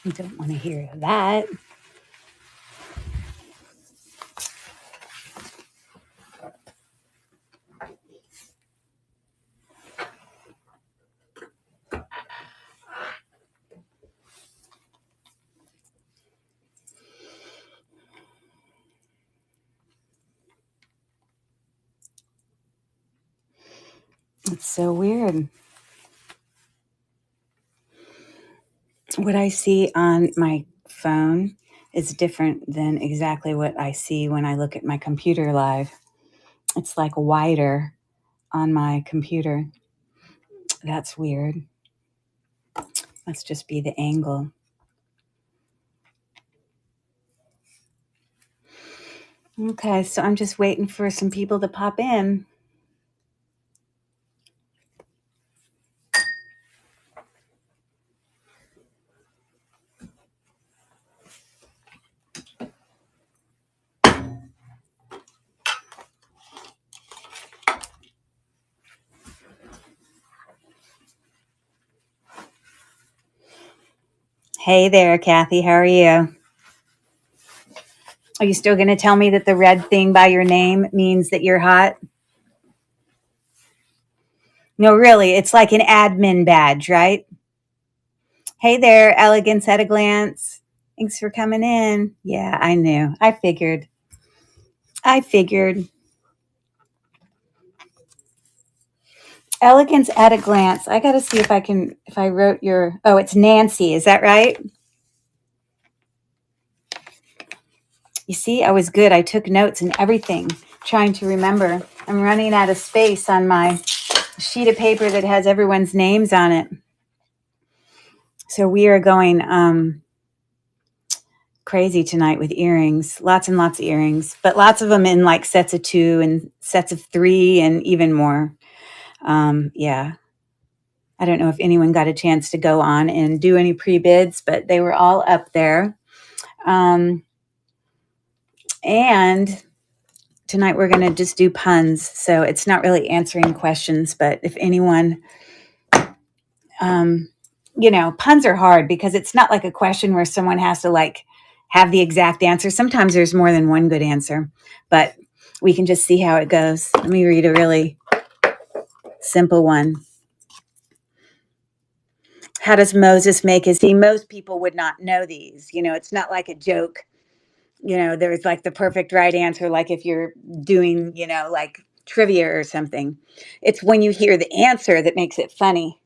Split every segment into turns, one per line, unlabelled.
You don't want to hear that. It's so weird. What I see on my phone is different than exactly what I see when I look at my computer live. It's like wider on my computer. That's weird. Must just be the angle. Okay, so I'm just waiting for some people to pop in. Hey there, Kathy. How are you? Are you still going to tell me that the red thing by your name means that you're hot? No, really, it's like an admin badge, right? Hey there, elegance at a glance. Thanks for coming in. Yeah, I knew. I figured. I figured. Elegance at a glance. I got to see if I can, if I wrote your, oh, it's Nancy. Is that right? You see, I was good. I took notes and everything, trying to remember. I'm running out of space on my sheet of paper that has everyone's names on it. So we are going crazy tonight with earrings, lots and lots of earrings, but lots of them in like sets of 2 and sets of 3 and even more. Yeah. I don't know if anyone got a chance to go on and do any pre-bids, but they were all up there. And tonight we're going to just do puns. So it's not really answering questions, but if anyone, puns are hard because it's not like a question where someone has to like have the exact answer. Sometimes there's more than one good answer, but we can just see how it goes. Let me read a really simple one. How does Moses make his tea? Most people would not know these. It's not like a joke. There's like the perfect right answer, like if you're doing, like trivia or something. It's when you hear the answer that makes it funny.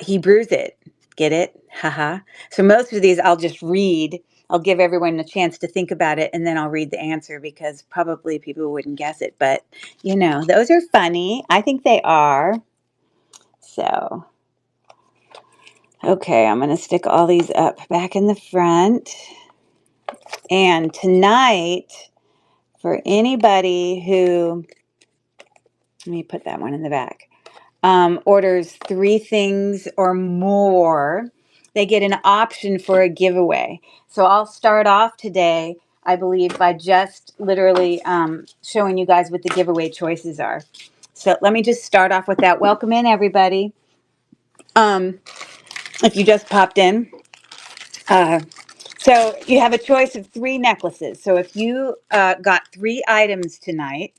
He brews it. Get it? Haha. So most of these I'll just read. I'll give everyone a chance to think about it and then I'll read the answer because probably people wouldn't guess it. But, those are funny. I think they are. So, okay, I'm going to stick all these up back in the front. And tonight, for anybody who, let me put that one in the back, orders 3 things or more, they get an option for a giveaway. So I'll start off today, I believe, by just literally showing you guys what the giveaway choices are. So let me just start off with that. Welcome in, everybody. If you just popped in. So you have a choice of 3 necklaces. So if you got 3 items tonight,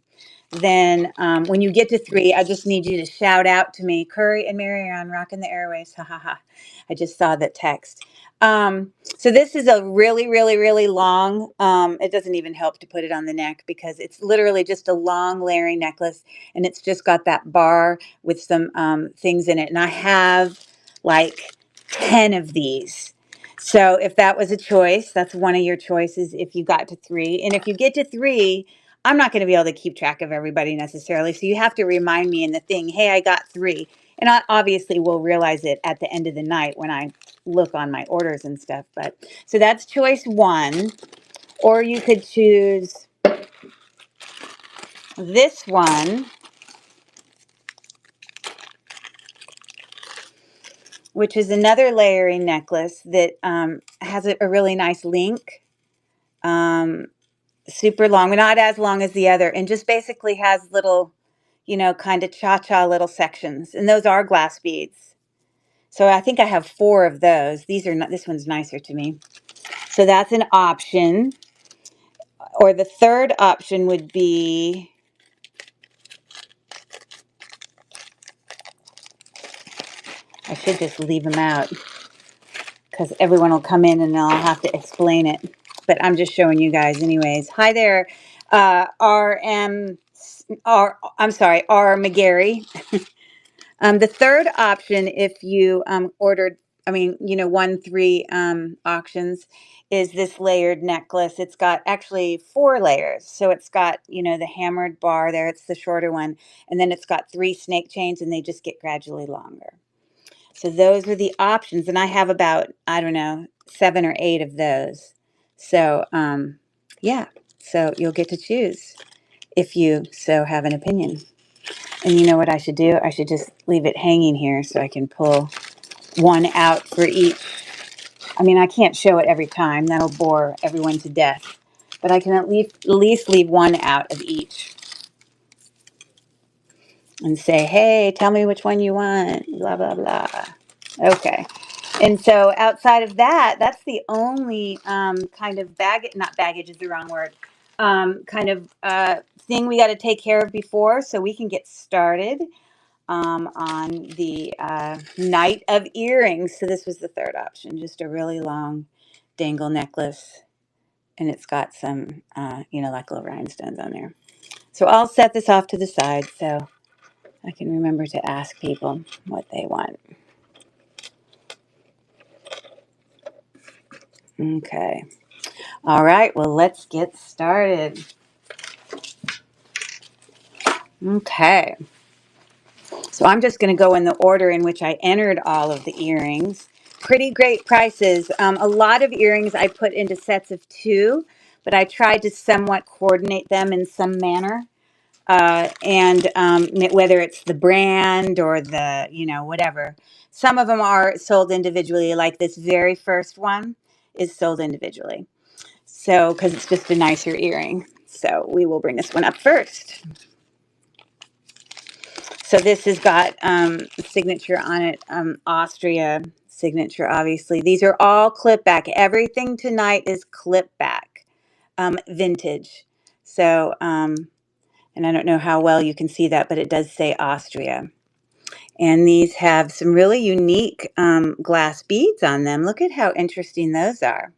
then when you get to 3, I just need you to shout out to me, Curry and Mary are on rocking the airways. Ha ha ha. I just saw that text. So this is a really, really, really long, it doesn't even help to put it on the neck because it's literally just a long layering necklace and it's just got that bar with some things in it. And I have like 10 of these. So if that was a choice, that's one of your choices if you got to 3. And if you get to 3, I'm not going to be able to keep track of everybody necessarily. So you have to remind me in the thing, hey, I got 3. And I obviously will realize it at the end of the night when I look on my orders and stuff. But so that's choice 1. Or you could choose this one, which is another layering necklace that has a really nice link. Super long, but not as long as the other, and just basically has little, kind of cha-cha little sections. And those are glass beads. So I think I have 4 of those. These are not, this one's nicer to me. So that's an option. Or the third option would be, I should just leave them out because everyone will come in and I'll have to explain it. But I'm just showing you guys anyways. Hi there, I'm sorry, R. McGarry. The third option, if you ordered, I mean, 1-3 auctions, is this layered necklace. It's got actually 4 layers. So it's got, the hammered bar there. It's the shorter one. And then it's got 3 snake chains and they just get gradually longer. So those are the options. And I have about, I don't know, 7 or 8 of those. So, yeah. So you'll get to choose if you so have an opinion. And you know what I should do? I should just leave it hanging here so I can pull one out for each. I mean, I can't show it every time. That'll bore everyone to death. But I can at least leave one out of each and say, hey, tell me which one you want, blah, blah, blah. Okay. And so outside of that, that's the only kind of not baggage is the wrong word, kind of thing we got to take care of before so we can get started on the night of earrings. So this was the third option, just a really long dangle necklace. And it's got some, like little rhinestones on there. So I'll set this off to the side so I can remember to ask people what they want. Okay. All right. Well, let's get started. Okay. So I'm just going to go in the order in which I entered all of the earrings. Pretty great prices. A lot of earrings I put into sets of 2, but I tried to somewhat coordinate them in some manner. And whether it's the brand or the, whatever. Some of them are sold individually, like this very first one is sold individually. So, because it's just a nicer earring. So we will bring this one up first. So this has got signature on it, Austria signature, obviously. These are all clip back. Everything tonight is clip back, vintage. So, and I don't know how well you can see that, but it does say Austria. And these have some really unique glass beads on them. Look at how interesting those are.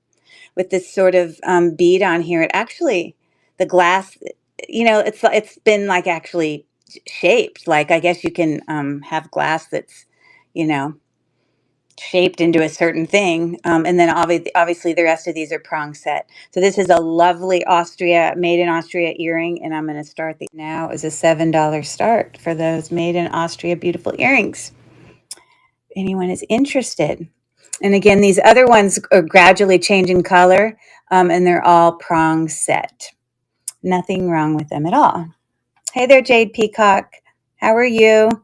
With this sort of bead on here, it actually, the glass, it's been like actually shaped. Like I guess you can have glass that's, shaped into a certain thing. And then obviously the rest of these are prong set. So this is a lovely made in Austria earring. And I'm going to start now is a $7 start for those made in Austria beautiful earrings. Anyone is interested. And again, these other ones are gradually changing color, and they're all prong set. Nothing wrong with them at all. Hey there, Jade Peacock. How are you?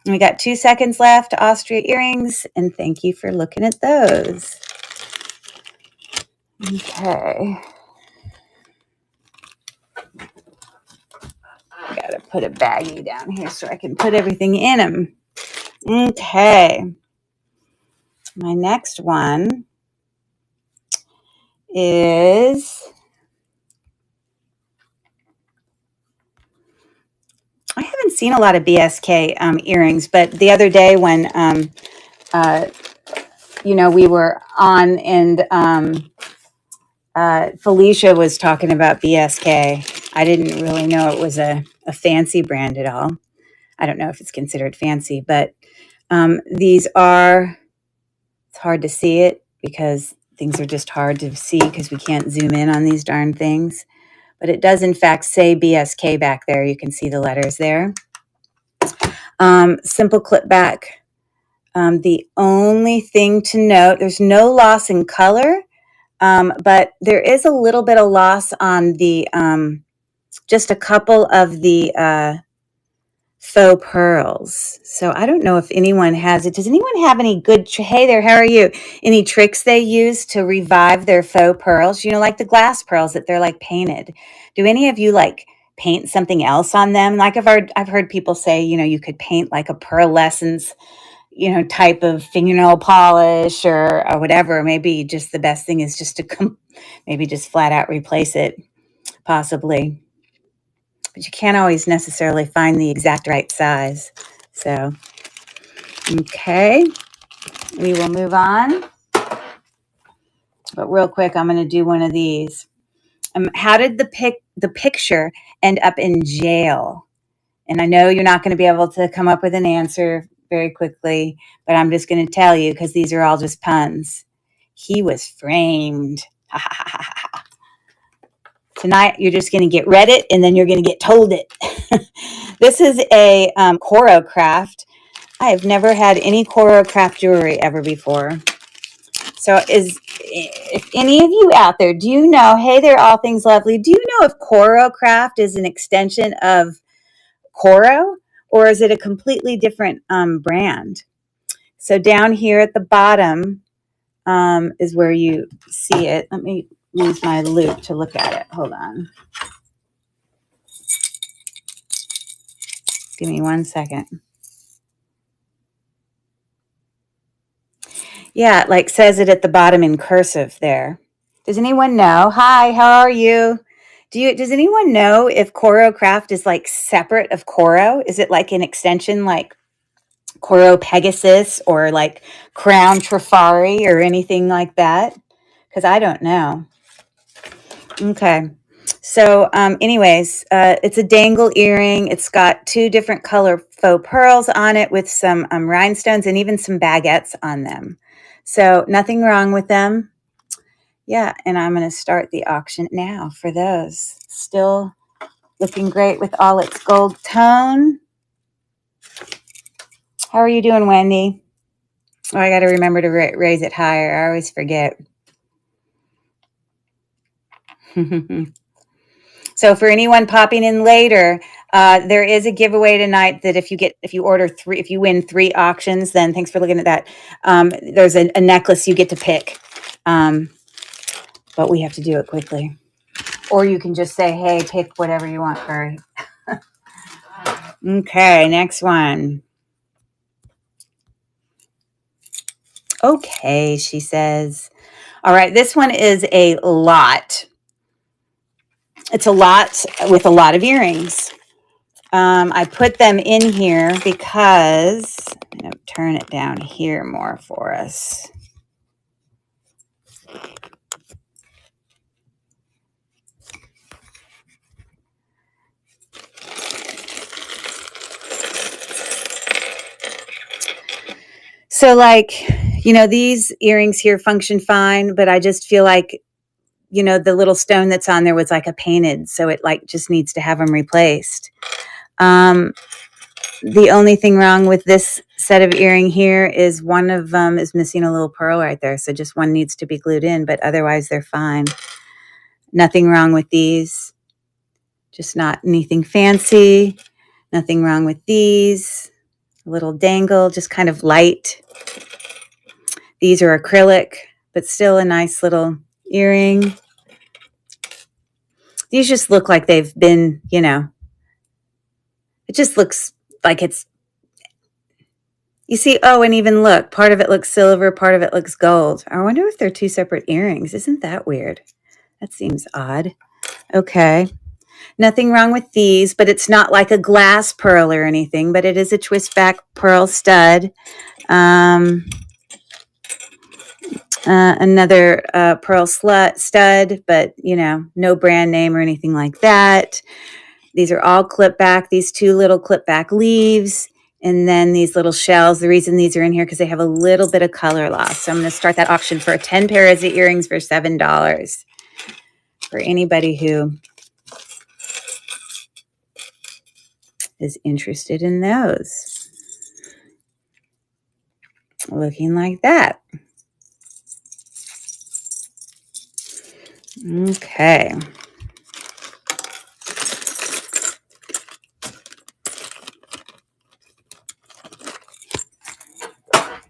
We got 2 seconds left, Austria earrings, and thank you for looking at those. Okay. Got to put a baggie down here so I can put everything in them. Okay. My next one is, I haven't seen a lot of BSK earrings, but the other day when we were on and Felicia was talking about BSK. I didn't really know it was a fancy brand at all. I don't know if it's considered fancy, but these are, it's hard to see it because things are just hard to see because we can't zoom in on these darn things. But it does in fact say BSK back there. You can see the letters there. Simple clip back. The only thing to note, there's no loss in color, but there is a little bit of loss on the, just a couple of the faux pearls. So I don't know if anyone has it. Does anyone have any good, hey there, how are you? Any tricks they use to revive their faux pearls? Like the glass pearls that they're like painted. Do any of you like paint something else on them? Like I've heard people say, you could paint like a pearlescence, type of fingernail polish or whatever. Maybe just the best thing is just to maybe just flat out replace it, possibly. But you can't always necessarily find the exact right size. So, okay, we will move on. But real quick, I'm going to do one of these. How did the picture end up in jail? And I know you're not going to be able to come up with an answer very quickly, but I'm just going to tell you because these are all just puns. He was framed. Tonight, you're just going to get read it, and then you're going to get told it. This is a Coro craft. I have never had any Coro craft jewelry ever before. So if any of you out there, do you know, hey there, all things lovely, do you know if Coro craft is an extension of Coro, or is it a completely different brand? So down here at the bottom is where you see it. Let me use my loupe to look at it. Hold on. Give me 1 second. Yeah, it like says it at the bottom in cursive there. Does anyone know? Hi, how are you? Does anyone know if Coro Craft is like separate of Coro? Is it like an extension like Coro Pegasus or like Crown Trifari or anything like that? Because I don't know. Okay. So anyways, it's a dangle earring. It's got 2 different color faux pearls on it with some rhinestones and even some baguettes on them. So nothing wrong with them. Yeah, and I'm going to start the auction now for those. Still looking great with all its gold tone. How are you doing, Wendy? Oh, I got to remember to raise it higher. I always forget. So for anyone popping in later, there is a giveaway tonight that if you win 3 auctions, then thanks for looking at that. There's a necklace you get to pick. But we have to do it quickly. Or you can just say, hey, pick whatever you want, Curry. Okay, next one. Okay, she says. All right, this one is a lot. It's a lot with a lot of earrings. I put them in here because I'm going to turn it down here more for us. So like, these earrings here function fine, but I just feel like, the little stone that's on there was like a painted. So it like just needs to have them replaced. The only thing wrong with this set of earring here is one of them is missing a little pearl right there. So just one needs to be glued in, but otherwise they're fine. Nothing wrong with these. Just not anything fancy. Nothing wrong with these. A little dangle, just kind of light. These are acrylic, but still a nice little earring. These just look like they've been, it just looks like it's, you see, oh, and even look, part of it looks silver, part of it looks gold. I wonder if they're 2 separate earrings. Isn't that weird? That seems odd. Okay. Nothing wrong with these, but it's not like a glass pearl or anything, but it is a twist back pearl stud. Another pearl stud, but, no brand name or anything like that. These are all clip back, these 2 little clip back leaves, and then these little shells. The reason these are in here because they have a little bit of color loss. So I'm going to start that auction for 10 pairs of earrings for $7 for anybody who is interested in those. Looking like that. Okay.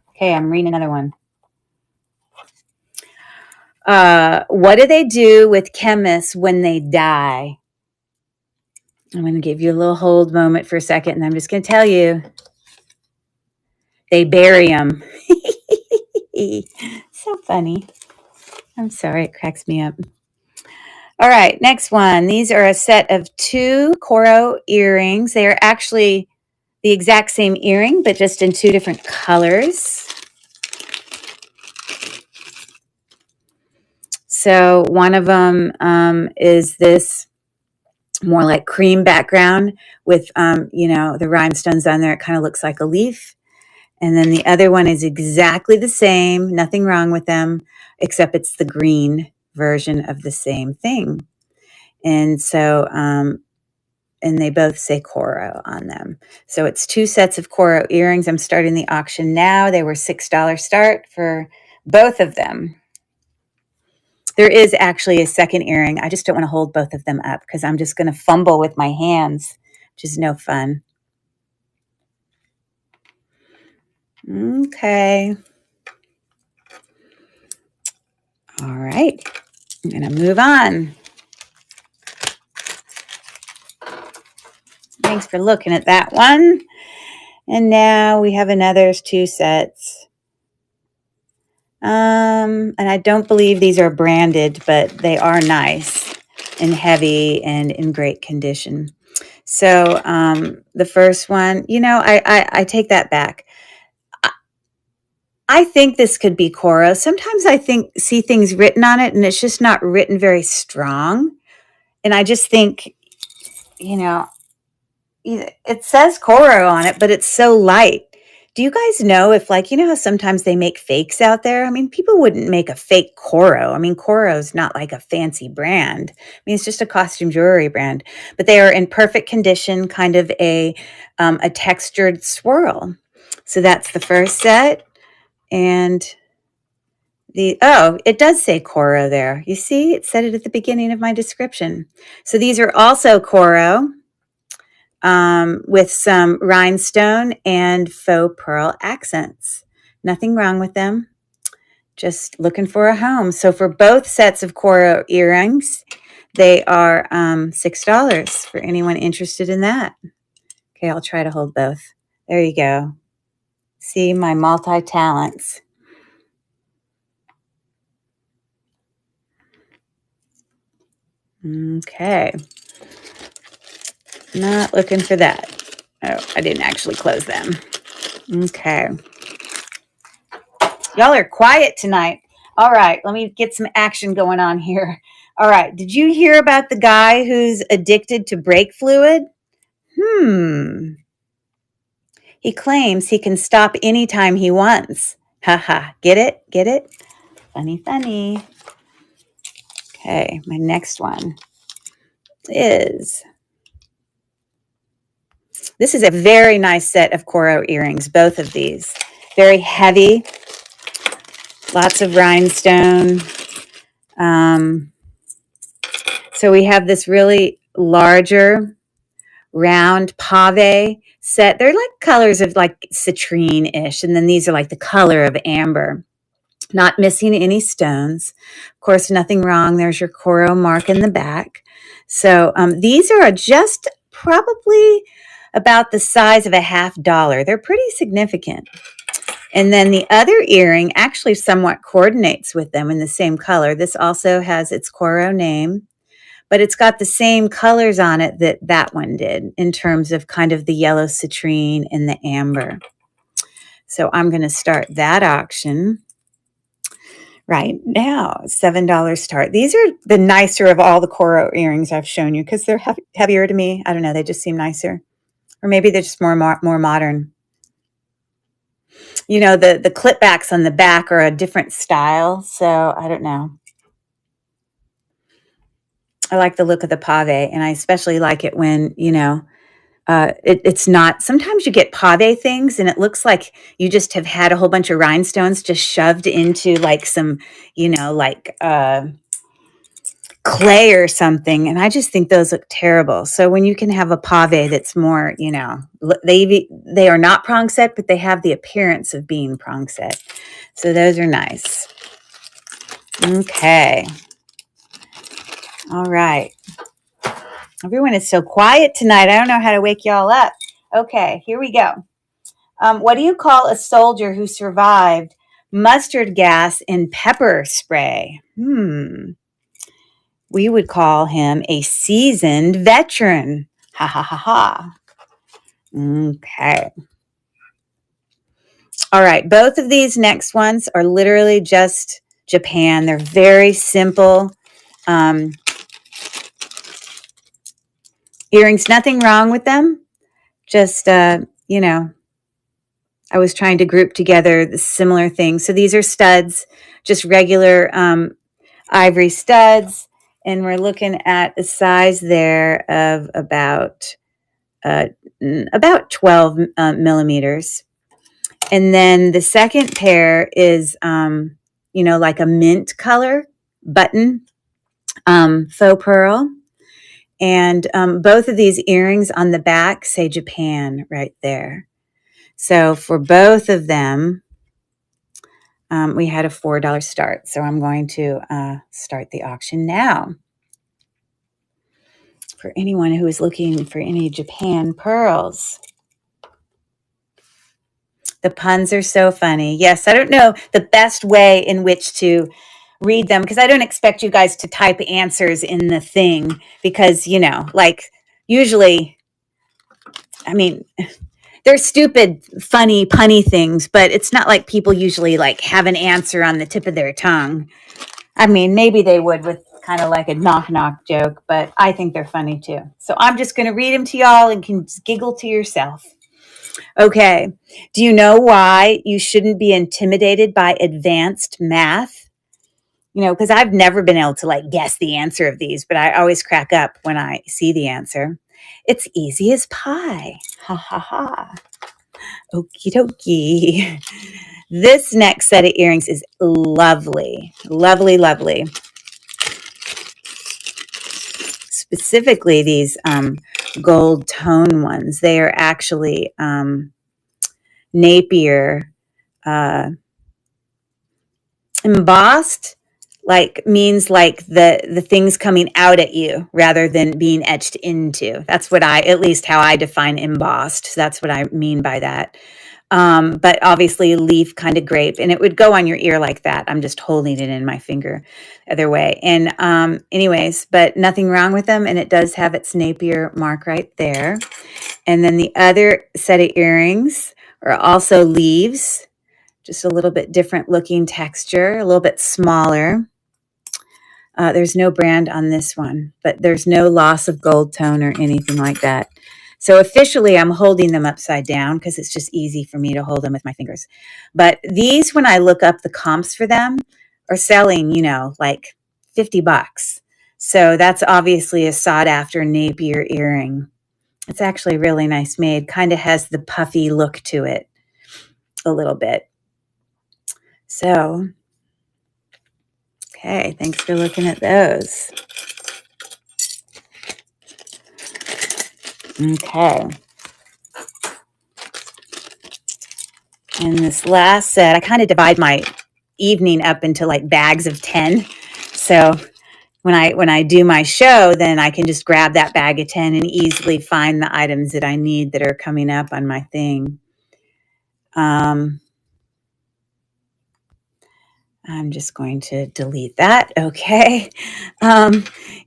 Okay, I'm reading another one. What do they do with chemists when they die? I'm going to give you a little hold moment for a second, and I'm just going to tell you. They bury them. So funny. I'm sorry, it cracks me up. All right, next one. These are a set of 2 Coro earrings. They are actually the exact same earring, but just in 2 different colors. So one of them is this more like cream background with, the rhinestones on there. It kind of looks like a leaf. And then the other one is exactly the same, nothing wrong with them, except it's the green version of the same thing. And so, and they both say Coro on them. So it's 2 sets of Coro earrings. I'm starting the auction now. They were $6 start for both of them. There is actually a second earring. I just don't want to hold both of them up because I'm just going to fumble with my hands, which is no fun. Okay. All right. I'm going to move on. Thanks for looking at that one. And now we have another 2 sets. And I don't believe these are branded, but they are nice and heavy and in great condition. So the first one, I take that back. I think this could be Coro. Sometimes I see things written on it and it's just not written very strong. And I just think, it says Coro on it, but it's so light. Do you guys know if, how sometimes they make fakes out there? I mean, people wouldn't make a fake Coro. I mean, Coro's not like a fancy brand. I mean, it's just a costume jewelry brand, but they are in perfect condition, kind of a textured swirl. So that's the first set. And it does say Coro there. You see, it said it at the beginning of my description. So these are also Coro. With some rhinestone and faux pearl accents. Nothing wrong with them. Just looking for a home. So for both sets of Coro earrings, they are $6 for anyone interested in that. Okay, I'll try to hold both. There you go. See my multi-talents. Okay. Not looking for that. Oh, I didn't actually close them. Okay. Y'all are quiet tonight. All right, let me get some action going on here. All right, did you hear about the guy who's addicted to brake fluid? He claims he can stop anytime he wants. Haha, get it? Get it? Funny, funny. Okay, my next one is, this is a very nice set of Coro earrings, both of these. Very heavy, lots of rhinestone. So we have this really larger round pave set. They're like colors of like citrine-ish. And then these are like the color of amber. Not missing any stones. Of course, nothing wrong. There's your Coro mark in the back. So these are just probably about the size of a $50. They're pretty significant. And then the other earring actually somewhat coordinates with them in the same color. This also has its Coro name, but it's got the same colors on it that one did in terms of kind of the yellow citrine and the amber. So I'm going to start that auction right now. $7 start. These are the nicer of all the Coro earrings I've shown you because they're heavier to me. I don't know. They just seem nicer. Or maybe they're just more modern. The clip backs on the back are a different style. So I don't know. I like the look of the pave, and I especially like it when, it's not, sometimes you get pave things and it looks like you just have had a whole bunch of rhinestones just shoved into like some, clay or something. And I just think those look terrible. So when you can have a pave that's more, they are not prong set, but they have the appearance of being prong set. So those are nice. Okay. All right. Everyone is so quiet tonight. I don't know how to wake y'all up. Okay, here we go. What do you call a soldier who survived mustard gas and pepper spray? We would call him a seasoned veteran. Ha ha ha ha. Okay. All right. Both of these next ones are literally just Japan. They're very simple. Earrings, nothing wrong with them. Just, I was trying to group together the similar things. So these are studs, just regular ivory studs. And we're looking at a size there of about 12 millimeters. And then the second pair is, like a mint color button faux pearl. And both of these earrings on the back say Japan right there. So for both of them, we had a $4 start. So I'm going to start the auction now. For anyone who is looking for any Japan pearls. The puns are so funny. Yes, I don't know the best way in which to read them because I don't expect you guys to type answers in the thing because, usually, I mean, they're stupid, funny, punny things, but it's not like people usually have an answer on the tip of their tongue. I mean, maybe they would with kind of like a knock joke, but I think they're funny too. So I'm just going to read them to y'all and can giggle to yourself. Okay. Do you know why you shouldn't be intimidated by advanced math? Because I've never been able to guess the answer of these, but I always crack up when I see the answer. It's easy as pie. Ha ha ha. Okie dokie. This next set of earrings is lovely. Lovely, lovely. Specifically, these gold tone ones. They are actually Napier embossed, means the things coming out at you rather than being etched into. That's what at least how I define embossed. So that's what I mean by that. But obviously leaf kind of grape, and it would go on your ear like that. I'm just holding it in my finger other way. And anyways, but nothing wrong with them. And it does have its Napier mark right there. And then the other set of earrings are also leaves, just a little bit different looking texture, a little bit smaller. There's no brand on this one, but there's no loss of gold tone or anything like that. So officially, I'm holding them upside down because it's just easy for me to hold them with my fingers. But these, when I look up the comps for them, are selling, $50. So that's obviously a sought after Napier earring. It's actually really nice made, kind of has the puffy look to it a little bit. So, okay, thanks for looking at those. Okay. And this last set, I kind of divide my evening up into bags of 10. So when I do my show, then I can just grab that bag of 10 and easily find the items that I need that are coming up on my thing. I'm just going to delete that. Okay.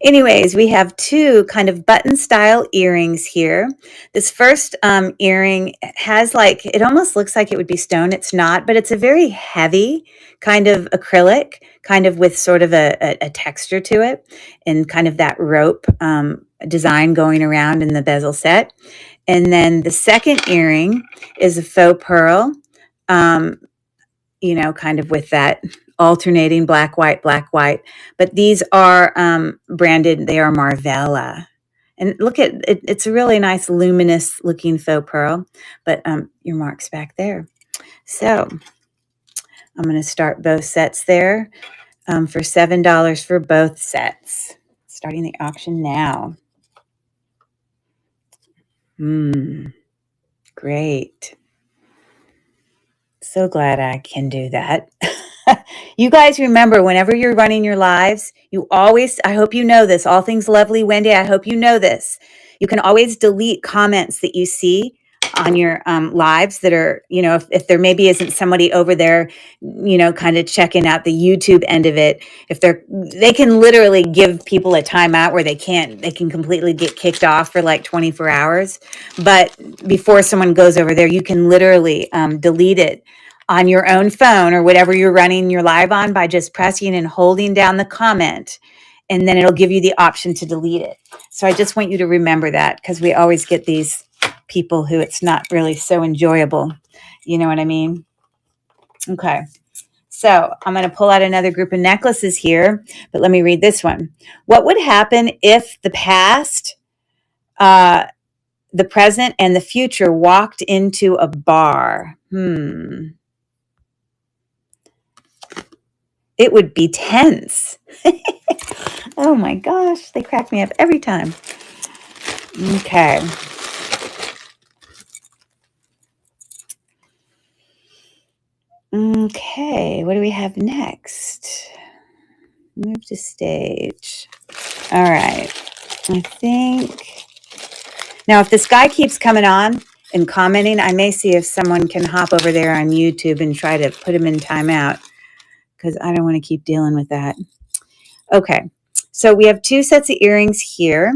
Anyways, we have two kind of button style earrings here. This first earring has it almost looks like it would be stone. It's not, but it's a very heavy kind of acrylic, kind of with sort of a texture to it and kind of that rope design going around in the bezel set. And then the second earring is a faux pearl, kind of with that alternating black, white. But these are branded, they are Marvella. And look at it, it's a really nice luminous looking faux pearl, but your mark's back there. So I'm going to start both sets there for $7 for both sets. Starting the auction now. Great. So glad I can do that. You guys remember, whenever you're running your lives, I hope you know this, all things lovely, Wendy, I hope you know this. You can always delete comments that you see on your lives that are, if there maybe isn't somebody over there, kind of checking out the YouTube end of it. If they can literally give people a timeout where they can completely get kicked off for like 24 hours. But before someone goes over there, you can literally delete it on your own phone or whatever you're running your live on by just pressing and holding down the comment, and then it'll give you the option to delete it. So I just want you to remember that, because we always get these people who it's not really so enjoyable. You know what I mean? Okay. So I'm going to pull out another group of necklaces here, but let me read this one. What would happen if the past, the present, and the future walked into a bar? It would be tense. Oh my gosh, they crack me up every time. Okay. Okay, what do we have next? Move to stage. All right. I think now if this guy keeps coming on and commenting, I may see if someone can hop over there on YouTube and try to put him in timeout, because I don't want to keep dealing with that. Okay. So we have 2 sets of earrings here.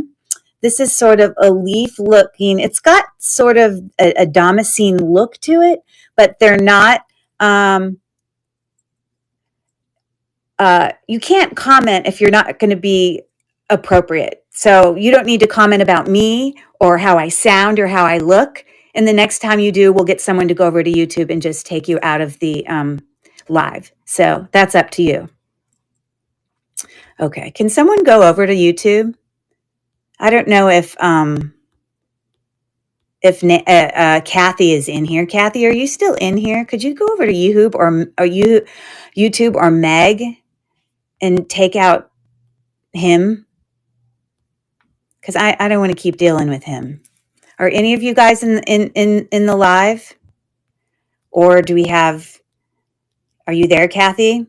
This is sort of a leaf looking. It's got sort of a damascene look to it, but they're not. You can't comment if you're not going to be appropriate. So you don't need to comment about me or how I sound or how I look. And the next time you do, we'll get someone to go over to YouTube and just take you out of the live. So that's up to you. Okay. Can someone go over to YouTube? I don't know if Kathy is in here. Kathy, are you still in here? Could you go over to YouTube or Meg and take out him? Because I don't want to keep dealing with him. Are any of you guys in the live? Or do we have, are you there, Kathy?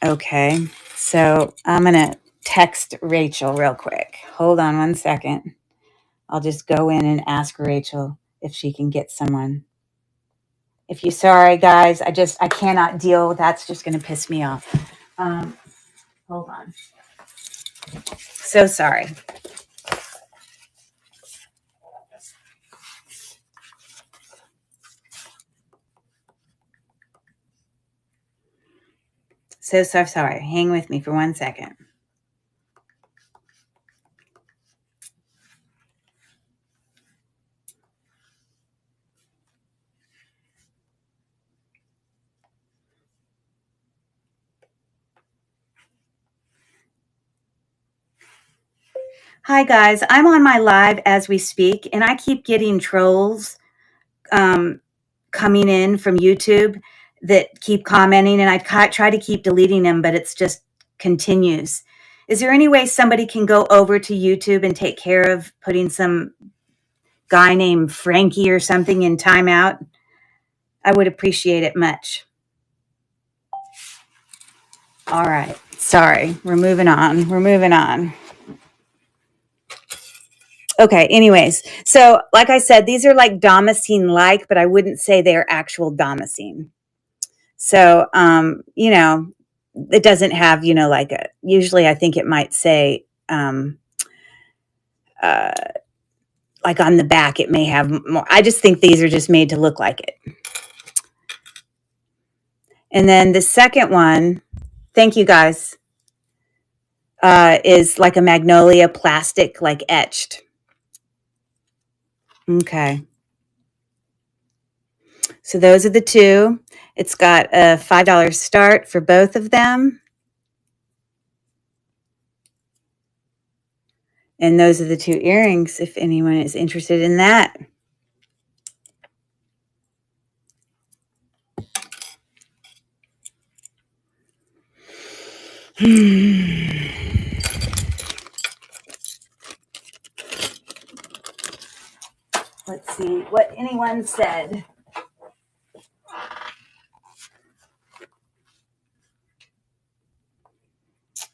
Okay. So I'm going to text Rachel real quick. Hold on one second. I'll just go in and ask Rachel if she can get someone. If you're sorry, guys, I cannot deal with that's just going to piss me off. Hold on. So sorry. So sorry. Hang with me for 1 second. Hi, guys. I'm on my live as we speak, and I keep getting trolls coming in from YouTube that keep commenting, and I try to keep deleting them, but it's just continues. Is there any way somebody can go over to YouTube and take care of putting some guy named Frankie or something in timeout? I would appreciate it much. All right. Sorry. We're moving on. Okay, anyways, so like I said, these are like damascene-like, but I wouldn't say they're actual damascene. So, it doesn't have, like usually I think it might say, like on the back, it may have more. I just think these are just made to look like it. And then the second one, thank you guys, is like a magnolia plastic, like etched. Okay. So those are the 2. It's got a $5 start for both of them. And those are the 2 earrings, if anyone is interested in that. Let's see what anyone said.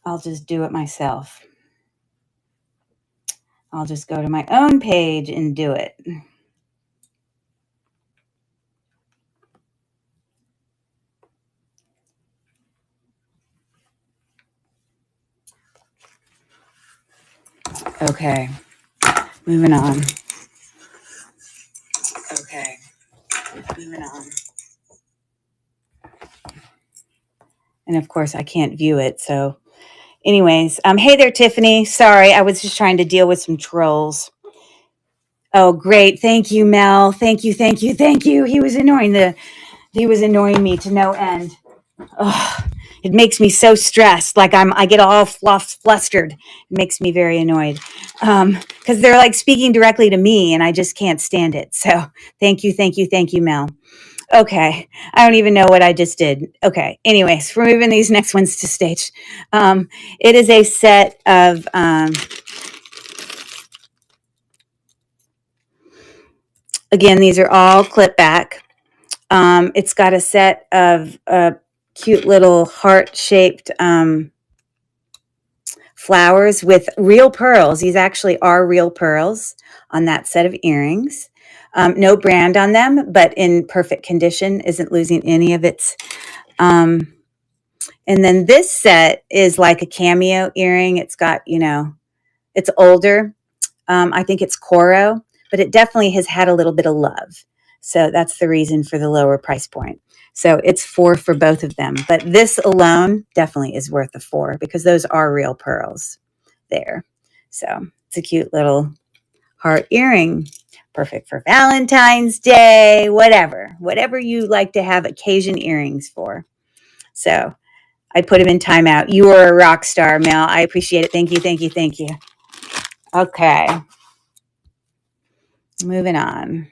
I'll just do it myself. I'll just go to my own page and do it. Okay, moving on. Okay, moving on. And of course, I can't view it. So, anyways, hey there, Tiffany. Sorry, I was just trying to deal with some trolls. Oh, great. Thank you, Mel. Thank you, thank you, thank you. He was annoying me to no end. Oh, it makes me so stressed. Like I get all flustered. It makes me very annoyed. Because they're like speaking directly to me and I just can't stand it. So thank you, Mel. Okay. I don't even know what I just did. Okay. Anyways, we're moving these next ones to stage. It is a set of, again, these are all clip back. It's got a set of cute little heart-shaped flowers with real pearls. These actually are real pearls on that set of earrings. No brand on them, but in perfect condition, isn't losing any of its. And then this set is like a cameo earring. It's got, it's older. I think it's Coro, but it definitely has had a little bit of love. So that's the reason for the lower price point. So it's $4 for both of them. But this alone definitely is worth the $4 because those are real pearls there. So it's a cute little heart earring. Perfect for Valentine's Day, whatever you like to have occasion earrings for. So I put him in timeout. You are a rock star, Mel. I appreciate it. Thank you. Okay. Moving on.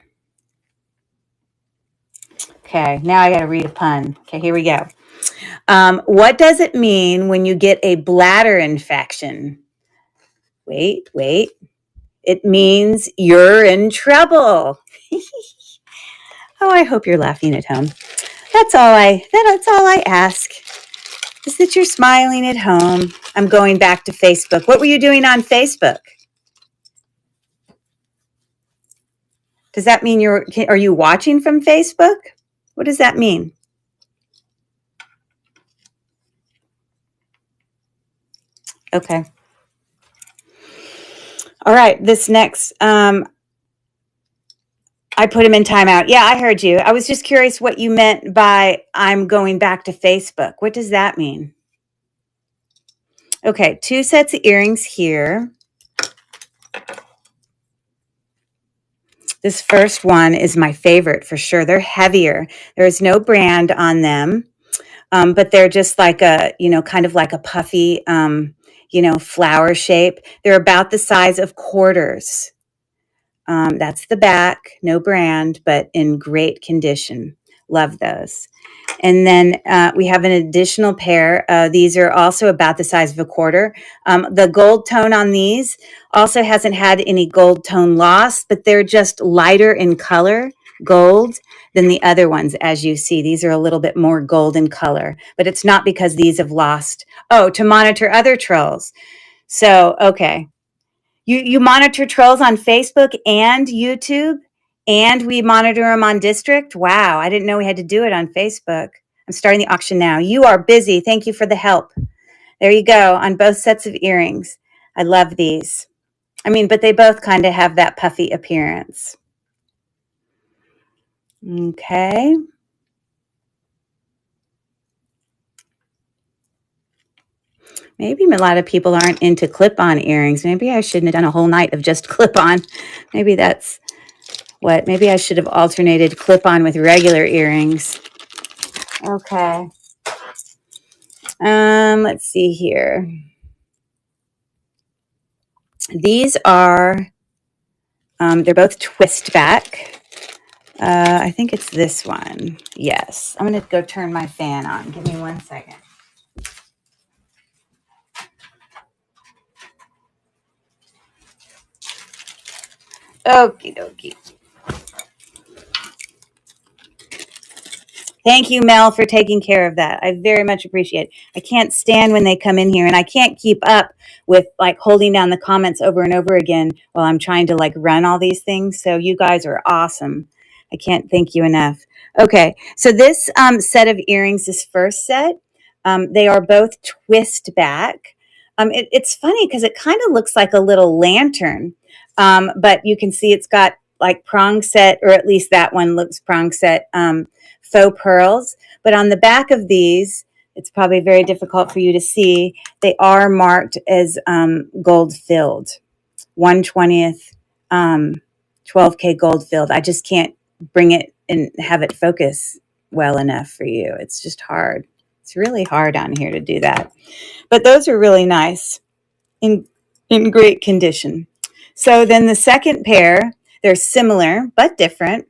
Okay, now I got to read a pun. Okay, here we go. What does it mean when you get a bladder infection? Wait. It means you're in trouble. Oh, I hope you're laughing at home. That's all I ask. Is that you're smiling at home. I'm going back to Facebook. What were you doing on Facebook? Does that mean are you watching from Facebook? What does that mean? Okay. All right, this next, I put him in timeout. Yeah, I heard you. I was just curious what you meant by I'm going back to Facebook. What does that mean? Okay, 2 sets of earrings here. This first one is my favorite for sure. They're heavier. There's no brand on them, but they're just like kind of like a puffy, flower shape. They're about the size of quarters. That's the back, no brand, but in great condition. Love those. And then we have an additional pair. These are also about the size of a quarter. The gold tone on these also hasn't had any gold tone loss, but they're just lighter in color, gold, than the other ones. As you see, these are a little bit more gold in color, but it's not because these have lost. Oh, to monitor other trolls. So, okay. You monitor trolls on Facebook and YouTube, and we monitor them on District? Wow, I didn't know we had to do it on Facebook. I'm starting the auction now. You are busy. Thank you for the help. There you go, on both sets of earrings. I love these. But they both kind of have that puffy appearance. Okay. Maybe a lot of people aren't into clip-on earrings. Maybe I shouldn't have done a whole night of just clip-on. Maybe that's what. Maybe I should have alternated clip-on with regular earrings. Okay. Let's see here. These are, they're both twist back. I think it's this one. Yes. I'm going to go turn my fan on. Give me 1 second. Okie dokie. Thank you, Mel, for taking care of that. I very much appreciate it. I can't stand when they come in here and I can't keep up with like holding down the comments over and over again while I'm trying to like run all these things. So you guys are awesome. I can't thank you enough. Okay, so this set of earrings, this first set, they are both twist back. It's funny because it kind of looks like a little lantern, but you can see it's got like prong set, or at least that one looks prong set. Faux pearls, but on the back of these, it's probably very difficult for you to see. They are marked as gold filled, 1/20th, 12K gold filled. I just can't bring it and have it focus well enough for you. It's just hard. It's really hard on here to do that. But those are really nice in great condition. So then the second pair, they're similar but different.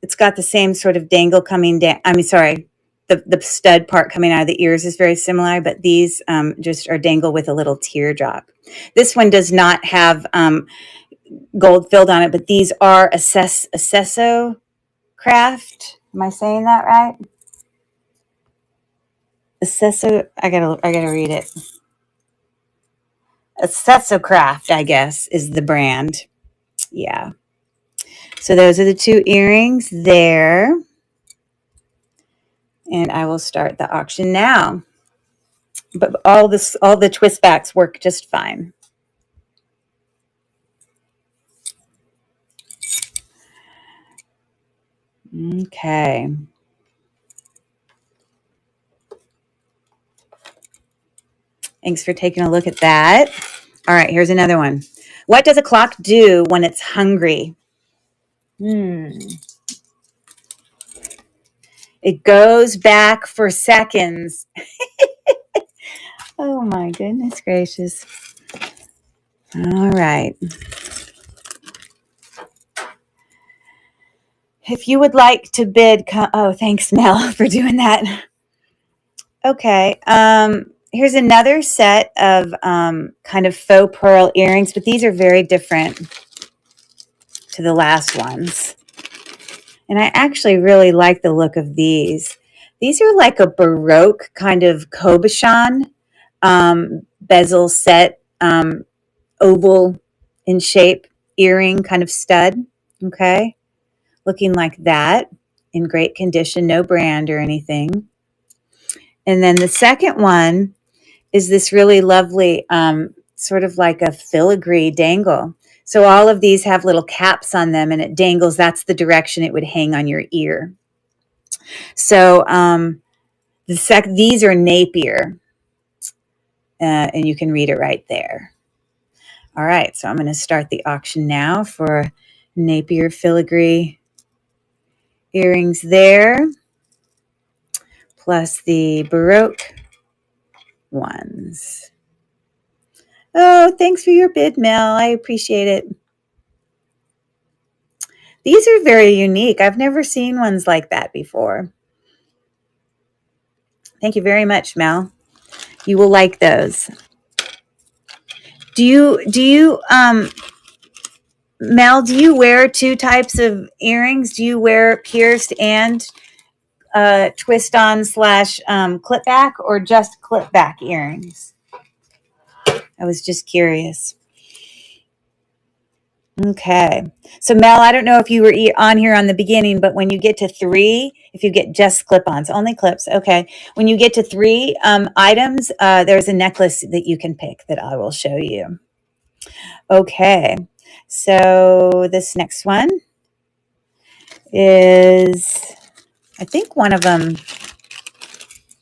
It's got the same sort of dangle coming down. I mean, sorry, the stud part coming out of the ears is very similar, but these just are dangle with a little teardrop. This one does not have gold filled on it, but these are Acesso Craft. Am I saying that right? Acesso. I gotta read it. Acesso Craft, I guess, is the brand. Yeah. So those are the two earrings there. And I will start the auction now. But all the twist backs work just fine. Okay. Thanks for taking a look at that. All right, here's another one. What does a clock do when it's hungry? It goes back for seconds. Oh my goodness gracious. All right. If you would like to bid, oh, thanks, Mel, for doing that. Okay. Here's another set of kind of faux pearl earrings, but these are very different to the last ones. And I actually really like the look of these. These are like a Baroque kind of cabochon bezel set, oval in shape earring kind of stud. Okay. Looking like that, in great condition, no brand or anything. And then the second one is this really lovely, sort of like a filigree dangle. So all of these have little caps on them and it dangles. That's the direction it would hang on your ear. So these are Napier, and you can read it right there. All right, so I'm going to start the auction now for Napier filigree earrings there, plus the Baroque ones. Oh, thanks for your bid, Mel. I appreciate it. These are very unique. I've never seen ones like that before. Thank you very much, Mel. You will like those. Do you Mel, do you wear two types of earrings? Do you wear pierced and twist on / clip back, or just clip back earrings? I was just curious. Okay. So Mel, I don't know if you were on here on the beginning, but when you get to 3, if you get just clip-ons, only clips, okay. When you get to 3 items, there's a necklace that you can pick that I will show you. Okay. So this next one is, I think one of them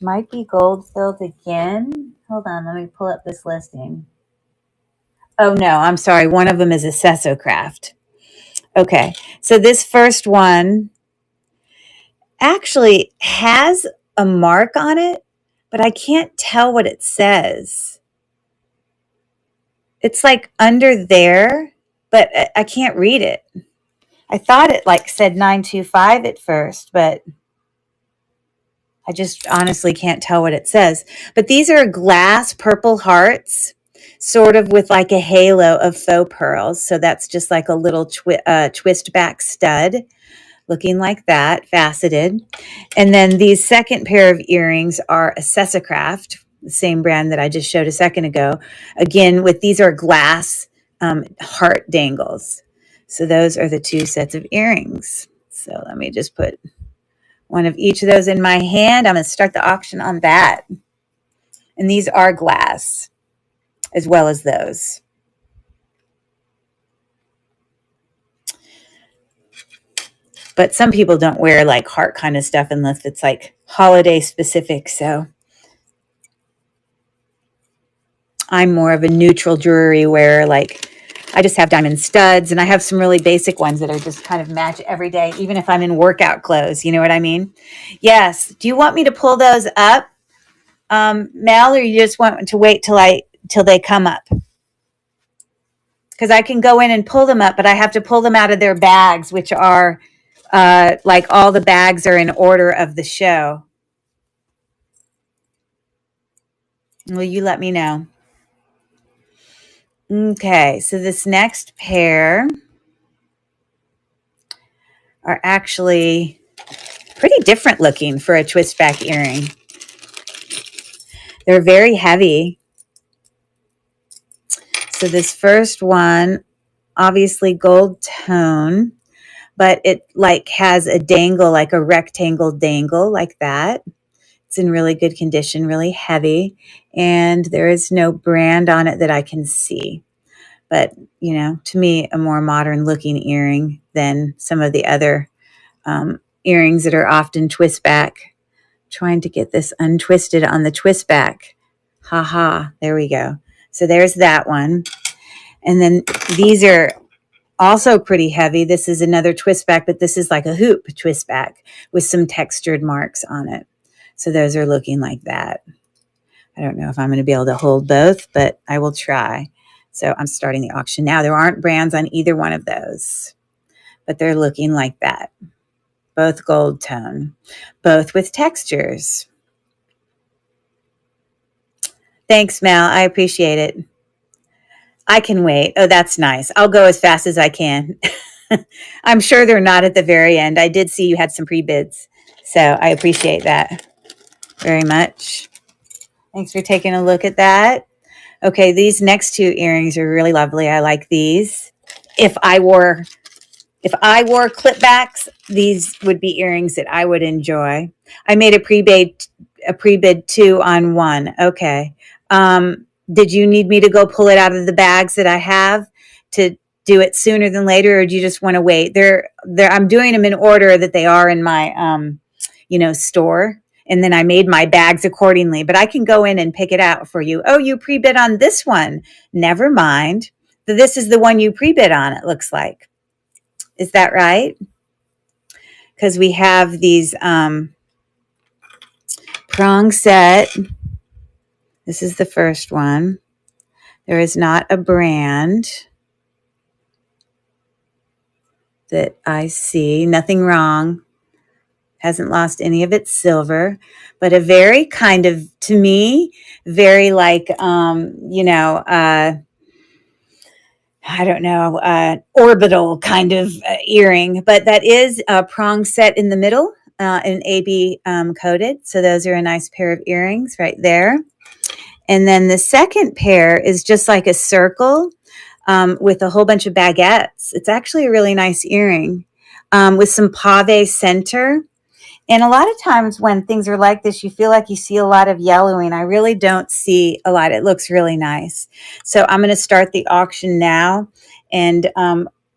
might be gold filled again. Hold on, let me pull up this listing. Oh no, I'm sorry. One of them is Acesso Craft. Okay, so this first one actually has a mark on it, but I can't tell what it says. It's like under there, but I can't read it. I thought it like said 925 at first, but I just honestly can't tell what it says. But these are glass purple hearts, sort of with like a halo of faux pearls. So that's just like a little twist back stud. looking like that, faceted. And then these second pair of earrings are a Craft, the same brand that I just showed a second ago. Again, with these are glass heart dangles. So those are the two sets of earrings. So let me just put one of each of those in my hand. I'm going to start the auction on that. And these are glass as well as those. But some people don't wear like heart kind of stuff unless it's like holiday specific. So I'm more of a neutral jewelry wearer. Like I just have diamond studs, and I have some really basic ones that are just kind of match every day, even if I'm in workout clothes. You know what I mean? Yes. Do you want me to pull those up, Mel, or you just want to wait till they come up? Because I can go in and pull them up, but I have to pull them out of their bags, which are like all the bags are in order of the show. Will you let me know? Okay, so this next pair are actually pretty different looking for a twist back earring. They're very heavy. So this first one, obviously gold tone, but it like has a dangle, like a rectangle dangle like that. It's in really good condition, really heavy, and there is no brand on it that I can see. But, you know, to me, a more modern looking earring than some of the other earrings that are often twist back. Trying to get this untwisted on the twist back. Ha, there we go. So there's that one. And then these are also pretty heavy. This is another twist back, but this is like a hoop twist back with some textured marks on it. So those are looking like that. I don't know if I'm going to be able to hold both, but I will try. So I'm starting the auction now. There aren't brands on either one of those, but they're looking like that. Both gold tone, both with textures. Thanks, Mel. I appreciate it. I can wait. Oh, that's nice. I'll go as fast as I can. I'm sure they're not at the very end. I did see you had some pre-bids, so I appreciate that very much. Thanks for taking a look at that. Okay, these next two earrings are really lovely. I like these. If I wore clipbacks, these would be earrings that I would enjoy. I made a pre-bid 2 on 1. Okay. Did you need me to go pull it out of the bags that I have to do it sooner than later, or do you just want to wait? I'm doing them in order that they are in my store. And then I made my bags accordingly, but I can go in and pick it out for you. Oh, you pre-bid on this one. Never mind. This is the one you pre-bid on, it looks like. Is that right? Because we have these prong set. This is the first one. There is not a brand that I see. Nothing wrong. Hasn't lost any of its silver, but a very kind of, to me, very like, I don't know, orbital kind of earring, but that is a prong set in the middle and AB coated. So those are a nice pair of earrings right there. And then the second pair is just like a circle with a whole bunch of baguettes. It's actually a really nice earring with some pave center. And a lot of times when things are like this, you feel like you see a lot of yellowing. I really don't see a lot. It looks really nice. So I'm going to start the auction now. And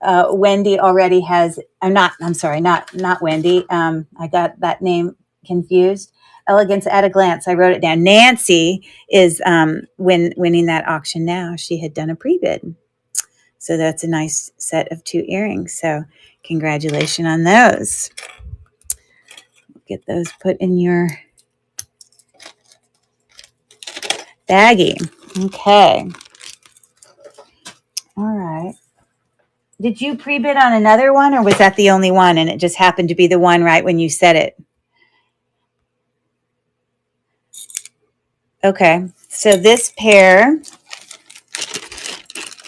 Wendy already has, I'm sorry, not Wendy. I got that name confused. Elegance at a Glance. I wrote it down. Nancy is winning that auction now. She had done a pre-bid. So that's a nice set of 2 earrings. So congratulations on those. Get those put in your baggie. Okay. All right. Did you pre-bid on another one, or was that the only one and it just happened to be the one right when you said it? Okay. So this pair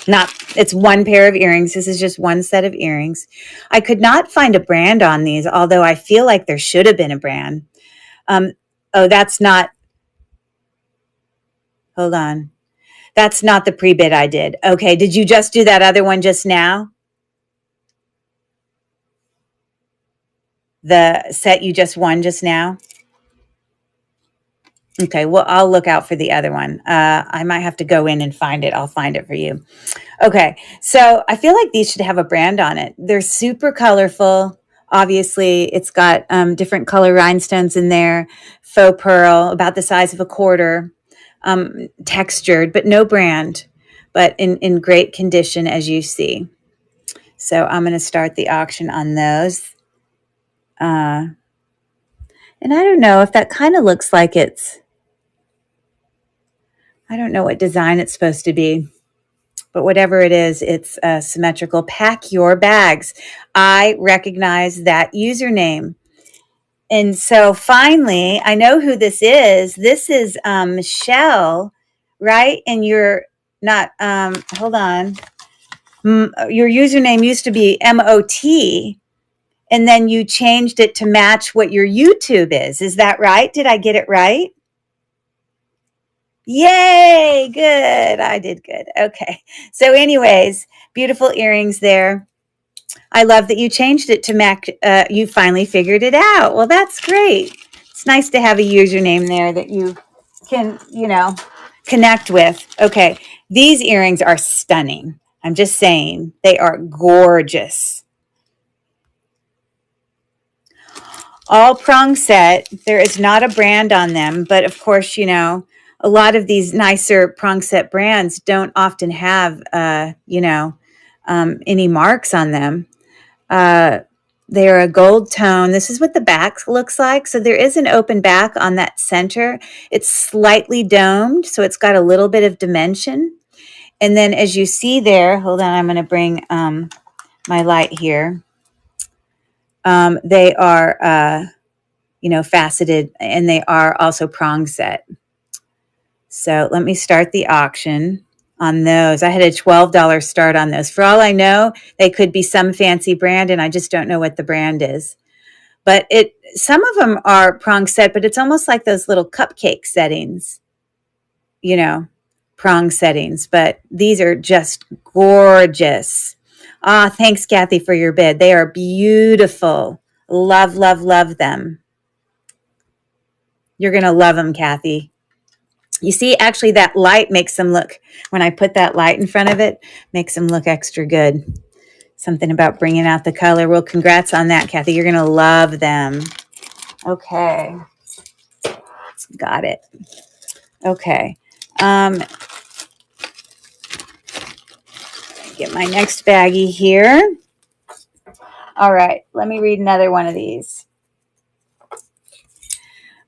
Not, it's one pair of earrings. This is just one set of earrings. I could not find a brand on these, although I feel like there should have been a brand. Oh, that's not, hold on. That's not the pre-bid I did. Okay, did you just do that other one just now? The set you just won just now? Okay, well, I'll look out for the other one. I might have to go in and find it. I'll find it for you. Okay, so I feel like these should have a brand on it. They're super colorful. Obviously, it's got different color rhinestones in there, faux pearl, about the size of a quarter, textured, but no brand, but in great condition, as you see. So I'm going to start the auction on those. And I don't know if that kind of looks like I don't know what design it's supposed to be. But whatever it is, it's symmetrical. Pack your bags. I recognize that username. And so finally, I know who this is. This is Michelle, right? And you're not, hold on. Your username used to be MOT, and then you changed it to match what your YouTube is. Is that right? Did I get it right? Yay, good. I did good. Okay. So anyways, beautiful earrings there. I love that you changed it to Mac. You finally figured it out. Well, that's great. It's nice to have a username there that you can, connect with. Okay. These earrings are stunning. I'm just saying they are gorgeous. All prong set. There is not a brand on them, but of course, a lot of these nicer prong set brands don't often have, any marks on them. They are a gold tone. This is what the back looks like. So there is an open back on that center. It's slightly domed, so it's got a little bit of dimension. And then as you see there, hold on, I'm going to bring my light here. They are, faceted, and they are also prong set. So let me start the auction on those. I had a $12 start on those. For all I know, they could be some fancy brand, and I just don't know what the brand is. But some of them are prong set, but it's almost like those little cupcake settings, prong settings. But these are just gorgeous. Thanks, Kathy, for your bid. They are beautiful. Love, love, love them. You're going to love them, Kathy. You see, actually, that light makes them look, when I put that light in front of it, makes them look extra good. Something about bringing out the color. Well, congrats on that, Kathy. You're going to love them. Okay. Got it. Okay. Get my next baggie here. All right. Let me read another one of these.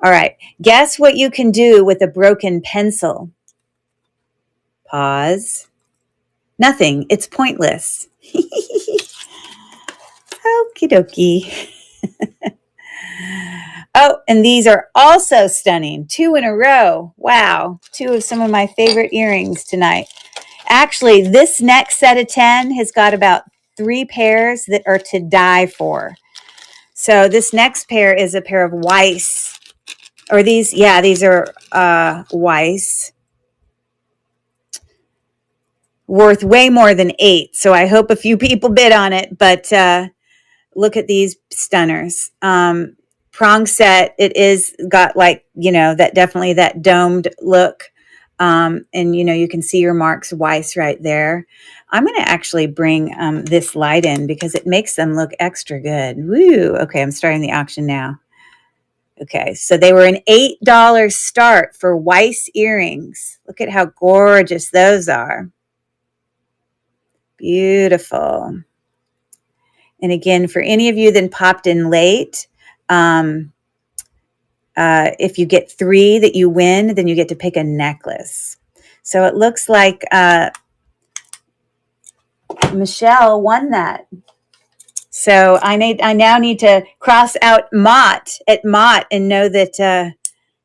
All right. Guess what you can do with a broken pencil? Pause. Nothing. It's pointless. Okie dokie. Oh, and these are also stunning. 2 in a row. Wow. 2 of some of my favorite earrings tonight. Actually, this next set of 10 has got about 3 pairs that are to die for. So this next pair is a pair of Weiss. Or these are Weiss. Worth way more than 8. So I hope a few people bid on it. But look at these stunners. Prong set, it is got that definitely that domed look. And you can see your marks Weiss right there. I'm going to actually bring this light in because it makes them look extra good. Woo! Okay, I'm starting the auction now. Okay, so they were an $8 start for Weiss earrings. Look at how gorgeous those are. Beautiful. And again, for any of you that popped in late, if you get 3 that you win, then you get to pick a necklace. So it looks like Michelle won that. So I now need to cross out Mott at Mott and know that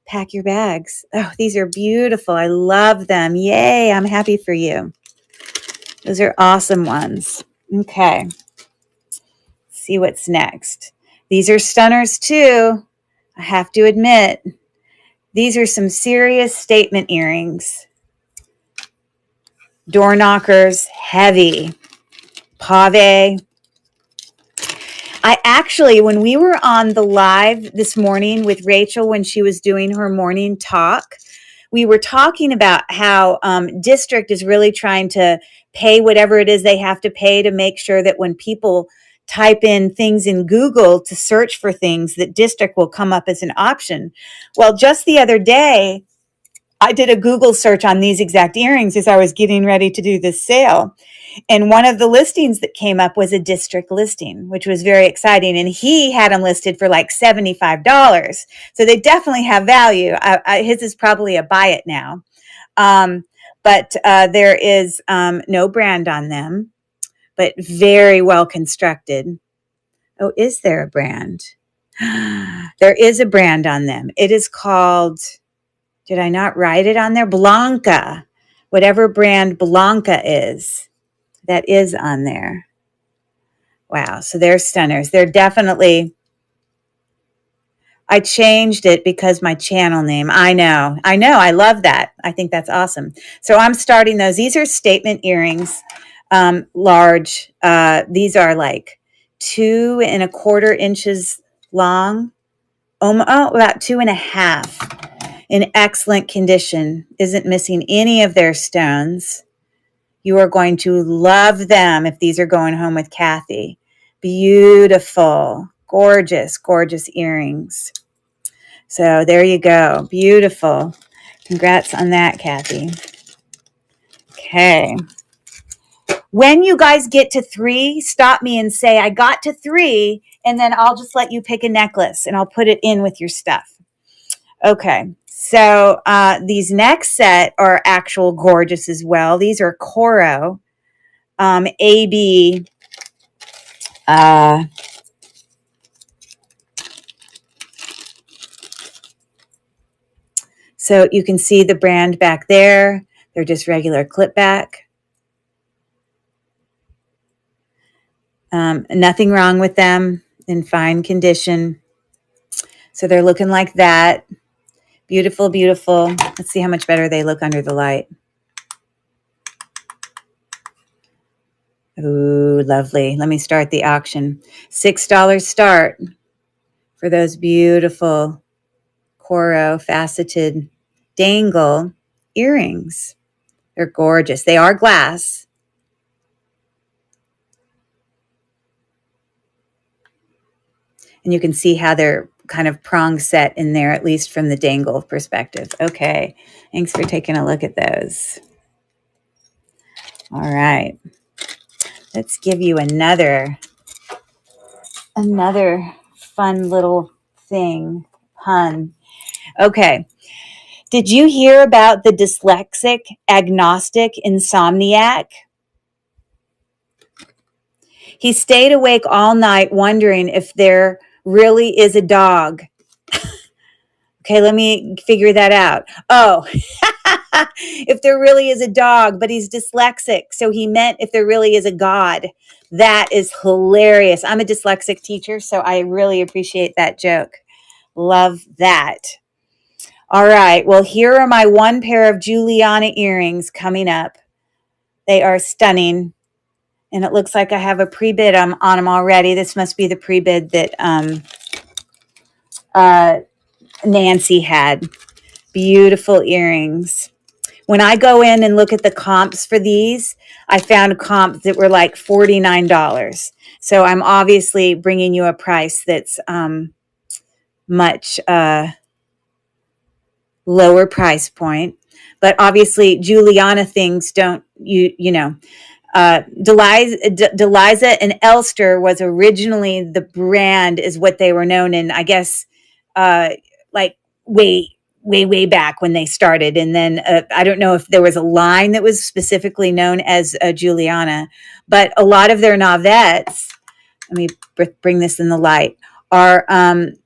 pack your bags. Oh, these are beautiful. I love them. Yay, I'm happy for you. Those are awesome ones. Okay. See what's next. These are stunners too. I have to admit, these are some serious statement earrings. Door knockers, heavy. Pave. I actually, when we were on the live this morning with Rachel, when she was doing her morning talk, we were talking about how district is really trying to pay whatever it is they have to pay to make sure that when people type in things in Google to search for things, that district will come up as an option. Well, just the other day, I did a Google search on these exact earrings as I was getting ready to do this sale. And one of the listings that came up was a district listing, which was very exciting. And he had them listed for like $75. So they definitely have value. His is probably a buy it now. But there is no brand on them, but very well constructed. Oh, is there a brand? There is a brand on them. It is called, did I not write it on there? Blanca. Whatever brand Blanca is, that is on there. Wow. So they're stunners. They're definitely, I changed it because my channel name. I know. I love that. I think that's awesome. So I'm starting those. These are statement earrings, large. These are like 2¼ inches long. About 2½ in excellent condition. Isn't missing any of their stones. You are going to love them if these are going home with Kathy. Beautiful, gorgeous, gorgeous earrings. So there you go. Beautiful. Congrats on that, Kathy. Okay. When you guys get to 3, stop me and say, I got to 3, and then I'll just let you pick a necklace and I'll put it in with your stuff. Okay. So these next set are actual gorgeous as well. These are Coro. AB so you can see the brand back there. They're just regular clip back. Nothing wrong with them, in fine condition. So they're looking like that. Beautiful, beautiful. Let's see how much better they look under the light. Ooh, lovely. Let me start the auction. $6 start for those beautiful Coro faceted dangle earrings. They're gorgeous. They are glass. And you can see how they're kind of prong set in there, at least from the dangle perspective. Okay, thanks for taking a look at those. All right, let's give you another fun little thing, pun. Okay, did you hear about the dyslexic, agnostic, insomniac? He stayed awake all night wondering if there really is a dog. Okay, let me figure that out. Oh, if there really is a dog, but he's dyslexic. So he meant if there really is a God. That is hilarious. I'm a dyslexic teacher, so I really appreciate that joke. Love that. All right. Well, here are my one pair of Juliana earrings coming up. They are stunning. And it looks like I have a pre-bid on them already. This must be the pre-bid that Nancy had. Beautiful earrings. When I go in and look at the comps for these, I found comps that were like $49. So I'm obviously bringing you a price that's much lower price point. But obviously, Juliana things don't, you know, Deliza and Elster was originally the brand is what they were known in, I guess, like way back when they started. And then I don't know if there was a line that was specifically known as Juliana, but a lot of their Navettes, let me bring this in the light, are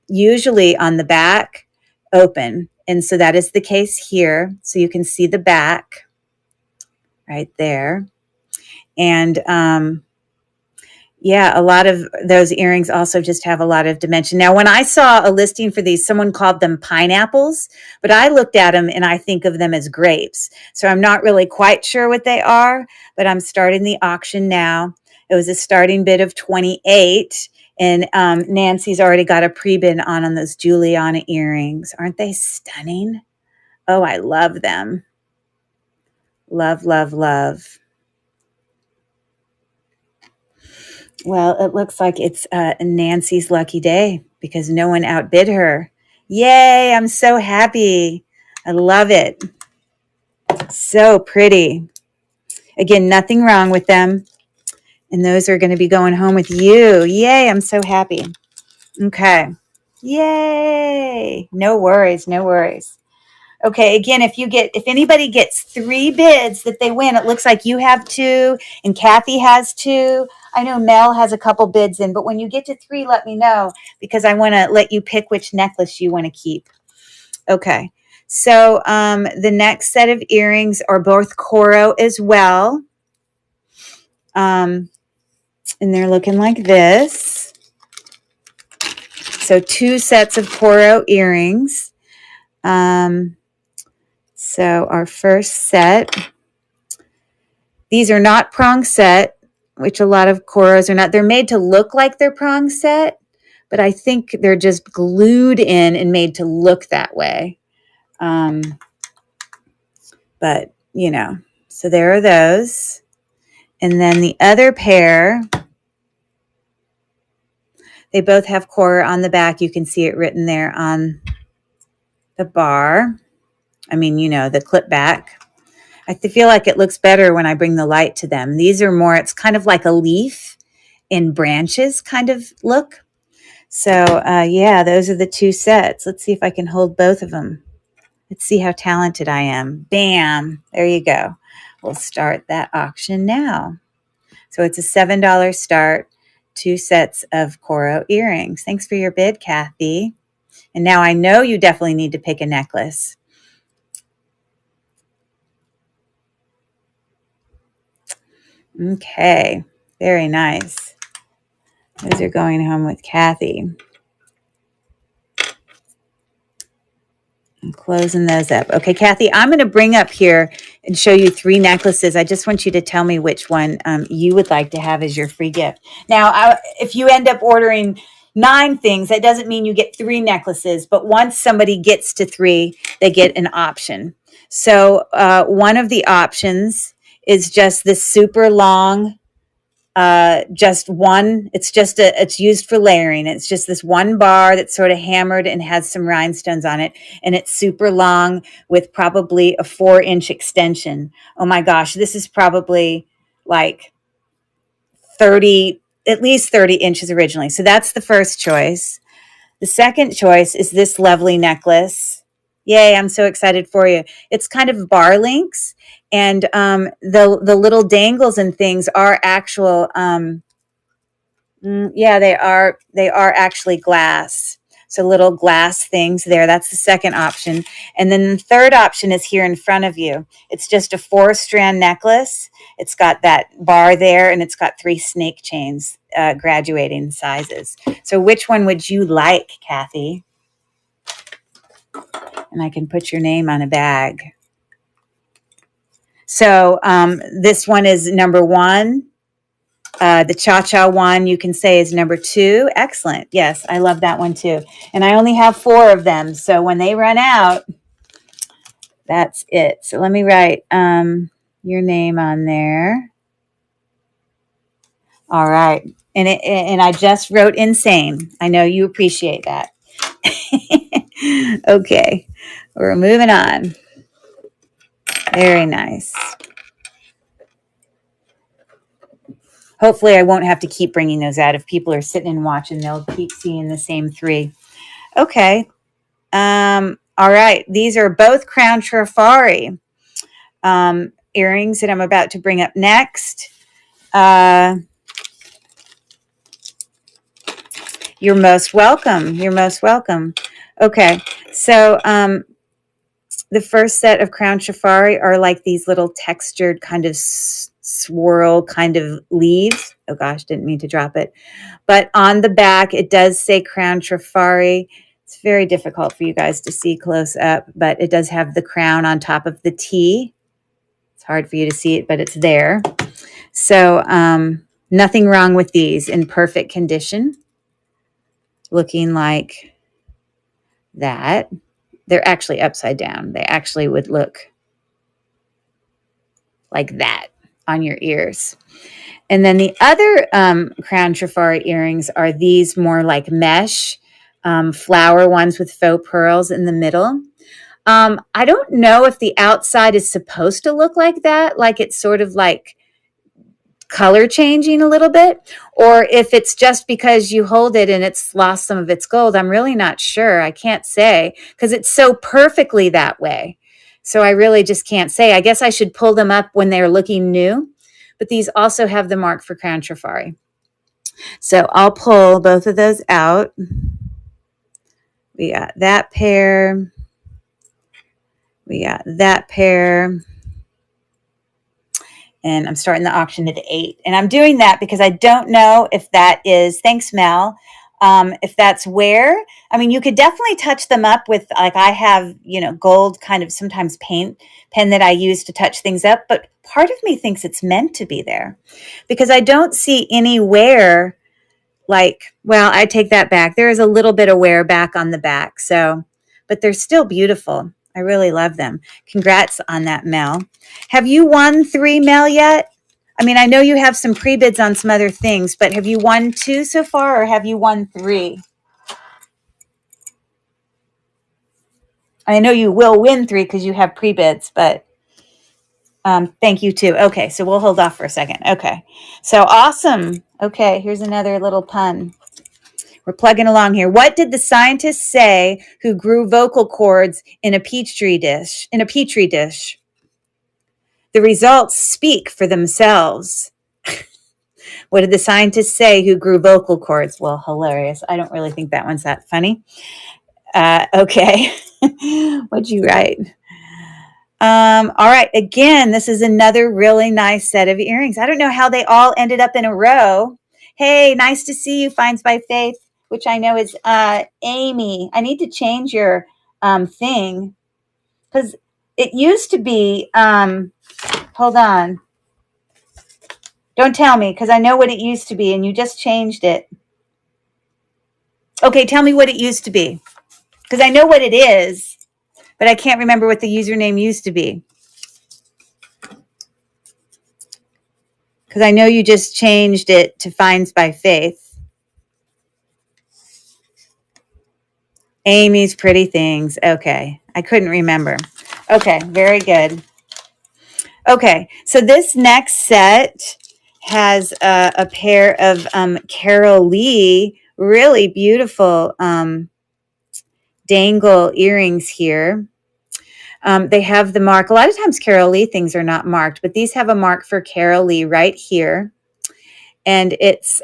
usually on the back open. And so that is the case here. So you can see the back right there. And yeah, a lot of those earrings also just have a lot of dimension. Now, when I saw a listing for these, someone called them pineapples, but I looked at them and I think of them as grapes. So I'm not really quite sure what they are, but I'm starting the auction now. It was a starting bid of 28, and Nancy's already got a pre-bid on those Juliana earrings. Aren't they stunning? Oh, I love them. Love, love, love. Well, it looks like it's Nancy's lucky day because no one outbid her. Yay, I'm so happy. I love it. So pretty. Again, nothing wrong with them. And those are going to be going home with you. Yay, I'm so happy. Okay. Yay. No worries, no worries. Okay, again, if anybody gets 3 bids that they win, it looks like you have 2 and Kathy has 2. I know Mel has a couple bids in, but when you get to 3, let me know because I want to let you pick which necklace you want to keep. Okay, so the next set of earrings are both Coro as well. And they're looking like this. So 2 sets of Coro earrings. So our first set, these are not prong set, which a lot of Coros are not. They're made to look like they're prong set, but I think they're just glued in and made to look that way. But, you know, so there are those. And then the other pair, they both have Coro on the back. You can see it written there on the bar. I mean, you know, the clip back. I feel like it looks better when I bring the light to them. These are more, it's kind of like a leaf in branches kind of look. So, yeah, those are the 2 sets. Let's see if I can hold both of them. Let's see how talented I am. Bam. There you go. We'll start that auction now. So it's a $7 start, 2 sets of Coro earrings. Thanks for your bid, Kathy. And now I know you definitely need to pick a necklace. Okay, very nice. Those are going home with Kathy. I'm closing those up. Okay, Kathy, I'm going to bring up here and show you 3 necklaces. I just want you to tell me which one you would like to have as your free gift. Now, if you end up ordering 9 things, that doesn't mean you get 3 necklaces, but once somebody gets to 3, they get an option. So one of the options is just this super long, just one, it's used for layering. It's just this one bar that's sort of hammered and has some rhinestones on it. And it's super long with probably a 4-inch extension. Oh my gosh, this is probably like 30, at least 30 inches originally. So that's the first choice. The second choice is this lovely necklace. Yay, I'm so excited for you. It's kind of bar links, and the little dangles and things are actual, yeah, they are actually glass. So little glass things there. That's the second option. And then the third option is here in front of you. It's just a 4-strand necklace. It's got that bar there, and it's got 3 snake chains, graduating sizes. So which one would you like, Kathy? And I can put your name on a bag. So this one is number 1. The cha-cha one you can say is number 2. Excellent. Yes, I love that one too. And I only have 4 of them. So when they run out, that's it. So let me write your name on there. All right. And I just wrote insane. I know you appreciate that. Okay. We're moving on. Very nice. Hopefully I won't have to keep bringing those out. If people are sitting and watching, they'll keep seeing the same 3. Okay. All right. These are both Crown Trifari earrings that I'm about to bring up next. You're most welcome. You're most welcome. Okay. So the first set of Crown Trifari are like these little textured kind of swirl kind of leaves. Oh gosh, didn't mean to drop it. But on the back, it does say Crown Trifari. It's very difficult for you guys to see close up, but it does have the crown on top of the T. It's hard for you to see it, but it's there. So nothing wrong with these, in perfect condition. Looking like that. They're actually upside down. They actually would look like that on your ears. And then the other Crown Trifari earrings are these more like mesh flower ones with faux pearls in the middle. I don't know if the outside is supposed to look like that, like it's sort of like color changing a little bit, or if it's just because you hold it and it's lost some of its gold. I'm really not sure. I can't say because it's so perfectly that way. So I really just can't say. I guess I should pull them up when they're looking new, but these also have the mark for Crown Trifari. So I'll pull both of those out. We got that pair. We got that pair. And I'm starting the auction at 8. And I'm doing that because I don't know if that is, thanks, Mel, if that's where, I mean, you could definitely touch them up with, like I have, you know, gold kind of sometimes paint pen that I use to touch things up. But part of me thinks it's meant to be there because I don't see any wear like, well, I take that back. There is a little bit of wear back on the back. So, but they're still beautiful. I really love them. Congrats on that, Mel. Have you won 3, Mel, yet? I mean, I know you have some pre-bids on some other things, but have you won 2 so far or have you won 3? I know you will win 3 because you have pre-bids, but thank you too. Okay, so we'll hold off for a second. Okay, so awesome. Okay, here's another little pun. We're plugging along here. What did the scientists say who grew vocal cords in a petri dish? The results speak for themselves. What did the scientists say who grew vocal cords? Well, hilarious. I don't really think that one's that funny. Okay. What'd you write? All right. Again, this is another really nice set of earrings. I don't know how they all ended up in a row. Hey, nice to see you, Finds by Faith, which I know is Amy. I need to change your thing because it used to be, hold on. Don't tell me because I know what it used to be and you just changed it. Okay, tell me what it used to be because I know what it is, but I can't remember what the username used to be. Because I know you just changed it to Finds by Faith. Amy's Pretty Things. Okay. I couldn't remember. Okay. Very good. Okay. So this next set has a pair of Carol Lee, really beautiful dangle earrings here. They have the mark. A lot of times Carol Lee things are not marked, but these have a mark for Carol Lee right here. And it's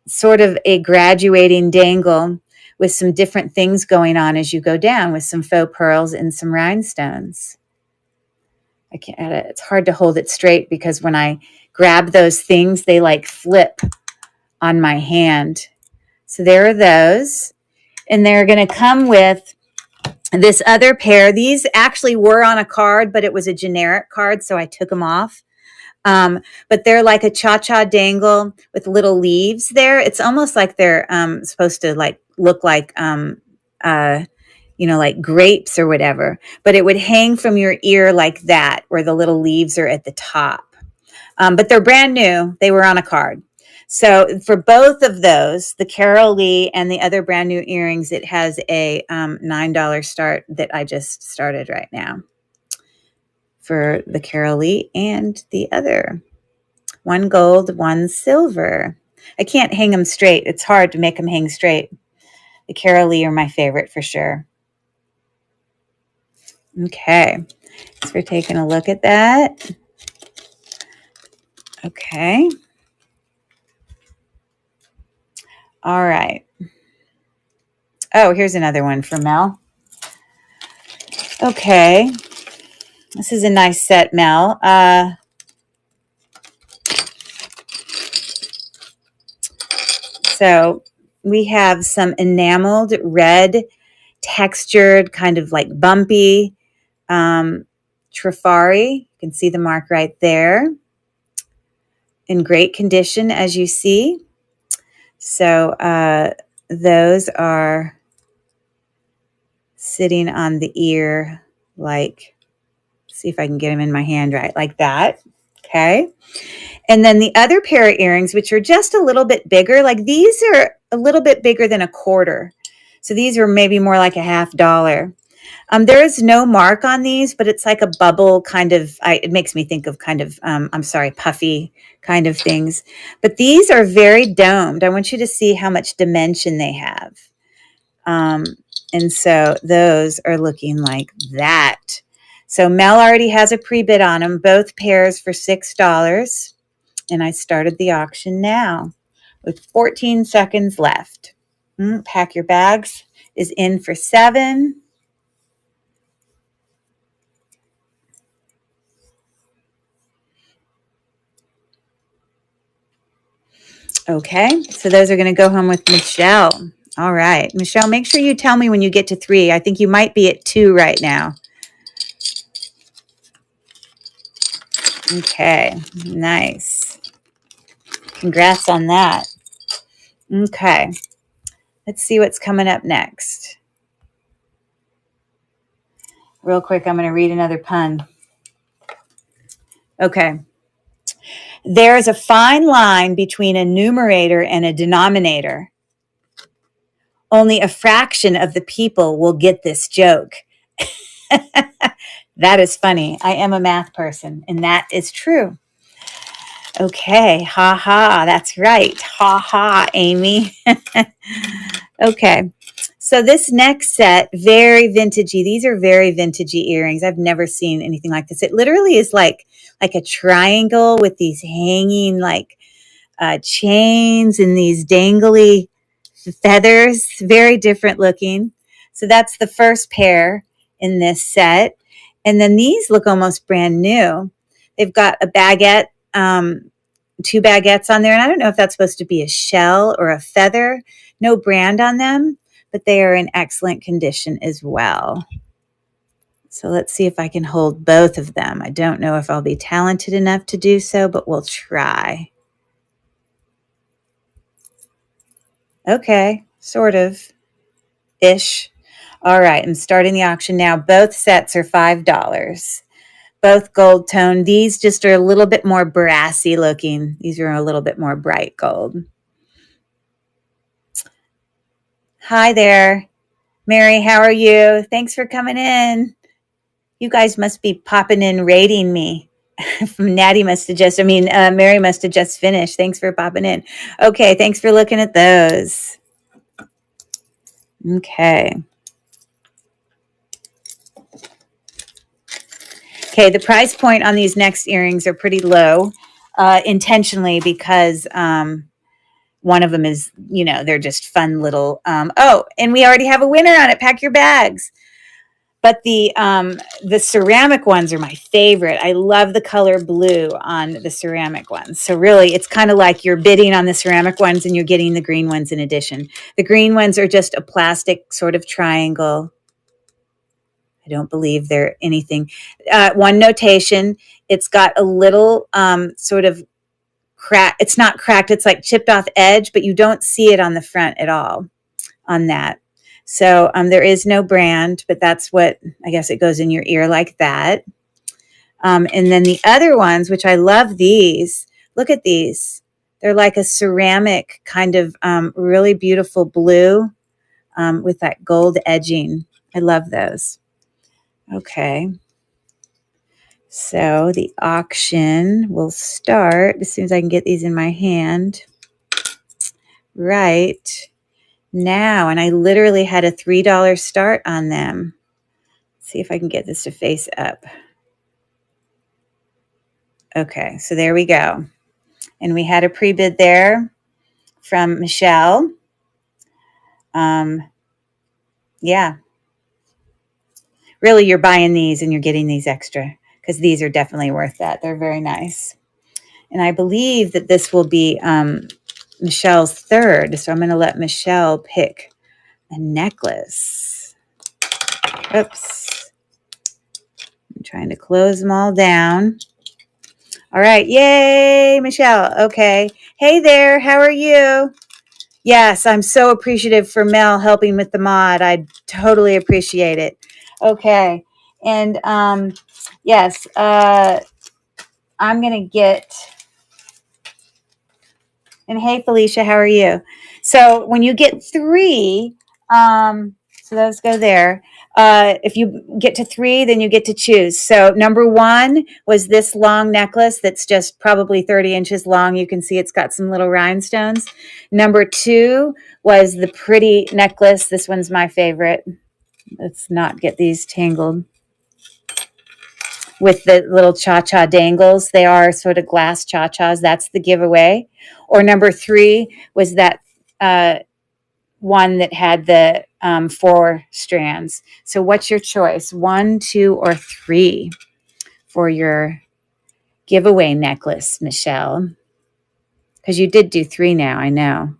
sort of a graduating dangle with some different things going on as you go down with some faux pearls and some rhinestones. I can't, it's hard to hold it straight because when I grab those things, they like flip on my hand. So there are those. And they're going to come with this other pair. These actually were on a card, but it was a generic card, so I took them off. But they're like a cha-cha dangle with little leaves there. It's almost like they're supposed to like look like you know, like grapes or whatever. But it would hang from your ear like that, where the little leaves are at the top. But they're brand new. They were on a card. So for both of those, the Carol Lee and the other brand new earrings, it has a $9 start that I just started right now for the Carol Lee and the other. 1 gold, 1 silver. I can't hang them straight. It's hard to make them hang straight. The Carol Lee are my favorite for sure. Okay, so we're taking a look at that. Okay. All right. Oh, here's another one for Mel. Okay. This is a nice set, Mel. So we have some enameled red, textured, kind of like bumpy Trifari. You can see the mark right there. In great condition, as you see. So those are sitting on the ear like, see if I can get them in my hand right, like that. Okay. And then the other pair of earrings, which are just a little bit bigger, like these are a little bit bigger than a quarter. So these are maybe more like a $50. There is no mark on these, but it's like a bubble kind of, it makes me think of kind of, I'm sorry, puffy kind of things. But these are very domed. I want you to see how much dimension they have. And so those are looking like that. So Mel already has a pre-bid on them, both pairs for $6. And I started the auction now with 14 seconds left. Pack your bags is in for $7. Okay, so those are going to go home with Michelle. All right, Michelle, make sure you tell me when you get to 3. I think you might be at 2 right now. Okay, nice. Congrats on that. Okay, let's see what's coming up next. Real quick, I'm going to read another pun. Okay. There is a fine line between a numerator and a denominator. Only a fraction of the people will get this joke. That is funny. I am a math person, and that is true. Okay, ha ha, that's right. Ha ha, Amy. Okay, so this next set, very vintagey. These are very vintagey earrings. I've never seen anything like this. It literally is like a triangle with these hanging like chains and these dangly feathers. Very different looking. So that's the first pair in this set. And then these look almost brand new. They've got a baguette, 2 baguettes on there. And I don't know if that's supposed to be a shell or a feather. No brand on them, but they are in excellent condition as well. So let's see if I can hold both of them. I don't know if I'll be talented enough to do so, but we'll try. Okay, sort of. Ish. All right, I'm starting the auction now. Both sets are $5. Both gold tone. These just are a little bit more brassy looking. These are a little bit more bright gold. Hi there. Mary, how are you? Thanks for coming in. You guys must be popping in rating me. Natty must have just, Mary must have just finished. Thanks for popping in. Okay, thanks for looking at those. Okay. Okay, the price point on these next earrings are pretty low, intentionally because one of them is, they're just fun little, and we already have a winner on it. Pack your bags. But the ceramic ones are my favorite. I love the color blue on the ceramic ones. So really, it's kind of like you're bidding on the ceramic ones and you're getting the green ones in addition. The green ones are just a plastic sort of triangle. I don't believe they're anything. One notation, it's got a little sort of crack. It's not cracked. It's like chipped off edge, but you don't see it on the front at all on that. So there is no brand, but that's what, I guess it goes in your ear like that. And then the other ones, which I love these. Look at these. They're like a ceramic kind of really beautiful blue with that gold edging. I love those. Okay. So the auction will start as soon as I can get these in my hand. Right now, and I literally had a $3 start on them. Let's see if I can get this to face up. Okay, so there we go. And we had a pre-bid there from Michelle. Yeah. Really, you're buying these and you're getting these extra because these are definitely worth that. They're very nice. And I believe that this will be Michelle's third. So I'm going to let Michelle pick a necklace. Oops. I'm trying to close them all down. All right. Yay, Michelle. Okay. Hey there. How are you? Yes, I'm so appreciative for Mel helping with the mod. I totally appreciate it. Okay. And yes, I'm going to get, and hey, Felicia, how are you? So when you get three, so those go there. If you get to three, then you get to choose. So number one was this long necklace that's just probably 30 inches long. You can see it's got some little rhinestones. Number two was the pretty necklace. This one's my favorite. Let's not get these tangled. With the little cha-cha dangles. They are sort of glass cha-chas. That's the giveaway. Or number three was that one that had the 4 strands. So what's your choice? 1, 2, or 3 for your giveaway necklace, Michelle? Because you did do 3 now, I know.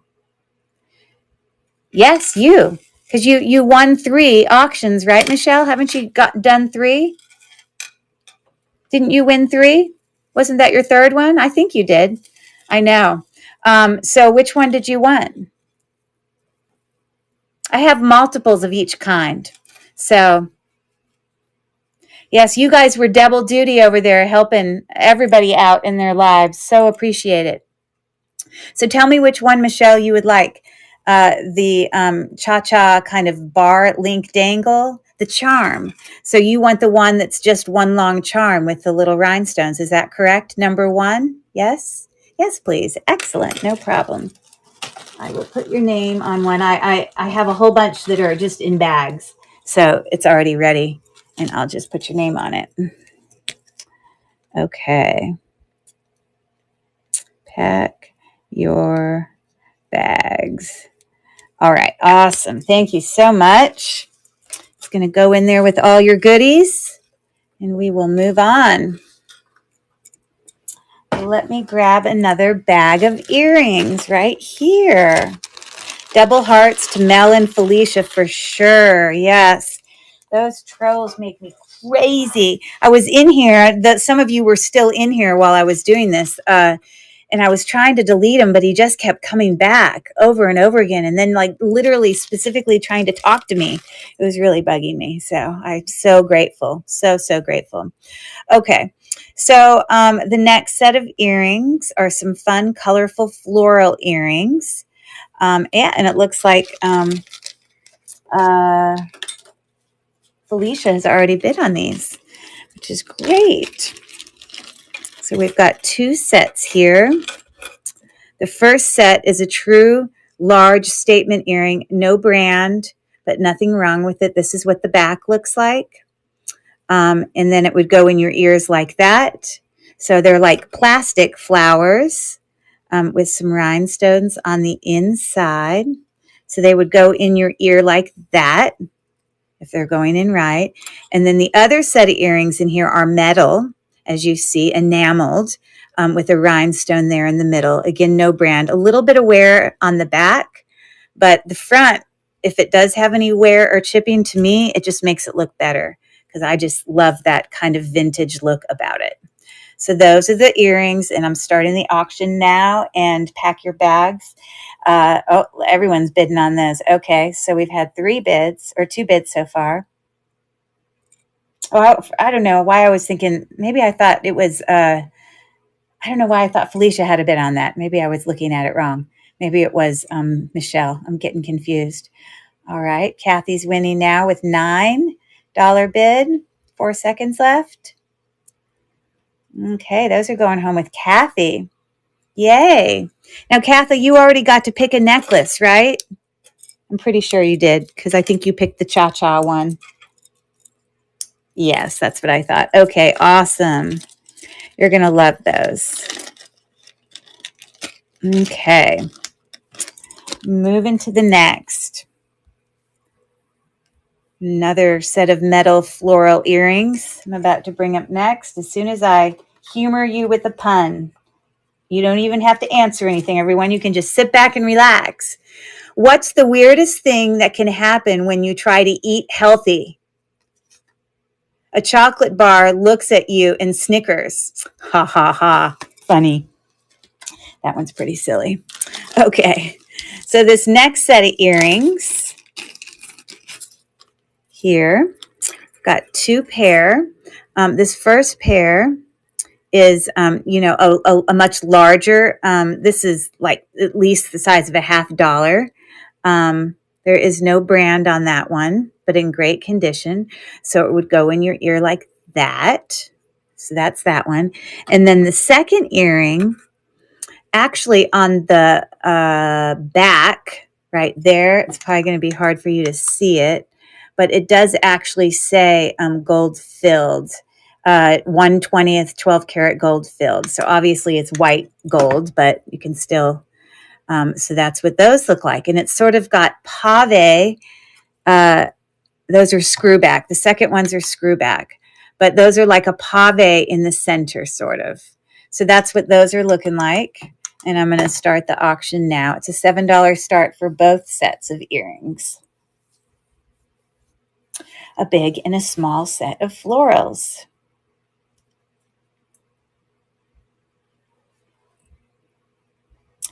Yes, you. Because you won 3 auctions, right, Michelle? Haven't you done 3? Didn't you win 3? Wasn't that your third one? I think you did. I know. So which one did you win? I have multiples of each kind. So yes, you guys were double duty over there helping everybody out in their lives. So appreciate it. So tell me which one, Michelle, you would like. The cha-cha kind of bar link dangle, the charm. So you want the one that's just one long charm with the little rhinestones. Is that correct? Number 1? Yes? Yes, please. Excellent. No problem. I will put your name on one. I have a whole bunch that are just in bags. So it's already ready. And I'll just put your name on it. Okay. Pack your bags. All right. Awesome. Thank you so much. It's going to go in there with all your goodies. And we will move on. Let me grab another bag of earrings right here. Double hearts to Mel and Felicia for sure. Yes. Those trolls make me crazy. I was in here. Some of you were still in here while I was doing this. And I was trying to delete him, but he just kept coming back over and over again. And then like literally specifically trying to talk to me. It was really bugging me. So I'm so grateful. So, so grateful. Okay. So the next set of earrings are some fun, colorful floral earrings. And it looks like Felicia has already bid on these, which is great. So we've got 2 sets here. The first set is a true large statement earring, no brand, but nothing wrong with it. This is what the back looks like. And then it would go in your ears like that. So they're like plastic flowers with some rhinestones on the inside. So they would go in your ear like that if they're going in right. And then the other set of earrings in here are metal, as you see, enameled with a rhinestone there in the middle. Again, no brand. A little bit of wear on the back, but the front, if it does have any wear or chipping, to me, it just makes it look better because I just love that kind of vintage look about it. So those are the earrings, and I'm starting the auction now, and pack your bags. Oh, everyone's bidding on those. Okay, so we've had 3 bids, or 2 bids so far. Oh, I don't know why I was thinking, maybe I thought it was, I don't know why I thought Felicia had a bid on that. Maybe I was looking at it wrong. Maybe it was Michelle. I'm getting confused. All right, Kathy's winning now with $9 bid. 4 seconds left. Okay, those are going home with Kathy. Yay. Now, Kathy, you already got to pick a necklace, right? I'm pretty sure you did because I think you picked the cha-cha one. Yes, that's what I thought. Okay, awesome. You're going to love those. Okay. Moving to the next. Another set of metal floral earrings I'm about to bring up next as soon as I humor you with a pun. You don't even have to answer anything, everyone. You can just sit back and relax. What's the weirdest thing that can happen when you try to eat healthy? A chocolate bar looks at you and snickers. Ha ha ha. Funny. That one's pretty silly. Okay. So this next set of earrings here, got two pair. This first pair is, a much larger. This is like at least the size of a $50. There is no brand on that one, but in great condition. So it would go in your ear like that. So that's that one. And then the second earring, actually on the back right there, it's probably going to be hard for you to see it, but it does actually say gold filled. 1/20th 12 karat gold filled. So obviously it's white gold, but you can still, so that's what those look like. And it's sort of got pave. Those are screw back. The second ones are screw back, but those are like a pave in the center, sort of. So that's what those are looking like. And I'm going to start the auction now. It's a $7 start for both sets of earrings. A big and a small set of florals.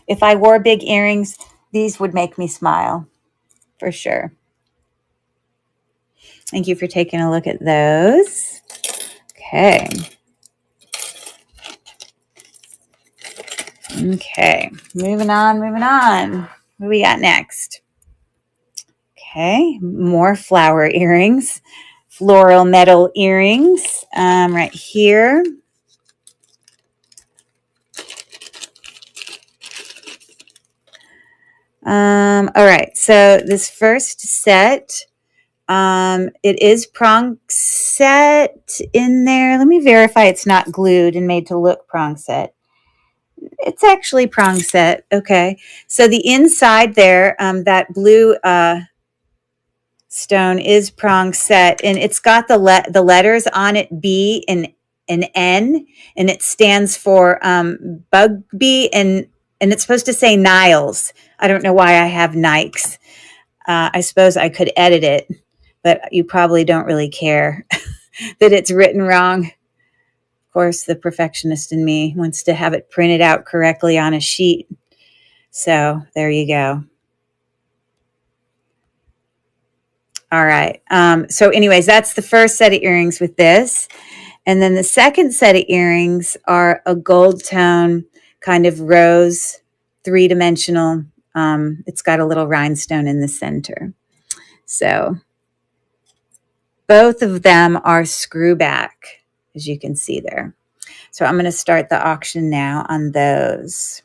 If I wore big earrings, these would make me smile, for sure. Thank you for taking a look at those. Okay. Okay, moving on. What do we got next? Okay, more flower earrings, floral metal earrings right here. All right, so this first set, it is prong set in there. Let me verify it's not glued and made to look prong set. It's actually prong set. Okay, so the inside there, that blue stone is prong set, and it's got the letters on it, B and an N, and it stands for bug bee, and it's supposed to say Niles. I don't know why I have Nikes. I suppose I could edit it, but you probably don't really care that it's written wrong. Of course, the perfectionist in me wants to have it printed out correctly on a sheet. So there you go. All right. So anyways, that's the first set of earrings with this. And then the second set of earrings are a gold tone, kind of rose, three-dimensional. It's got a little rhinestone in the center. So both of them are screw back, as you can see there. So I'm going to start the auction now on those.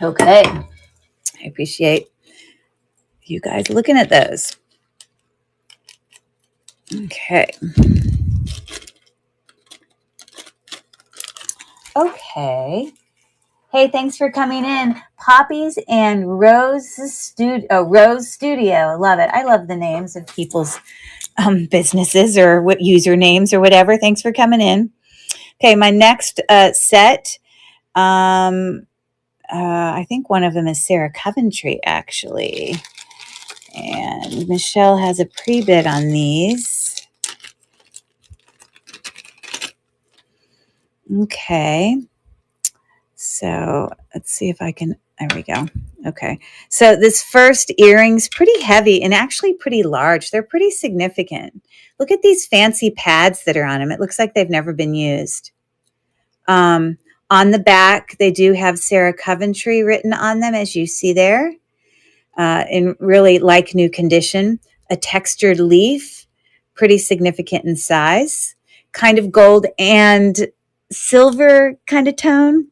Okay. I appreciate you guys looking at those. Okay. Okay. Hey, thanks for coming in. Poppies and Rose Studio. I love it. I love the names of people's businesses or what usernames or whatever. Thanks for coming in. Okay, my next set. I think one of them is Sarah Coventry, actually. And Michelle has a pre-bid on these. Okay. So let's see if I can, there we go. Okay. So this first earring's pretty heavy and actually pretty large. They're pretty significant. Look at these fancy pads that are on them. It looks like they've never been used. On the back, they do have Sarah Coventry written on them, as you see there, in really like new condition. A textured leaf, pretty significant in size, kind of gold and silver kind of tone.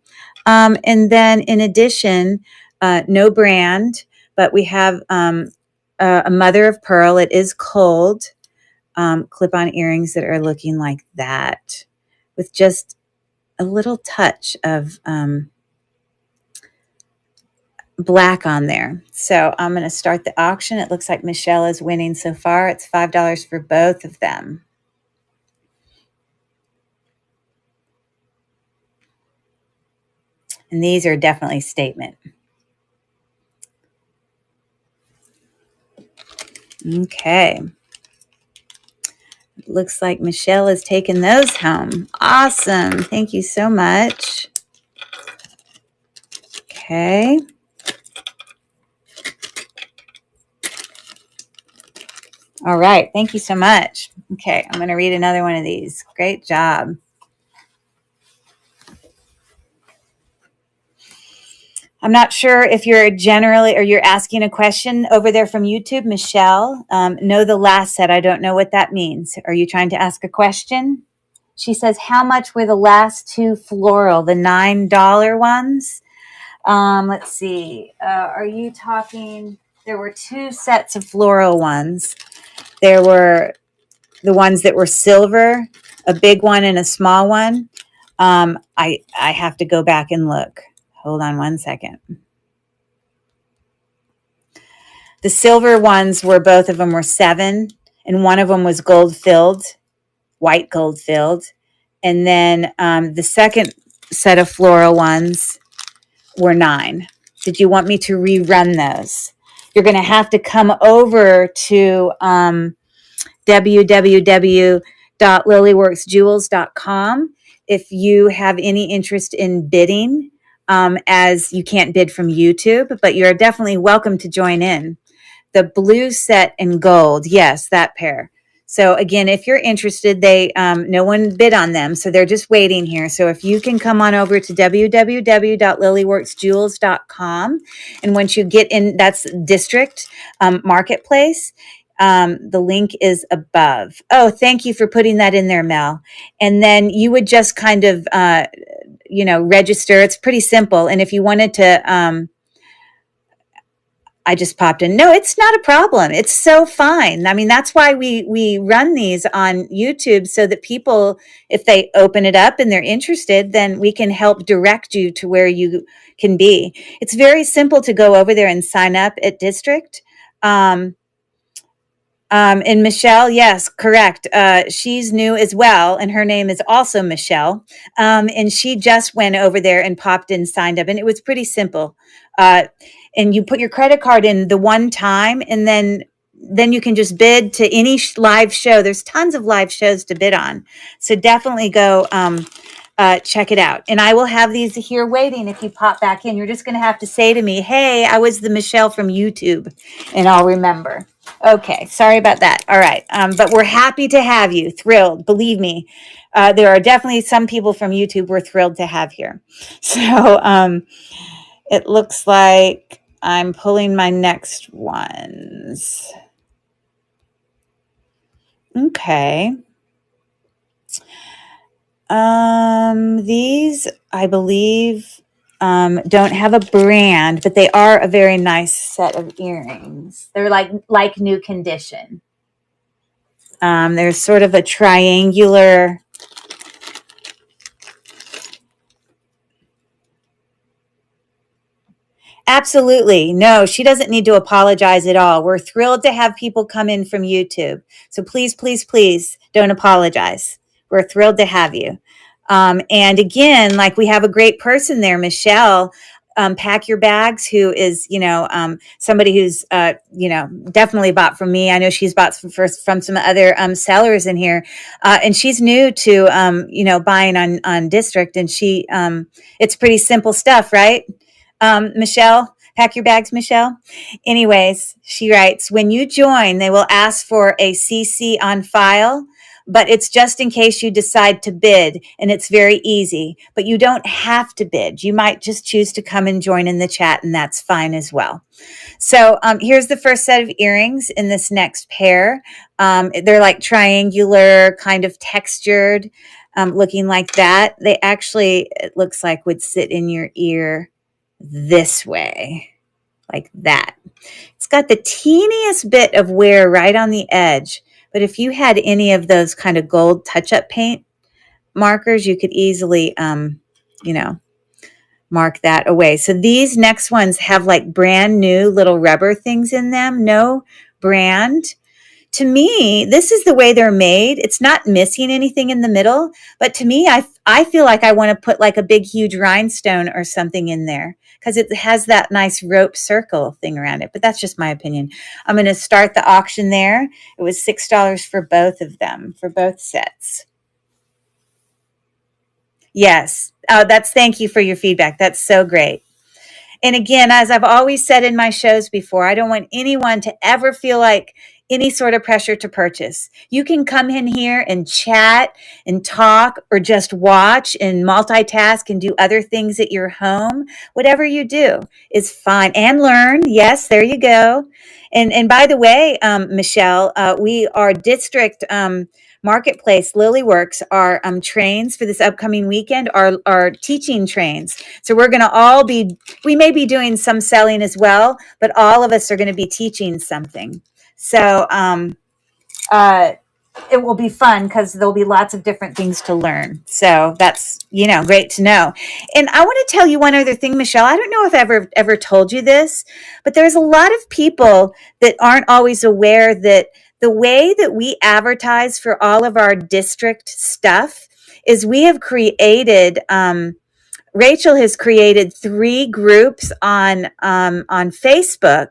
And then in addition, no brand, but we have a mother of pearl. It is cold. Clip-on earrings that are looking like that with just a little touch of black on there. So I'm going to start the auction. It looks like Michelle is winning so far. It's $5 for both of them. And these are definitely statement. Okay. Looks like Michelle has taken those home. Awesome. Thank you so much. Okay. All right. Thank you so much. Okay. I'm going to read another one of these. Great job. I'm not sure if you're generally or you're asking a question over there from YouTube, Michelle. Know the last set. I don't know what that means. Are you trying to ask a question? She says, how much were the last two floral, the $9 ones? Let's see. Are you talking? There were two sets of floral ones. There were the ones that were silver, a big one and a small one. I have to go back and look. Hold on one second. The silver ones were, both of them were 7, and one of them was gold filled, white gold filled. And then the second set of floral ones were 9. Did you want me to rerun those? You're going to have to come over to www.lilyworksjewels.com if you have any interest in bidding, as you can't bid from YouTube, but you're definitely welcome to join in. The blue set in gold. Yes, that pair. So again, if you're interested, they no one bid on them, so they're just waiting here. So if you can come on over to www.lilyworksjewels.com, and once you get in, that's district marketplace. The link is above. Oh, thank you for putting that in there, Mel. And then you would just kind of register. It's pretty simple. And if you wanted to I just popped in. No, it's not a problem. It's so fine. I mean, that's why we run these on YouTube, so that people, if they open it up and they're interested, then we can help direct you to where you can be. It's very simple to go over there and sign up at District. And Michelle, yes, correct. She's new as well, and her name is also Michelle. And she just went over there and popped in, signed up, and it was pretty simple. And you put your credit card in the one time, and then you can just bid to any live show. There's tons of live shows to bid on, so definitely go check it out. And I will have these here waiting if you pop back in. You're just going to have to say to me, "Hey, I was the Michelle from YouTube," and I'll remember. Okay, sorry about that. All right, but we're happy to have you. Thrilled, believe me. There are definitely some people from YouTube we're thrilled to have here. So it looks like I'm pulling my next ones. Okay. These, I believe, don't have a brand, but they are a very nice set of earrings. They're like new condition. There's sort of a triangular. Absolutely. No, she doesn't need to apologize at all. We're thrilled to have people come in from YouTube. So please, please, please don't apologize. We're thrilled to have you. And again, like, we have a great person there, Michelle. Pack Your Bags, who is, somebody who's, definitely bought from me. I know she's bought from some other sellers in here. And she's new to, buying on District. And it's pretty simple stuff, right? Michelle, Pack Your Bags, Michelle. Anyways, she writes, when you join, they will ask for a CC on file, but it's just in case you decide to bid, and it's very easy. But you don't have to bid. You might just choose to come and join in the chat, and that's fine as well. So here's the first set of earrings in this next pair. They're like triangular, kind of textured, looking like that. They actually, it looks like, would sit in your ear this way, like that. It's got the teeniest bit of wear right on the edge, but if you had any of those kind of gold touch-up paint markers, you could easily, mark that away. So these next ones have like brand new little rubber things in them. No brand. To me, this is the way they're made. It's not missing anything in the middle, but to me, I feel like I want to put like a big, huge rhinestone or something in there because it has that nice rope circle thing around it. But that's just my opinion. I'm going to start the auction there. It was $6 for both of them, for both sets. Yes. Oh, thank you for your feedback. That's so great. And again, as I've always said in my shows before, I don't want anyone to ever feel like any sort of pressure to purchase. You can come in here and chat and talk or just watch and multitask and do other things at your home. Whatever you do is fine, and learn. Yes, there you go. And by the way, Michelle, we are district marketplace Lilyworks, our trains for this upcoming weekend are teaching trains. So we're going to all be, we may be doing some selling as well, but all of us are going to be teaching something. So it will be fun because there'll be lots of different things to learn. So that's, great to know. And I want to tell you one other thing, Michelle. I don't know if I've ever told you this, but there's a lot of people that aren't always aware that the way that we advertise for all of our district stuff is we have created, Rachel has created 3 groups on Facebook.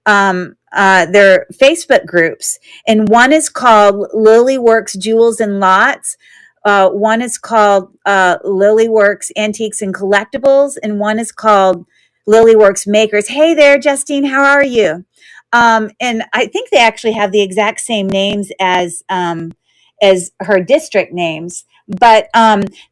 They're Facebook groups, and one is called Lilyworks Jewels and Lots. One is called Lilyworks Antiques and Collectibles, and one is called Lilyworks Makers. Hey there, Justine, how are you? And I think they actually have the exact same names as her district names. But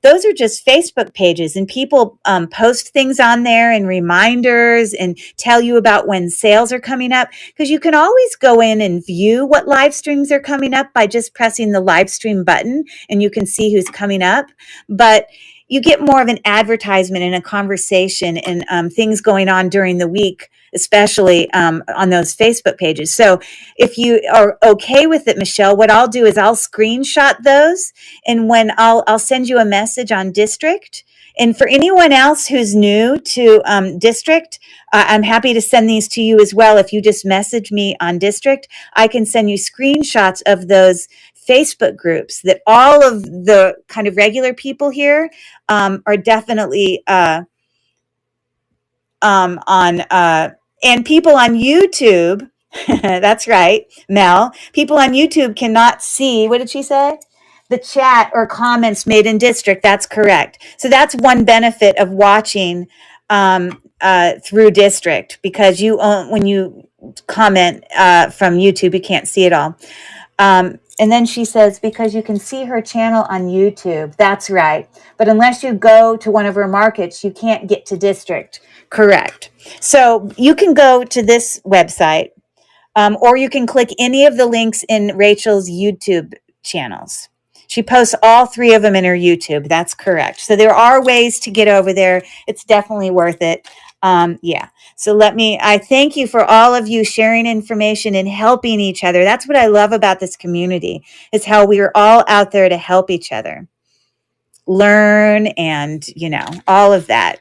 those are just Facebook pages, and people post things on there and reminders and tell you about when sales are coming up, because you can always go in and view what live streams are coming up by just pressing the live stream button, and you can see who's coming up. But you get more of an advertisement and a conversation and things going on during the week, especially on those Facebook pages. So if you are okay with it, Michelle, what I'll do is I'll screenshot those, and when I'll send you a message on district. And for anyone else who's new to district, I'm happy to send these to you as well. If you just message me on district, I can send you screenshots of those Facebook groups that all of the kind of regular people here are definitely on, and people on YouTube. That's right, Mel. People on YouTube cannot see, what did she say? The chat or comments made in district. That's correct. So that's one benefit of watching through district, because when you comment from YouTube, you can't see it all. And then she says, because you can see her channel on YouTube. That's right. But unless you go to one of her markets, you can't get to district. Correct. So you can go to this website, or you can click any of the links in Rachel's YouTube channels. She posts all 3 of them in her YouTube. That's correct. So there are ways to get over there. It's definitely worth it. Yeah. So I thank you for all of you sharing information and helping each other. That's what I love about this community, is how we are all out there to help each other learn and, all of that.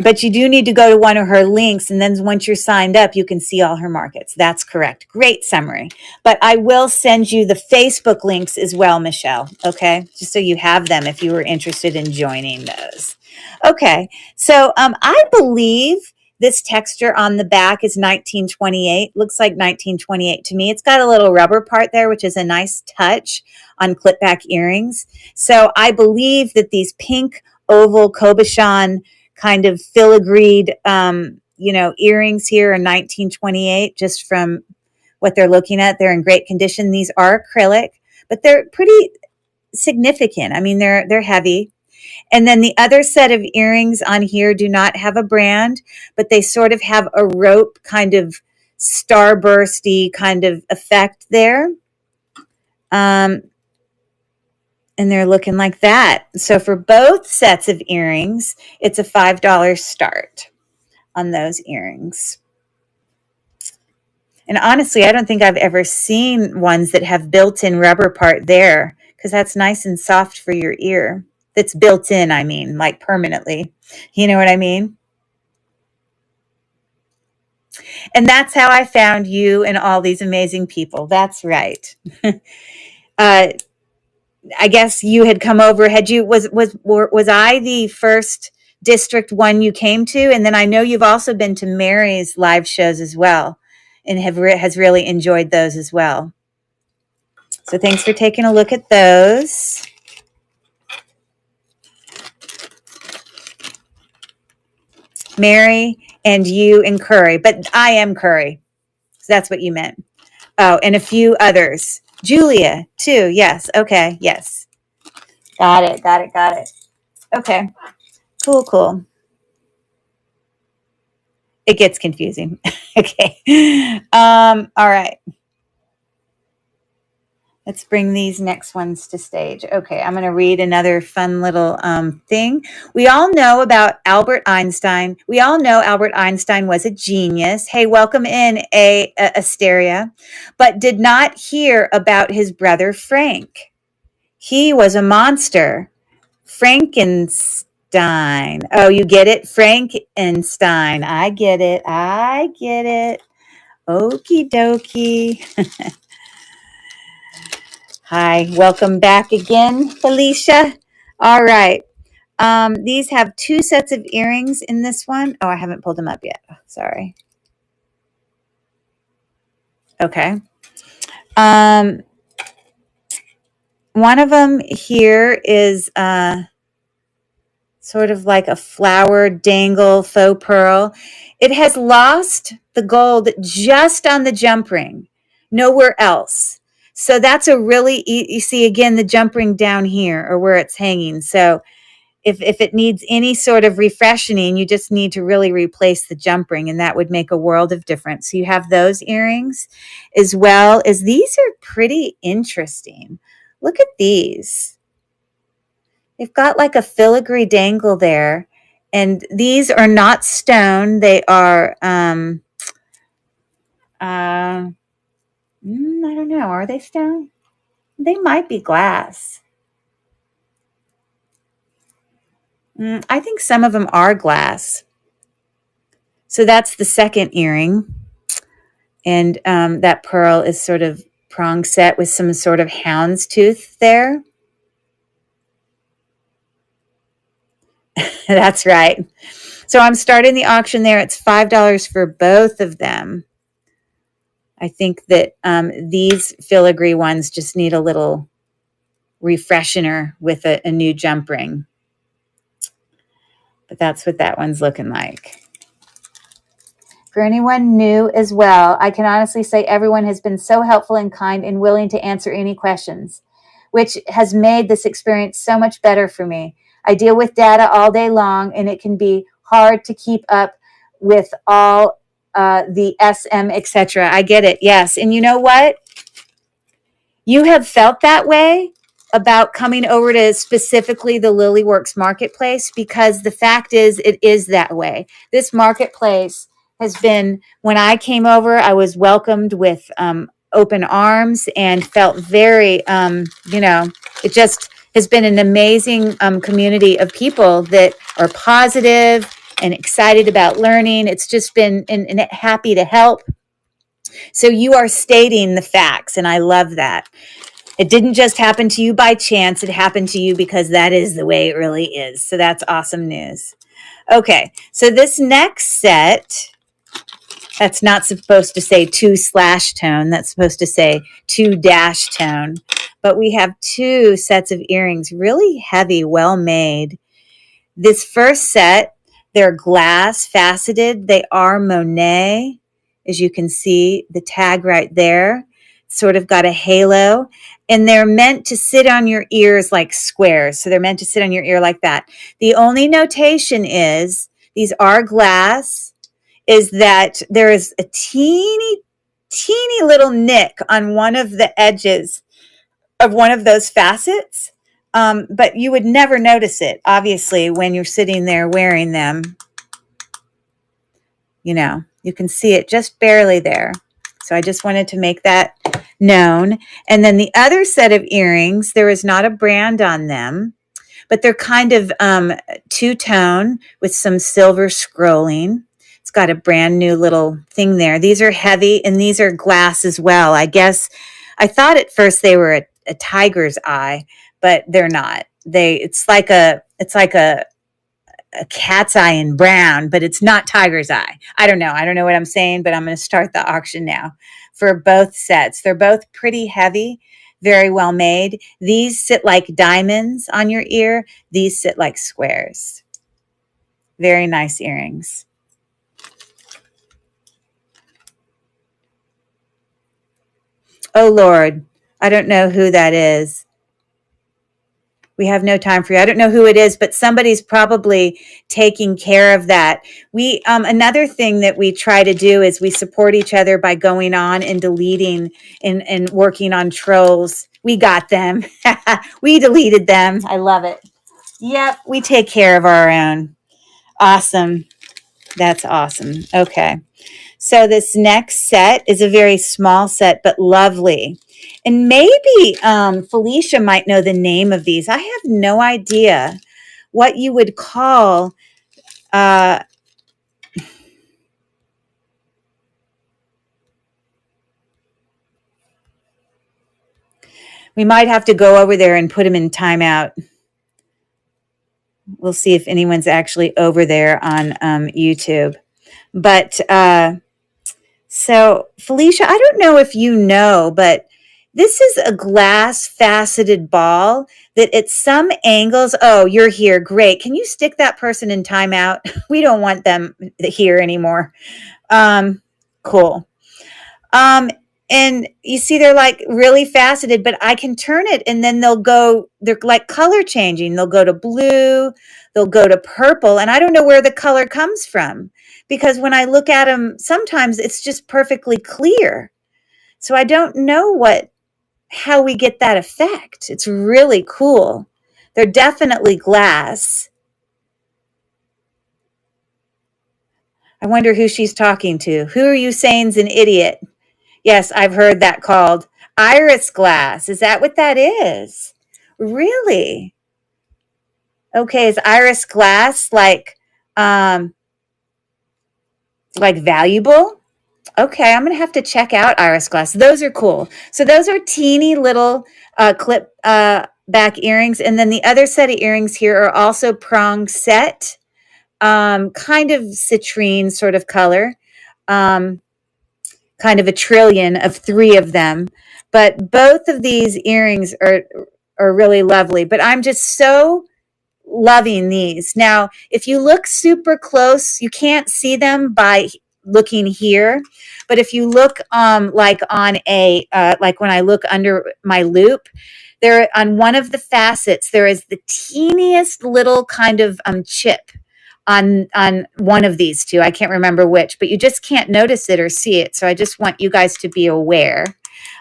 But you do need to go to one of her links, and then once you're signed up, you can see all her markets. That's correct. Great summary. But I will send you the Facebook links as well, Michelle, okay? Just so you have them if you were interested in joining those. Okay, so I believe this texture on the back is 1928. Looks like 1928 to me. It's got a little rubber part there, which is a nice touch on clip back earrings. So I believe that these pink oval Cobichon kind of filigreed, earrings here are 1928, just from what they're looking at. They're in great condition. These are acrylic, but they're pretty significant. I mean, they're heavy. And then the other set of earrings on here do not have a brand, but they sort of have a rope kind of starbursty kind of effect there. And they're looking like that. So for both sets of earrings, it's a $5 start on those earrings. And honestly, I don't think I've ever seen ones that have built-in rubber part there, because that's nice and soft for your ear. that's built in, I mean, like permanently. You know what I mean? And that's how I found you and all these amazing people. That's right. uh, I guess you had come over. Had you was I the first district one you came to? And then I know you've also been to Mary's live shows as well, and has really enjoyed those as well. So thanks for taking a look at those. Mary and you and Curry, but I am Curry. So that's what you meant. Oh, and a few others. Julia, too. Yes. Okay. Yes. Got it. Got it. Got it. Okay. Cool. Cool. It gets confusing. Okay. All right. Let's bring these next ones to stage. Okay, I'm going to read another fun little thing. We all know about Albert Einstein. We all know Albert Einstein was a genius. Hey, welcome in, Asteria. But did not hear about his brother Frank. He was a monster. Frankenstein. Oh, you get it? Frankenstein. I get it. I get it. Okie dokie. Hi, welcome back again, Felicia. All right. These have two sets of earrings in this one. Oh, I haven't pulled them up yet. Sorry. Okay. One of them here is sort of like a flower dangle faux pearl. It has lost the gold just on the jump ring, nowhere else. So that's a really, you see again, the jump ring down here or where it's hanging. So if it needs any sort of refreshing, you just need to really replace the jump ring, and that would make a world of difference. So you have those earrings as well as these are pretty interesting. Look at these. They've got like a filigree dangle there. And these are not stone. They are, I don't know. Are they stone? They might be glass. I think some of them are glass. So that's the second earring. And that pearl is sort of prong set with some sort of hound's tooth there. That's right. So I'm starting the auction there. It's $5 for both of them. I think that these filigree ones just need a little refreshener with a new jump ring. But that's what that one's looking like. For anyone new as well, I can honestly say everyone has been so helpful and kind and willing to answer any questions, which has made this experience so much better for me. I deal with data all day long, and it can be hard to keep up with all the SM, etc. I get it, yes. And you know what? You have felt that way about coming over to specifically the Lilyworks Marketplace because the fact is, it is that way. This marketplace has been, when I came over, I was welcomed with open arms and felt very, it just has been an amazing community of people that are positive and excited about learning. It's just been and happy to help. So you are stating the facts, and I love that. It didn't just happen to you by chance. It happened to you because that is the way it really is. So that's awesome news. Okay, so this next set, that's not supposed to say 2/tone. That's supposed to say 2-tone. But we have two sets of earrings, really heavy, well made. This first set, they're glass faceted. They are Monet, as you can see, the tag right there. Sort of got a halo. And they're meant to sit on your ears like squares. So they're meant to sit on your ear like that. The only notation is, these are glass, is that there is a teeny little nick on one of the edges of one of those facets. But you would never notice it, obviously, when you're sitting there wearing them. You can see it just barely there. So I just wanted to make that known. And then the other set of earrings, there is not a brand on them, but they're kind of two-tone with some silver scrolling. It's got a brand new little thing there. These are heavy, and these are glass as well. I guess I thought at first they were a tiger's eye, but they're not. It's like a cat's eye in brown, but it's not tiger's eye. I don't know. I don't know what I'm saying, but I'm going to start the auction now for both sets. They're both pretty heavy, very well made. These sit like diamonds on your ear. These sit like squares. Very nice earrings. Oh, Lord. I don't know who that is. We have no time for you. I don't know who it is, but somebody's probably taking care of that. We another thing that we try to do is we support each other by going on and deleting and working on trolls. We got them. We deleted them. I love it. Yep, we take care of our own. Awesome. That's awesome. Okay. So this next set is a very small set, but lovely. And maybe Felicia might know the name of these. I have no idea what you would call. We might have to go over there and put them in timeout. We'll see if anyone's actually over there on YouTube. But so, Felicia, I don't know if you know, but this is a glass faceted ball that at some angles, oh, you're here. Great. Can you stick that person in timeout? We don't want them here anymore. Cool. And you see, they're like really faceted, but I can turn it and then they're like color changing. They'll go to blue, they'll go to purple. And I don't know where the color comes from because when I look at them, sometimes it's just perfectly clear. So I don't know how we get that effect. It's really cool. They're definitely glass. I wonder who she's talking to. Who are you saying's an idiot? Yes, I've heard that called iris glass. Is that what that is? Really? Okay, is iris glass like valuable? Okay, I'm gonna have to check out iris glass. Those are cool. So those are teeny little clip back earrings, and then the other set of earrings here are also prong set, kind of citrine sort of color. Kind of a trillion of three of them. But both of these earrings are really lovely. But I'm just so loving these. Now, if you look super close, you can't see them by looking here. But if you look like on like when I look under my loop, there on one of the facets, there is the teeniest little kind of chip on one of these two. I can't remember which, but you just can't notice it or see it. So I just want you guys to be aware.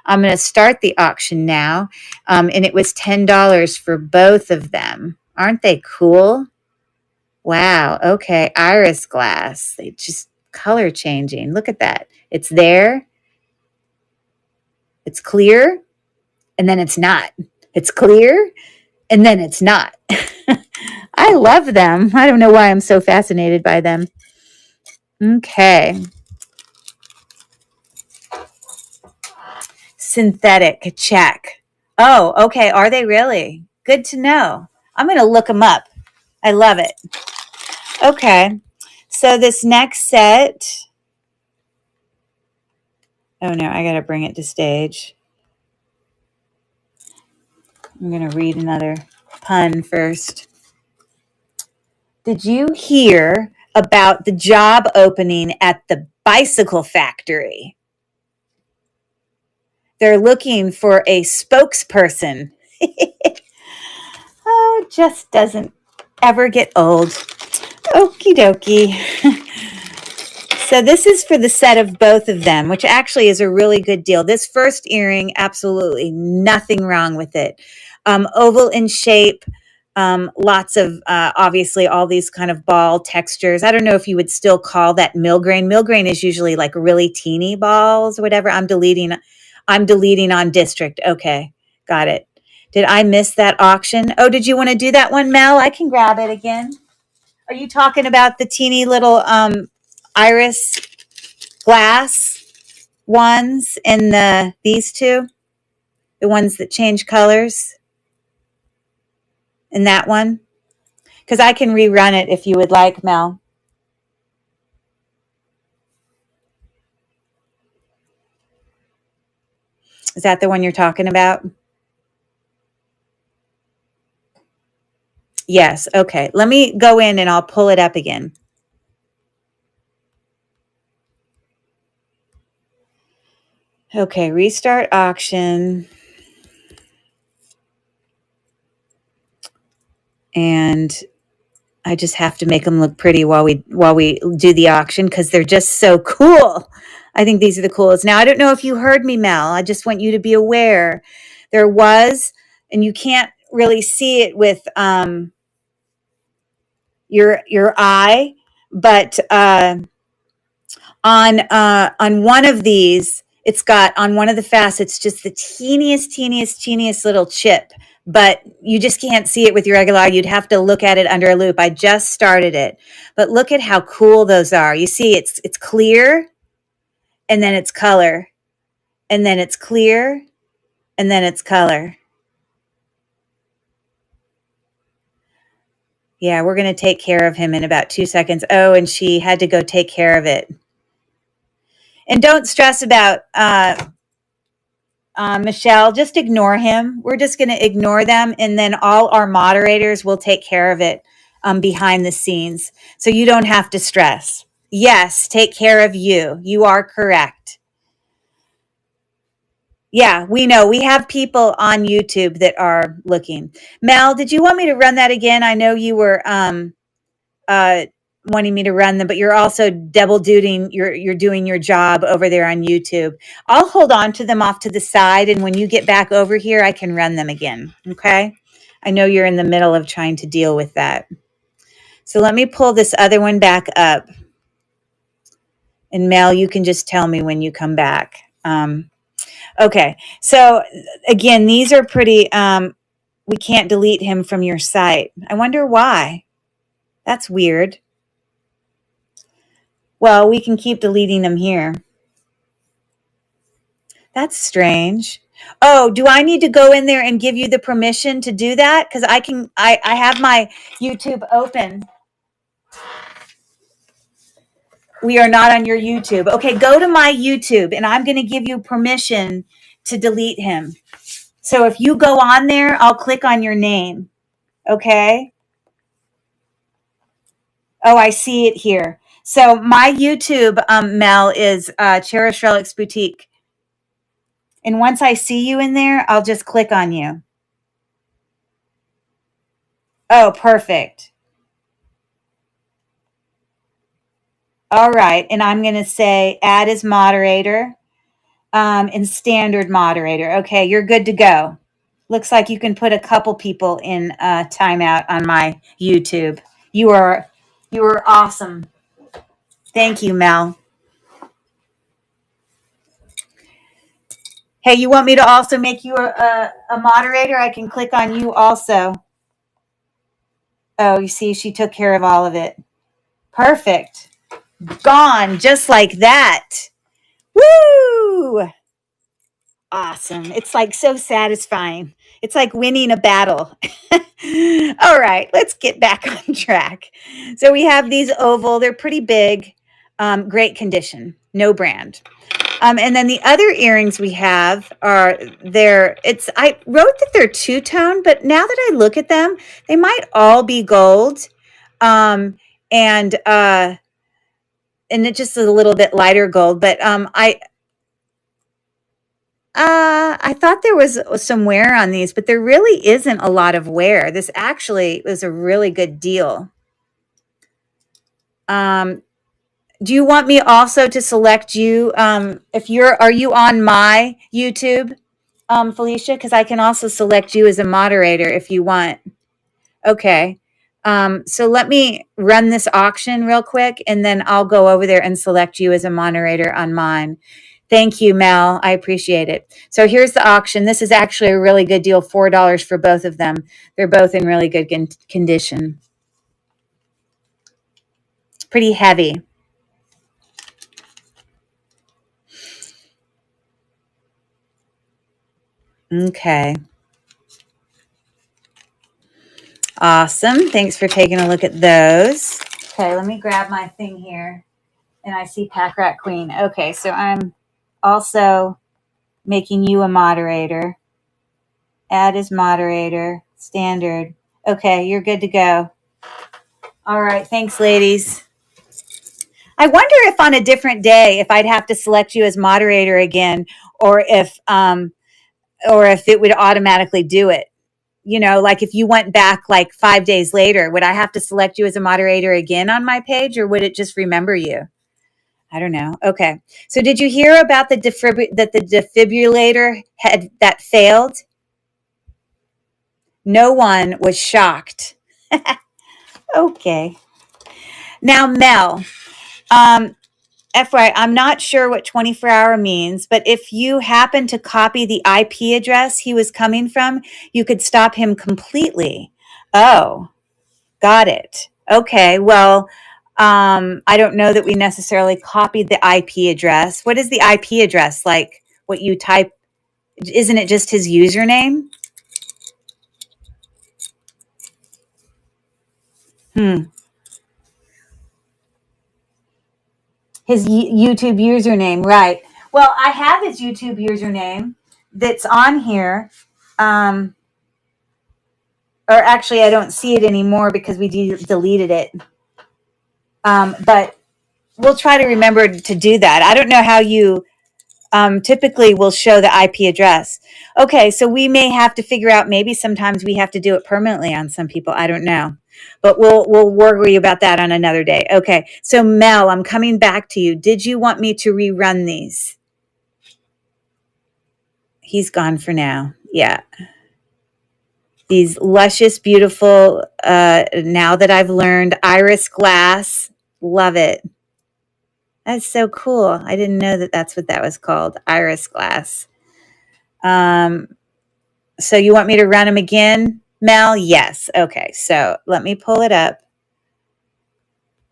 I'm going to start the auction now. And it was $10 for both of them. Aren't they cool? Wow. Okay. Iris glass. They just color changing. Look at that. It's there. It's clear. And then it's not. It's clear. And then it's not. I love them. I don't know why I'm so fascinated by them. Okay. Synthetic, check. Oh, okay. Are they really? Good to know. I'm going to look them up. I love it. Okay. So this next set. Oh, no. I got to bring it to stage. I'm going to read another pun first. Did you hear about the job opening at the bicycle factory? They're looking for a spokesperson. Oh, it just doesn't ever get old. Okie dokie. So this is for the set of both of them, which actually is a really good deal. This first earring, absolutely nothing wrong with it. Oval in shape, lots of, obviously, all these kind of ball textures. I don't know if you would still call that millgrain. Millgrain is usually like really teeny balls or whatever. I'm deleting on district. Okay, got it. Did I miss that auction? Oh, did you want to do that one, Mel? I can grab it again. Are you talking about the teeny little iris glass ones and these two? The ones that change colors? And that one? Because I can rerun it if you would like, Mel. Is that the one you're talking about? Yes. Okay. Let me go in and I'll pull it up again. Okay. Restart auction. And I just have to make them look pretty while we do the auction because they're just so cool. I think these are the coolest. Now, I don't know if you heard me, Mel. I just want you to be aware there was, and you can't really see it with your eye, but on one of these, it's got on one of the facets just the teeniest little chip, but you just can't see it with your regular eye. You'd have to look at it under a loupe. I just started it, but look at how cool those are. You see, it's clear, and then it's color, and then it's clear, and then it's color. Yeah, we're going to take care of him in about 2 seconds. Oh, and she had to go take care of it. And don't stress about Michelle, just ignore him. We're just going to ignore them, and then all our moderators will take care of it behind the scenes. So you don't have to stress. Yes, take care of you. You are correct. Yeah, we know. We have people on YouTube that are looking. Mel, did you want me to run that again? I know you were wanting me to run them, but you're also double duting. You're doing your job over there on YouTube. I'll hold on to them off to the side, and when you get back over here, I can run them again. Okay? I know you're in the middle of trying to deal with that. So let me pull this other one back up. And Mel, you can just tell me when you come back. Okay. So again, these are pretty. We can't delete him from your site. I wonder why. That's weird. Well, we can keep deleting them here. That's strange. Oh, do I need to go in there and give you the permission to do that? Because I have my YouTube open. We are not on your YouTube. Okay, go to my YouTube and I'm going to give you permission to delete him. So if you go on there, I'll click on your name. Okay. Oh, I see it here. So my YouTube, Mel, is Cherish Relics Boutique. And once I see you in there, I'll just click on you. Oh, perfect. All right. And I'm going to say add as moderator and standard moderator. Okay. You're good to go. Looks like you can put a couple people in timeout on my YouTube. You are awesome. Thank you, Mel. Hey, you want me to also make you a moderator? I can click on you also. Oh, you see, she took care of all of it. Perfect. Gone just like that. Woo! Awesome. It's like so satisfying. It's like winning a battle. All right, let's get back on track. So we have these oval. They're pretty big, great condition, no brand. And then the other earrings we have are I wrote that they're two-tone, but now that I look at them, they might all be gold. And it's just a little bit lighter gold, but I thought there was some wear on these, but there really isn't a lot of wear. This actually was a really good deal. Do you want me also to select you? Are you on my YouTube, Felicia? Because I can also select you as a moderator if you want. Okay. So let me run this auction real quick, and then I'll go over there and select you as a moderator on mine. Thank you, Mel. I appreciate it. So here's the auction. This is actually a really good deal, $4 for both of them. They're both in really good condition. It's pretty heavy. Okay. Awesome. Thanks for taking a look at those. Okay, let me grab my thing here. And I see Pack Rat Queen. Okay, so I'm also making you a moderator. Add as moderator. Standard. Okay, you're good to go. All right, thanks, ladies. I wonder if on a different day, if I'd have to select you as moderator again, or if it would automatically do it. You know, like if you went back like 5 days later, would I have to select you as a moderator again on my page, or would it just remember you? I don't know. Okay. So did you hear about the defibrillator had that failed? No one was shocked. Okay. Now, Mel, FYI, I'm not sure what 24-hour means, but if you happen to copy the IP address he was coming from, you could stop him completely. Oh, got it. Okay. Well, I don't know that we necessarily copied the IP address. What is the IP address? Like what you type? Isn't it just his username? His YouTube username, right. Well, I have his YouTube username that's on here. Or actually, I don't see it anymore because we deleted it. But we'll try to remember to do that. I don't know how you typically will show the IP address. Okay, so we may have to figure out, maybe sometimes we have to do it permanently on some people. I don't know. But we'll worry about that on another day. Okay, so Mel, I'm coming back to you. Did you want me to rerun these? He's gone for now. Yeah. These luscious, beautiful, now that I've learned, iris glass. Love it. That's so cool. I didn't know that that's what that was called, iris glass. So you want me to run them again, Mel? Yes. Okay. So let me pull it up.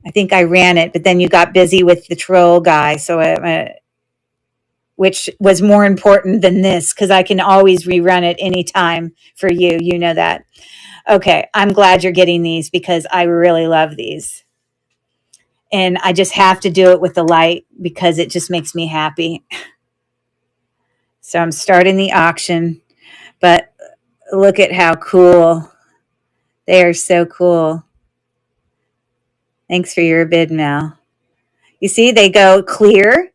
I think I ran it, but then you got busy with the troll guy. So which was more important than this, because I can always rerun it anytime for you. You know that. Okay. I'm glad you're getting these because I really love these. And I just have to do it with the light because it just makes me happy. So I'm starting the auction, but look at how cool. They are so cool. Thanks for your bid, Mel. You see, they go clear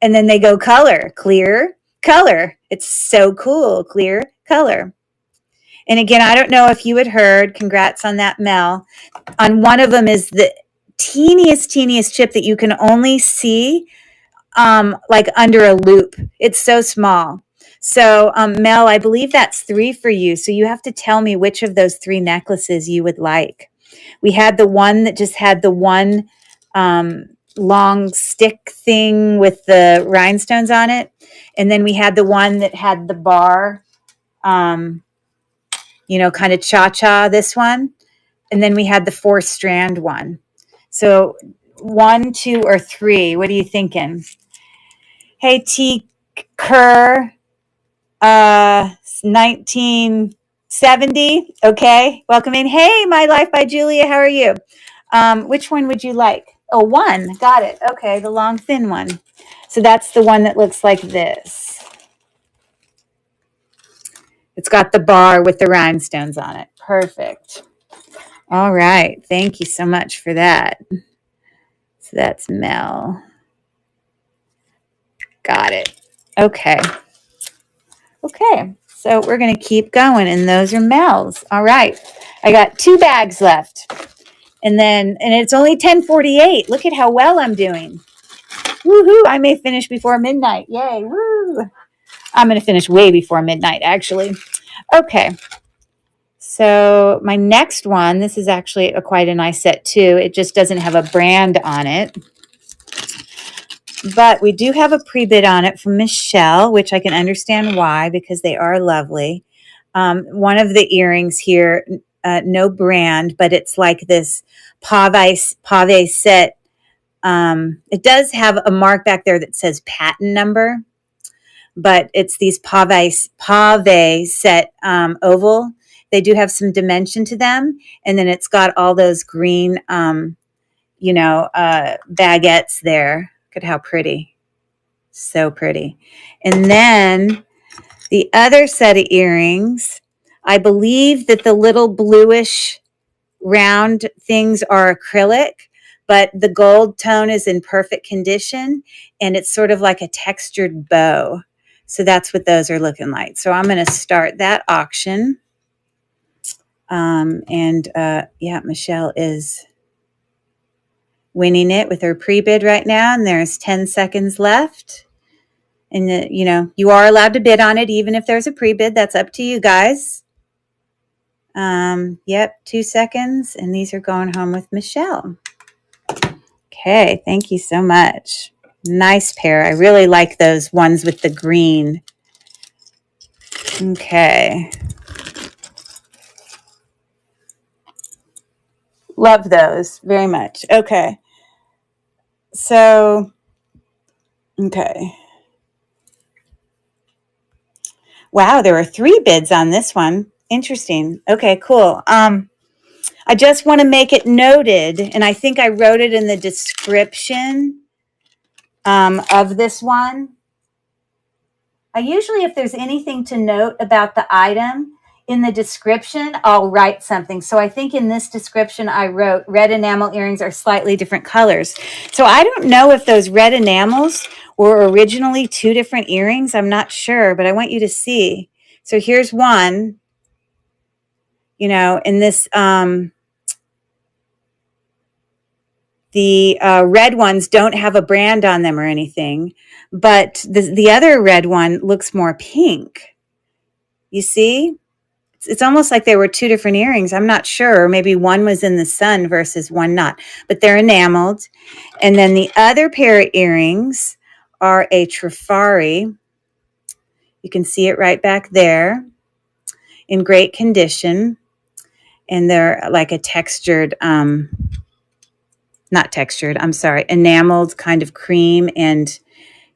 and then they go color, clear, color. It's so cool, clear, color. And again, I don't know if you had heard, congrats on that, Mel. On one of them is the teeniest chip that you can only see like under a loop. It's so small. So, Mel, I believe that's 3 for you. So you have to tell me which of those 3 necklaces you would like. We had the one that just had the one long stick thing with the rhinestones on it. And then we had the one that had the bar, kind of cha-cha, this one. And then we had the 4-strand one. So 1, 2, or 3, what are you thinking? Hey, T. Kerr, 1970. Okay, welcome in. Hey, My Life by Julia. How are you? Which one would you like? Oh, 1. Got it. Okay, the long, thin one. So that's the one that looks like this. It's got the bar with the rhinestones on it. Perfect. All right. Thank you so much for that. So that's Mel. Got it. Okay. Okay. So we're going to keep going, and those are Mel's. All right. I got 2 bags left. And it's only 10:48. Look at how well I'm doing. Woohoo. I may finish before midnight. Yay. Woo. I'm going to finish way before midnight, actually. Okay. So my next one, this is actually quite a nice set too. It just doesn't have a brand on it. But we do have a pre-bid on it from Michelle, which I can understand why, because they are lovely. One of the earrings here, no brand, but it's like this pave set. It does have a mark back there that says patent number, but it's these pave set oval. They do have some dimension to them, and then it's got all those green, baguettes there. Look at how pretty. So pretty. And then the other set of earrings, I believe that the little bluish round things are acrylic, but the gold tone is in perfect condition, and it's sort of like a textured bow. So that's what those are looking like. So I'm going to start that auction. Michelle is winning it with her pre-bid right now, and there's 10 seconds left. And, you are allowed to bid on it, even if there's a pre-bid. That's up to you guys. 2 seconds, and these are going home with Michelle. Okay, thank you so much. Nice pair. I really like those ones with the green. Okay. Love those very much. Okay. So, okay. Wow, there were 3 bids on this one. Interesting. Okay, cool. I just want to make it noted, and I think I wrote it in the description of this one. I usually, if there's anything to note about the item in the description, I'll write something. So I think in this description, I wrote red enamel earrings are slightly different colors. So I don't know if those red enamels were originally 2 different earrings. I'm not sure, but I want you to see. So here's one, in this, the red ones don't have a brand on them or anything, but the other red one looks more pink. You see? It's almost like they were 2 different earrings. I'm not sure. Maybe one was in the sun versus one not, but they're enameled. And then the other pair of earrings are a Trifari. You can see it right back there in great condition. And they're like a textured, not textured, I'm sorry, enameled kind of cream and,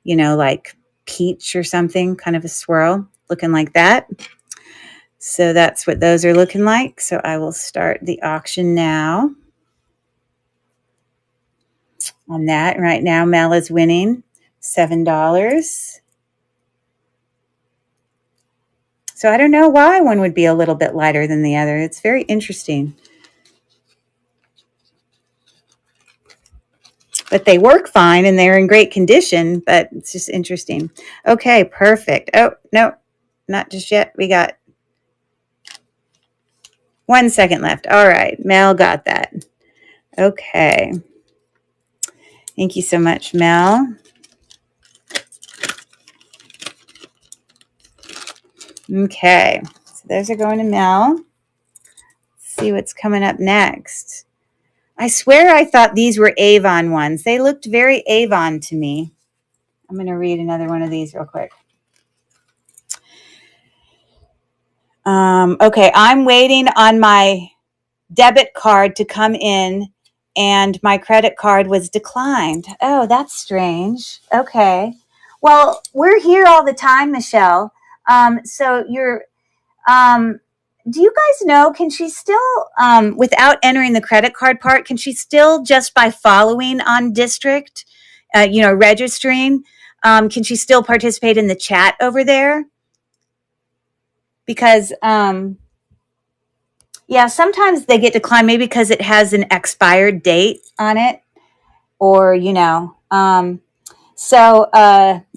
like peach or something, kind of a swirl looking like that. So that's what those are looking like. So I will start the auction now on that. Right now, Mel is winning $7. So I don't know why one would be a little bit lighter than the other. It's very interesting. But they work fine and they're in great condition, but it's just interesting. Okay, perfect. Oh, no, not just yet. We got 1 second left. All right, Mel got that. Okay. Thank you so much, Mel. Okay, so those are going to Mel. Let's see what's coming up next. I swear I thought these were Avon ones. They looked very Avon to me. I'm going to read another one of these real quick. Okay, I'm waiting on my debit card to come in, and my credit card was declined. Oh, that's strange. Okay. Well, we're here all the time, Michelle. So you're... do you guys know, can she still, without entering the credit card part, can she still, just by following on district, registering, can she still participate in the chat over there? Because, sometimes they get declined, maybe because it has an expired date on it, or,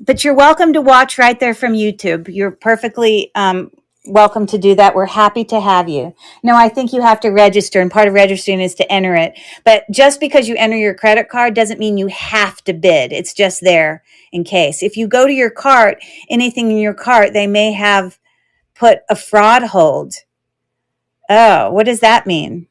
but you're welcome to watch right there from YouTube. You're perfectly welcome to do that. We're happy to have you. No, I think you have to register, and part of registering is to enter it. But just because you enter your credit card doesn't mean you have to bid. It's just there in case. If you go to your cart, anything in your cart, they may have put a fraud hold. Oh, what does that mean?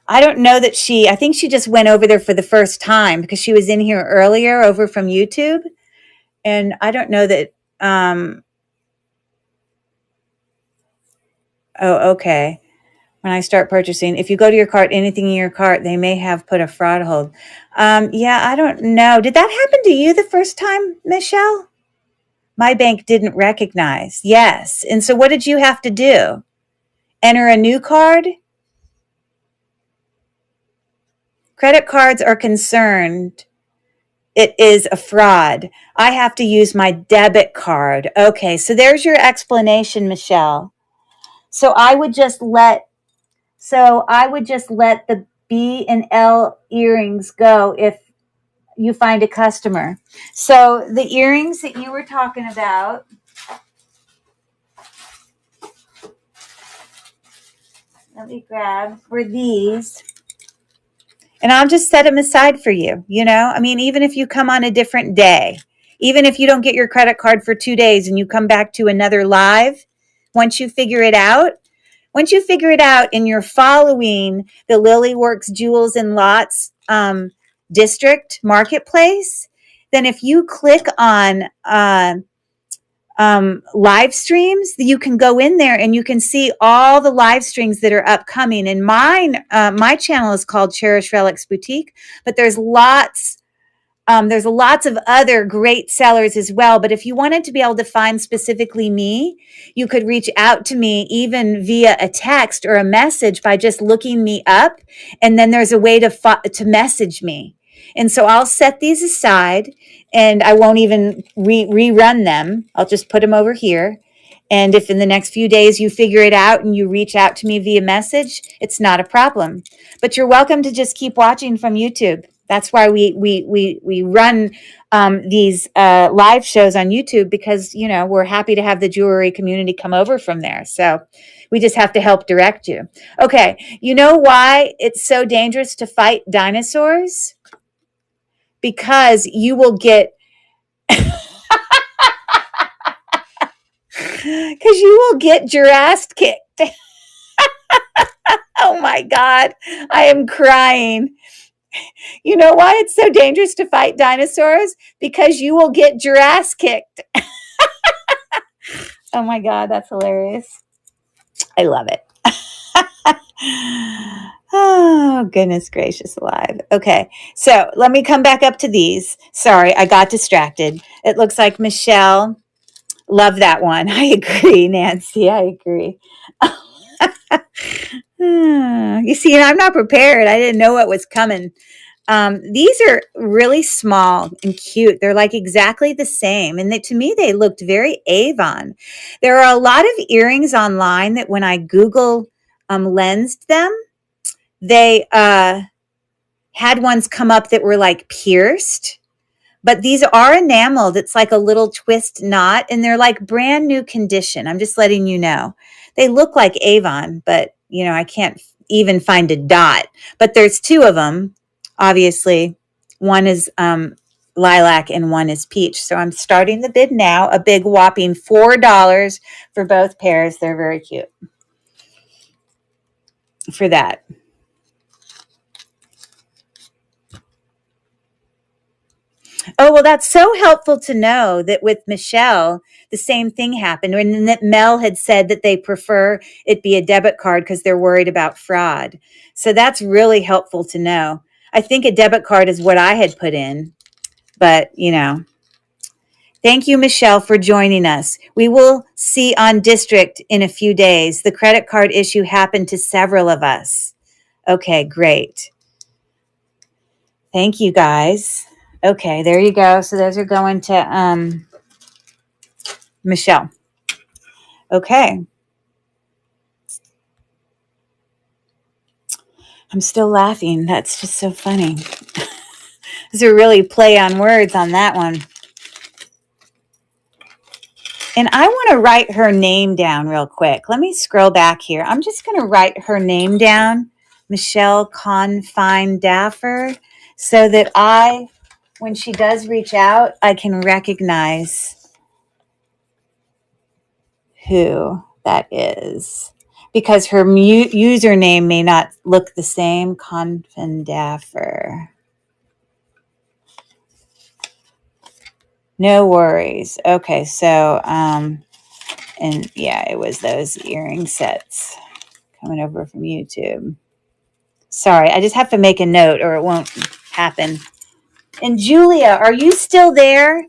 I don't know that I think she just went over there for the first time because she was in here earlier over from YouTube. And I don't know that, oh, okay. When I start purchasing, if you go to your cart, anything in your cart, they may have put a fraud hold. Yeah, I don't know. Did that happen to you the first time, Michelle? My bank didn't recognize. Yes. And so what did you have to do? Enter a new card? Credit cards are concerned it is a fraud. I have to use my debit card. Okay, so there's your explanation, Michelle. So I would just let the B and L earrings go if you find a customer. So the earrings that you were talking about, let me grab, were these. And I'll just set them aside for you. I mean, even if you come on a different day, even if you don't get your credit card for 2 days and you come back to another live, once you figure it out, and you're following the Lily Works Jewels and Lots district marketplace, then if you click on live streams, you can go in there and you can see all the live streams that are upcoming. And my channel is called Cherish Relics Boutique, but there's lots of other great sellers as well. But if you wanted to be able to find specifically me, you could reach out to me even via a text or a message by just looking me up. And then there's a way to message me. And so I'll set these aside and I won't even rerun them. I'll just put them over here. And if in the next few days you figure it out and you reach out to me via message, it's not a problem. But you're welcome to just keep watching from YouTube. That's why we run these live shows on YouTube because, we're happy to have the jewelry community come over from there. So we just have to help direct you. Okay. You know why it's so dangerous to fight dinosaurs? Because you will get your ass kicked. Oh my God, I am crying. You know why it's so dangerous to fight dinosaurs? Because you will get your ass kicked. Oh my God, that's hilarious. I love it. Oh, goodness gracious alive. Okay, so let me come back up to these. Sorry, I got distracted. It looks like Michelle. Love that one. I agree, Nancy. I agree. You see, I'm not prepared. I didn't know what was coming. These are really small and cute. They're like exactly the same. And to me, they looked very Avon. There are a lot of earrings online that when I Google lensed them, they had ones come up that were like pierced. But these are enameled. It's like a little twist knot, and they're like brand new condition. I'm just letting you know. They look like Avon, but, I can't even find a dot. But there's two of them, obviously. One is lilac and one is peach. So I'm starting the bid now, a big whopping $4 for both pairs. They're very cute for that. Oh, well, that's so helpful to know that with Michelle, the same thing happened. And that Mel had said that they prefer it be a debit card because they're worried about fraud. So that's really helpful to know. I think a debit card is what I had put in. But, thank you, Michelle, for joining us. We will see on District in a few days. The credit card issue happened to several of us. Okay, great. Thank you, guys. Okay, there you go. So those are going to Michelle. Okay. I'm still laughing. That's just so funny. Those are really play on words on that one. And I want to write her name down real quick. Let me scroll back here. I'm just going to write her name down, Michelle Confine Daffer, so that when she does reach out, I can recognize who that is. because her username may not look the same. Confendaffer. No worries. Okay, so, and yeah, it was those earring sets coming over from YouTube. Sorry, I just have to make a note or it won't happen. And Julia, are you still there?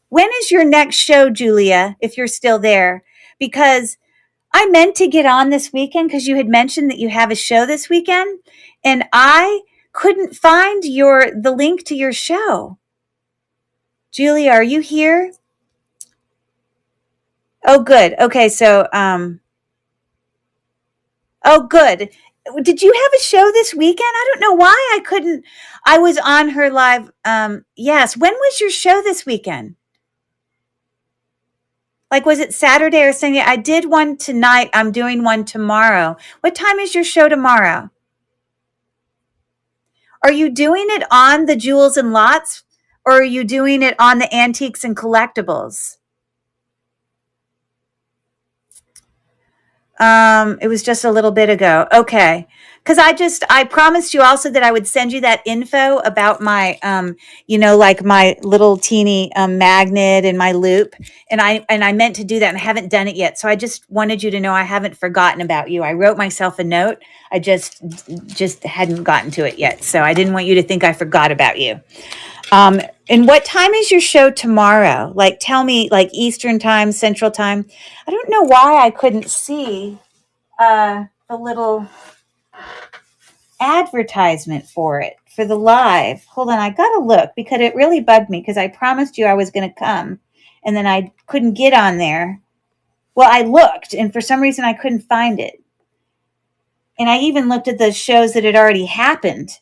When is your next show, Julia, if you're still there? Because I meant to get on this weekend because you had mentioned that you have a show this weekend, and I couldn't find the link to your show. Julia, are you here? Oh, good. Okay, so oh, good. Did you have a show this weekend? I don't know why I couldn't. I was on her live. Yes. When was your show this weekend? Like, was it Saturday or Sunday? I did one tonight. I'm doing one tomorrow. What time is your show tomorrow? Are you doing it on the Jewels and Lots, or are you doing it on the Antiques and Collectibles? It was just a little bit ago. Okay. Cause I promised you also that I would send you that info about my, like my little teeny magnet and my loop. And I meant to do that and I haven't done it yet. So I just wanted you to know I haven't forgotten about you. I wrote myself a note. I just hadn't gotten to it yet. So I didn't want you to think I forgot about you. And what time is your show tomorrow? Like, tell me, like Eastern time, Central time. I don't know why I couldn't see the little advertisement for it, for the live. Hold on, I gotta look because it really bugged me because I promised you I was going to come and then I couldn't get on there. Well, I looked and for some reason I couldn't find it. And I even looked at the shows that had already happened.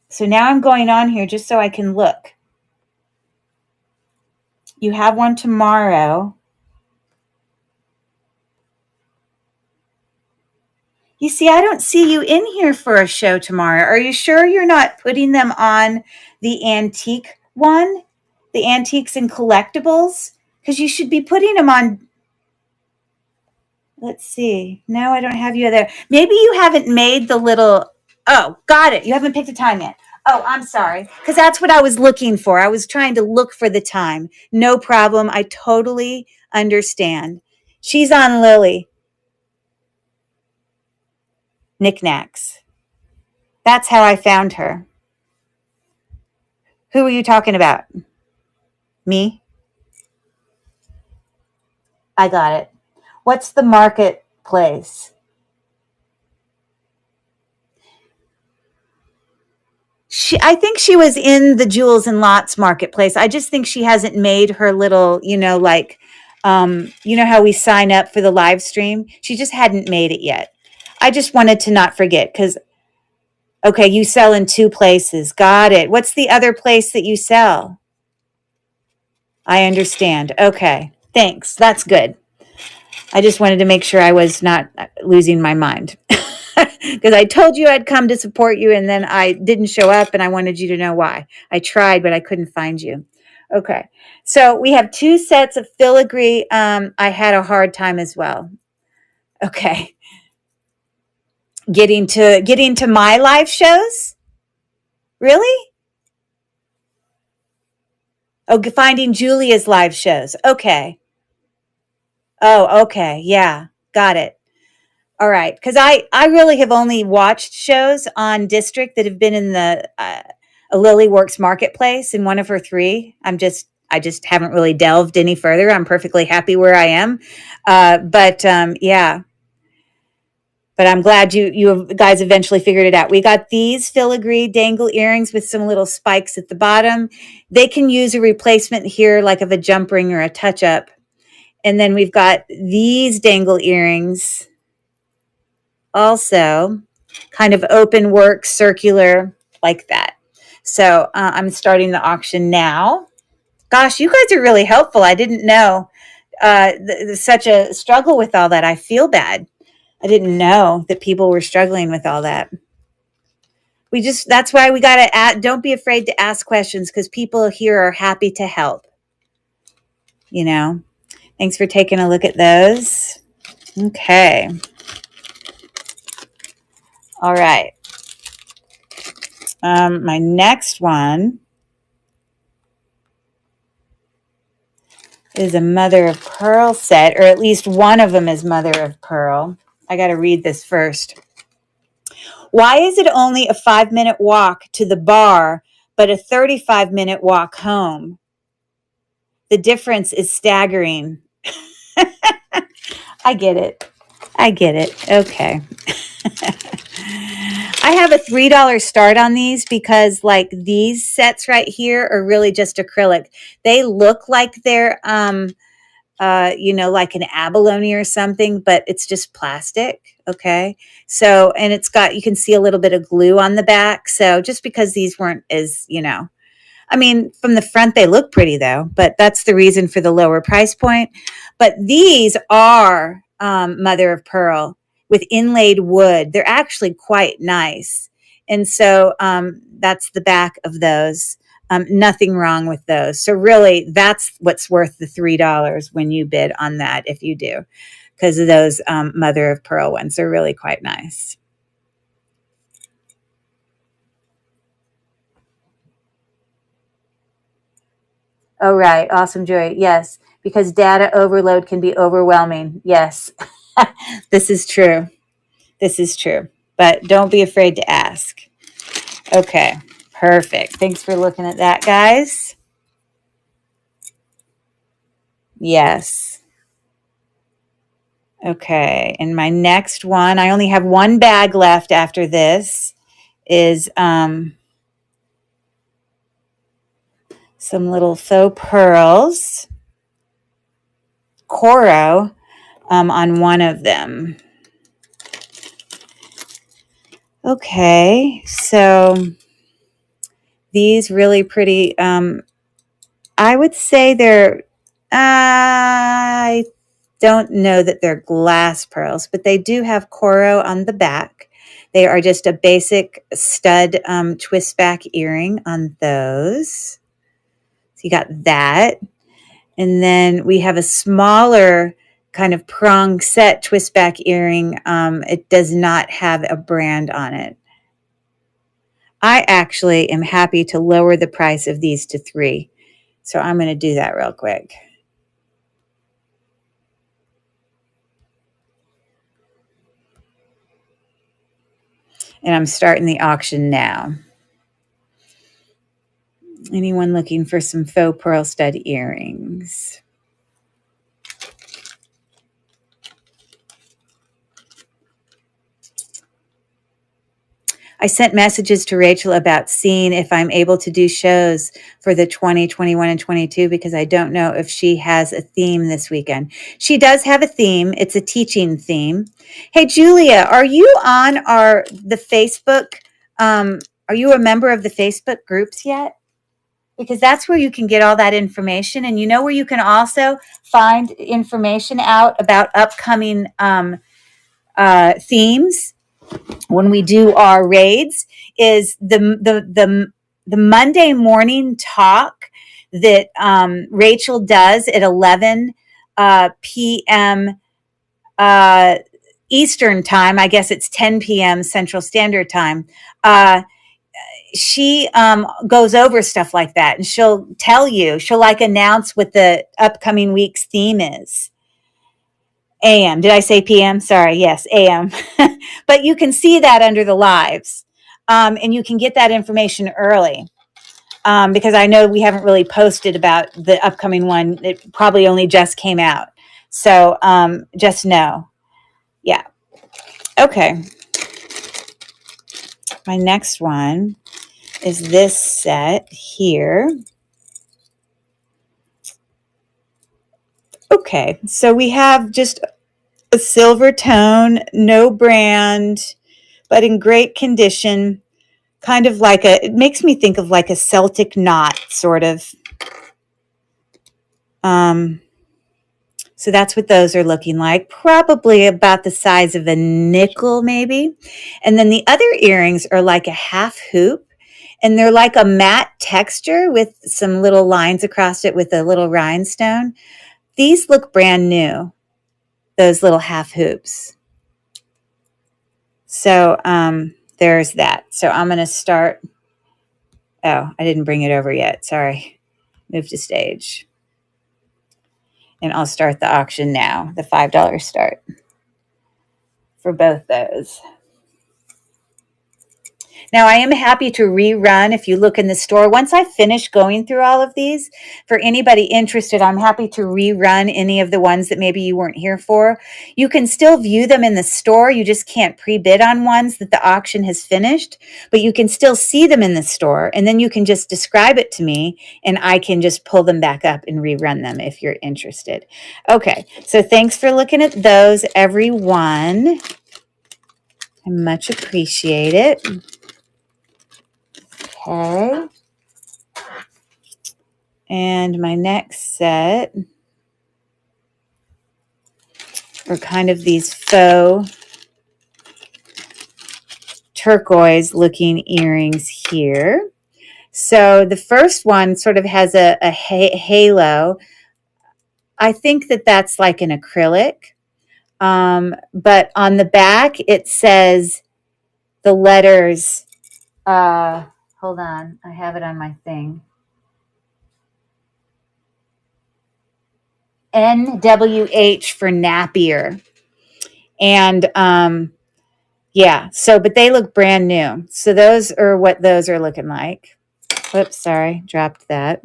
So now I'm going on here just so I can look. You have one tomorrow. You see, I don't see you in here for a show tomorrow. Are you sure you're not putting them on the antique one? The Antiques and Collectibles? Because you should be putting them on. Let's see. No, I don't have you there. Maybe you haven't made the little. Oh, got it. You haven't picked a time yet. Oh, I'm sorry. Because that's what I was looking for. I was trying to look for the time. No problem. I totally understand. She's on Lily. Knickknacks. That's how I found her. Who are you talking about? Me? I got it. What's the marketplace? I think she was in the Jewels and Lots marketplace. I just think she hasn't made her little, how we sign up for the live stream. She just hadn't made it yet. I just wanted to not forget because, okay, you sell in 2 places. Got it. What's the other place that you sell? I understand. Okay. Thanks. That's good. I just wanted to make sure I was not losing my mind. Because I told you I'd come to support you and then I didn't show up and I wanted you to know why. I tried, but I couldn't find you. Okay. So we have 2 sets of filigree. I had a hard time as well. Okay. Getting to my live shows? Really? Oh, finding Julia's live shows. Okay. Oh, okay. Yeah. Got it. All right, because I really have only watched shows on District that have been in the Lily Works Marketplace in one of her 3. I just haven't really delved any further. I'm perfectly happy where I am, yeah. But I'm glad you guys eventually figured it out. We got these filigree dangle earrings with some little spikes at the bottom. They can use a replacement here, like of a jump ring or a touch up. And then we've got these dangle earrings. Also, kind of open work, circular, like that. So I'm starting the auction now. Gosh, you guys are really helpful. I didn't know such a struggle with all that. I feel bad. I didn't know that people were struggling with all that. That's why we got to don't be afraid to ask questions because people here are happy to help. Thanks for taking a look at those. Okay. All right. My next one is a mother of pearl set, or at least one of them is mother of pearl. I got to read this first. Why is it only a 5-minute walk to the bar, but a 35-minute walk home? The difference is staggering. I get it. I get it. Okay. I have a $3 start on these because like these sets right here are really just acrylic. They look like they're like an abalone or something, but it's just plastic. Okay. So, and it's got, you can see a little bit of glue on the back. So just because these weren't as, I mean, from the front, they look pretty though, but that's the reason for the lower price point. But these are mother of pearl with inlaid wood. They're actually quite nice. And so that's the back of those. Nothing wrong with those. So really, that's what's worth the $3 when you bid on that, if you do, because of those mother of pearl ones. They're really quite nice. Oh, right. Awesome, Joy. Yes, because data overload can be overwhelming. Yes, this is true. This is true. But don't be afraid to ask. Okay, perfect. Thanks for looking at that, guys. Yes. Okay, and my next one, I only have one bag left after this, is some little faux pearls. Coro on one of them. Okay, so these really pretty, I would say they're, I don't know that they're glass pearls, but they do have Coro on the back. They are just a basic stud twist back earring on those. So you got that. And then we have a smaller kind of prong set twist back earring. It does not have a brand on it. I actually am happy to lower the price of these to $3. So I'm going to do that real quick. And I'm starting the auction now. Anyone looking for some faux pearl stud earrings? I sent messages to Rachel about seeing if I'm able to do shows for the 20, 21, and 22 because I don't know if she has a theme this weekend. She does have a theme. It's a teaching theme. Hey, Julia, are you on the Facebook? Are you a member of the Facebook groups yet? Because that's where you can get all that information. And you know where you can also find information out about upcoming themes when we do our raids is the Monday morning talk that Rachel does at 11 p.m. Eastern time. I guess it's 10 p.m. Central Standard Time. She goes over stuff like that, and she'll like announce what the upcoming week's theme is. AM. Did I say PM? Sorry. Yes, AM. But you can see that under the lives, and you can get that information early because I know we haven't really posted about the upcoming one. It probably only just came out. So just know. Yeah. Okay. My next one is this set here. Okay. So we have just a silver tone, no brand, but in great condition. Kind of like it makes me think of like a Celtic knot, sort of. So that's what those are looking like. Probably about the size of a nickel, maybe. And then the other earrings are like a half hoop. And they're like a matte texture with some little lines across it with a little rhinestone. These look brand new. those little half hoops. So there's that. So I'm going to start. Oh, I didn't bring it over yet. Sorry. Move to stage. And I'll start the auction now, the $5 start for both those. Now, I am happy to rerun if you look in the store. Once I finish going through all of these, for anybody interested, I'm happy to rerun any of the ones that maybe you weren't here for. You can still view them in the store. You just can't pre-bid on ones that the auction has finished, but you can still see them in the store, and then you can just describe it to me, and I can just pull them back up and rerun them if you're interested. Okay, so thanks for looking at those, everyone. I much appreciate it. Okay. And my next set are kind of these faux turquoise looking earrings here. So the first one sort of has a halo. I think that that's like an acrylic. But on the back, it says the letters, hold on, I have it on my thing. NWH for Napier. And yeah, so, but they look brand new. So those are what those are looking like. Whoops, sorry, dropped that.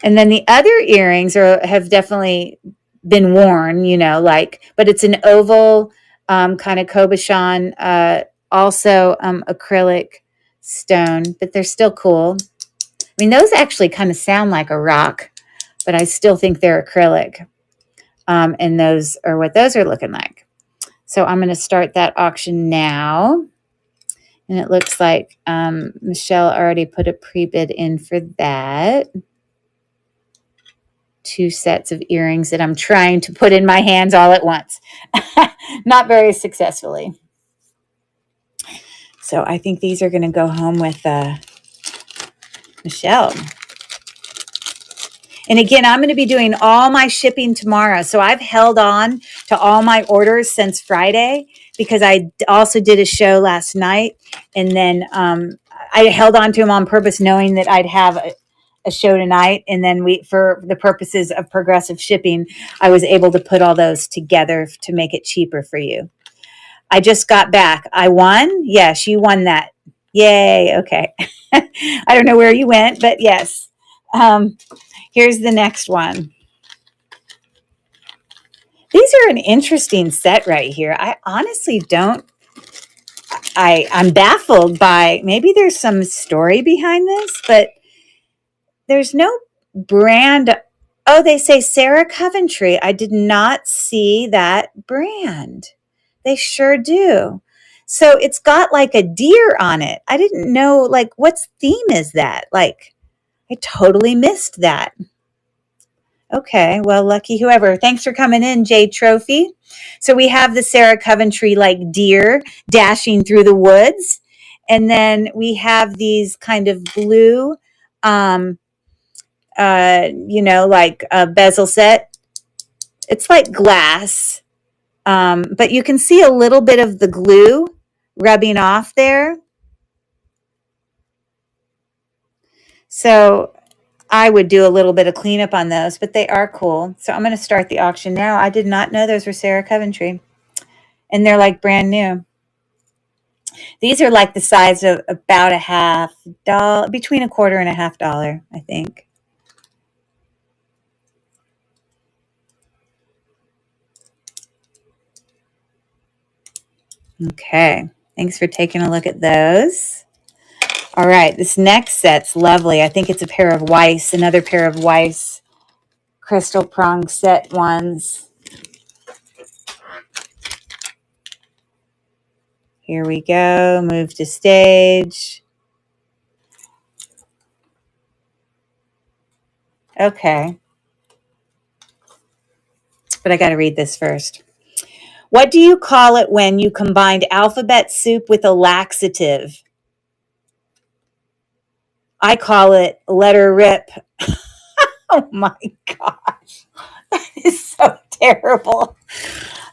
And then the other earrings have definitely been worn, you know, like, but it's an oval kind of cabochon, also acrylic stone, but they're still cool. I mean, those actually kind of sound like a rock, but I still think they're acrylic. And those are what those are looking like. So I'm going to start that auction now. And it looks like Michelle already put a pre-bid in for that. 2 sets of earrings that I'm trying to put in my hands all at once. Not very successfully. So I think these are going to go home with Michelle. And again, I'm going to be doing all my shipping tomorrow. So I've held on to all my orders since Friday because I also did a show last night. And then I held on to them on purpose, knowing that I'd have a show tonight. And then for the purposes of progressive shipping, I was able to put all those together to make it cheaper for you. I just got back. I won. Yes, you won that. Yay. Okay. I don't know where you went, but yes. Here's the next one. These are an interesting set right here. I honestly don't, I'm baffled by, maybe there's some story behind this, but there's no brand. Oh, they say Sarah Coventry. I did not see that brand. They sure do. So it's got like a deer on it. I didn't know, like, what theme is that? Like, I totally missed that. Okay, well, lucky whoever. Thanks for coming in, Jade Trophy. So we have the Sarah Coventry like deer dashing through the woods. And then we have these kind of blue, like a bezel set. It's like glass, but you can see a little bit of the glue rubbing off there. So I would do a little bit of cleanup on those, but they are cool. So I'm going to start the auction now. I did not know those were Sarah Coventry, and they're like brand new. These are like the size of about $50, between $25 and $50, I think. Okay, thanks for taking a look at those. All right, this next set's lovely. I think it's a pair of Weiss, another pair of Weiss crystal prong set ones. Here we go. Move to stage. Okay. But I got to read this first. What do you call it when you combined alphabet soup with a laxative? I call it letter rip. Oh my gosh. It's so terrible.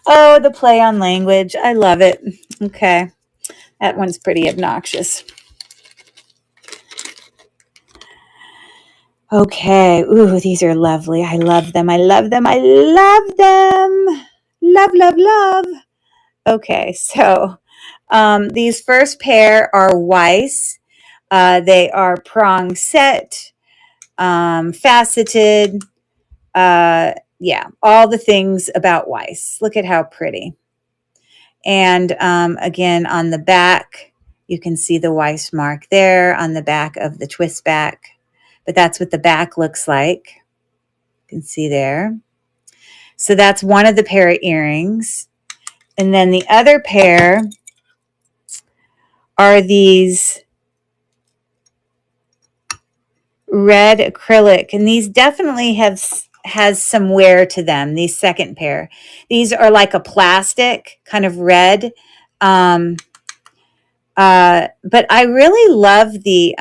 Oh, the play on language. I love it. Okay. That one's pretty obnoxious. Okay. Ooh, these are lovely. I love them. I love them. I love them. Love, love, love. Okay. So these first pair are Weiss. They are prong set, faceted. Yeah, all the things about Weiss. Look at how pretty. And again, on the back, you can see the Weiss mark there on the back of the twist back. But that's what the back looks like. You can see there. So that's one of the pair of earrings. And then the other pair are these red acrylic. And these definitely has some wear to them, these second pair. These are like a plastic, kind of red. But I really love the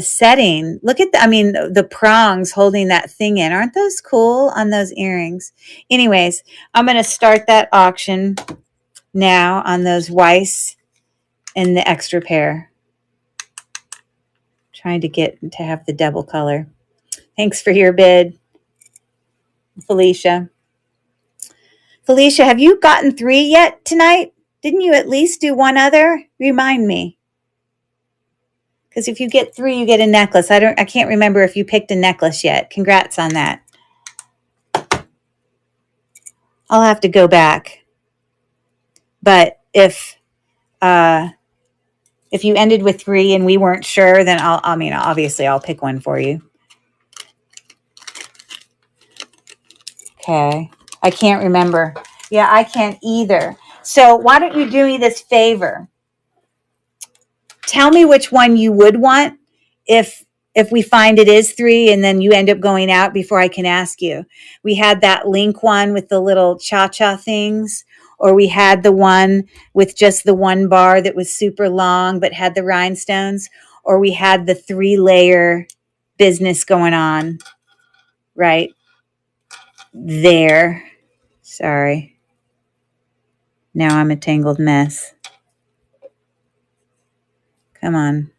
setting. Look at the prongs holding that thing in. Aren't those cool on those earrings? Anyways, I'm going to start that auction now on those Weiss and the extra pair. Trying to get to have the double color. Thanks for your bid, Felicia. Felicia, have you gotten 3 yet tonight? Didn't you at least do one other? Remind me. Because if you get 3, you get a necklace. I can't remember if you picked a necklace yet. Congrats on that. I'll have to go back. But if you ended with 3 and we weren't sure, then obviously I'll pick one for you. Okay. I can't remember. Yeah, I can't either. So why don't you do me this favor? Tell me which one you would want if we find it is 3 and then you end up going out before I can ask you. We had that link one with the little cha-cha things, or we had the one with just the one bar that was super long but had the rhinestones, or we had the 3-layer business going on right there. Sorry. Now I'm a tangled mess. Come on.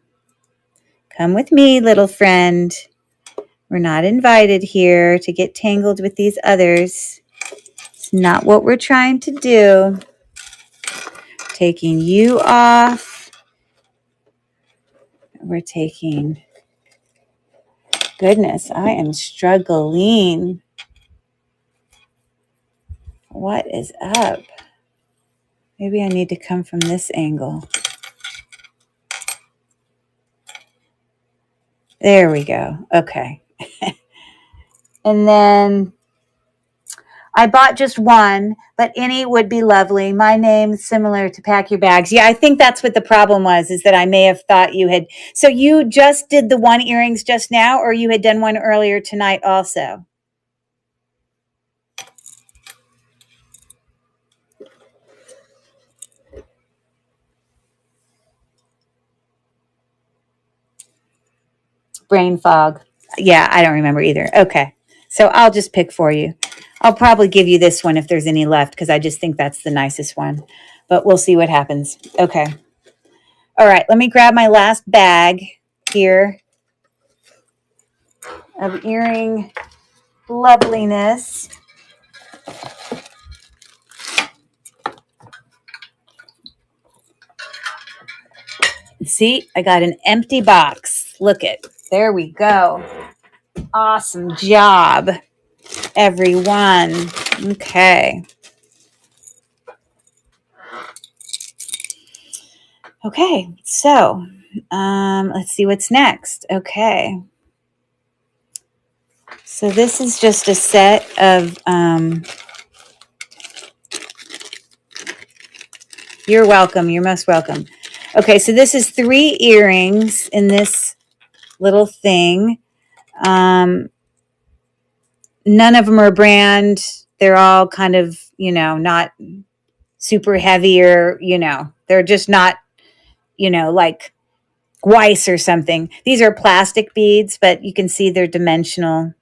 Come with me, little friend. We're not invited here to get tangled with these others. It's not what we're trying to do. Taking you off. We're taking... Goodness, I am struggling. What is up? Maybe I need to come from this angle. There we go. Okay. And then I bought just one, but any would be lovely. My name's similar to Pack Your Bags. Yeah, I think that's what the problem was, is that I may have thought you had. So you just did the one earrings just now, or you had done one earlier tonight also? Brain fog. Yeah, I don't remember either. Okay. So I'll just pick for you. I'll probably give you this one if there's any left, because I just think that's the nicest one. But we'll see what happens. Okay. All right. Let me grab my last bag here of earring loveliness. See, I got an empty box. Look it. There we go. Awesome job, everyone. Okay. Okay, so let's see what's next. Okay. So this is just a set of... You're welcome. You're most welcome. Okay, so this is 3 earrings in this little thing. None of them are brand. They're all kind of, not super heavy, or, they're just not, like Weiss or something. These are plastic beads, but you can see they're dimensional,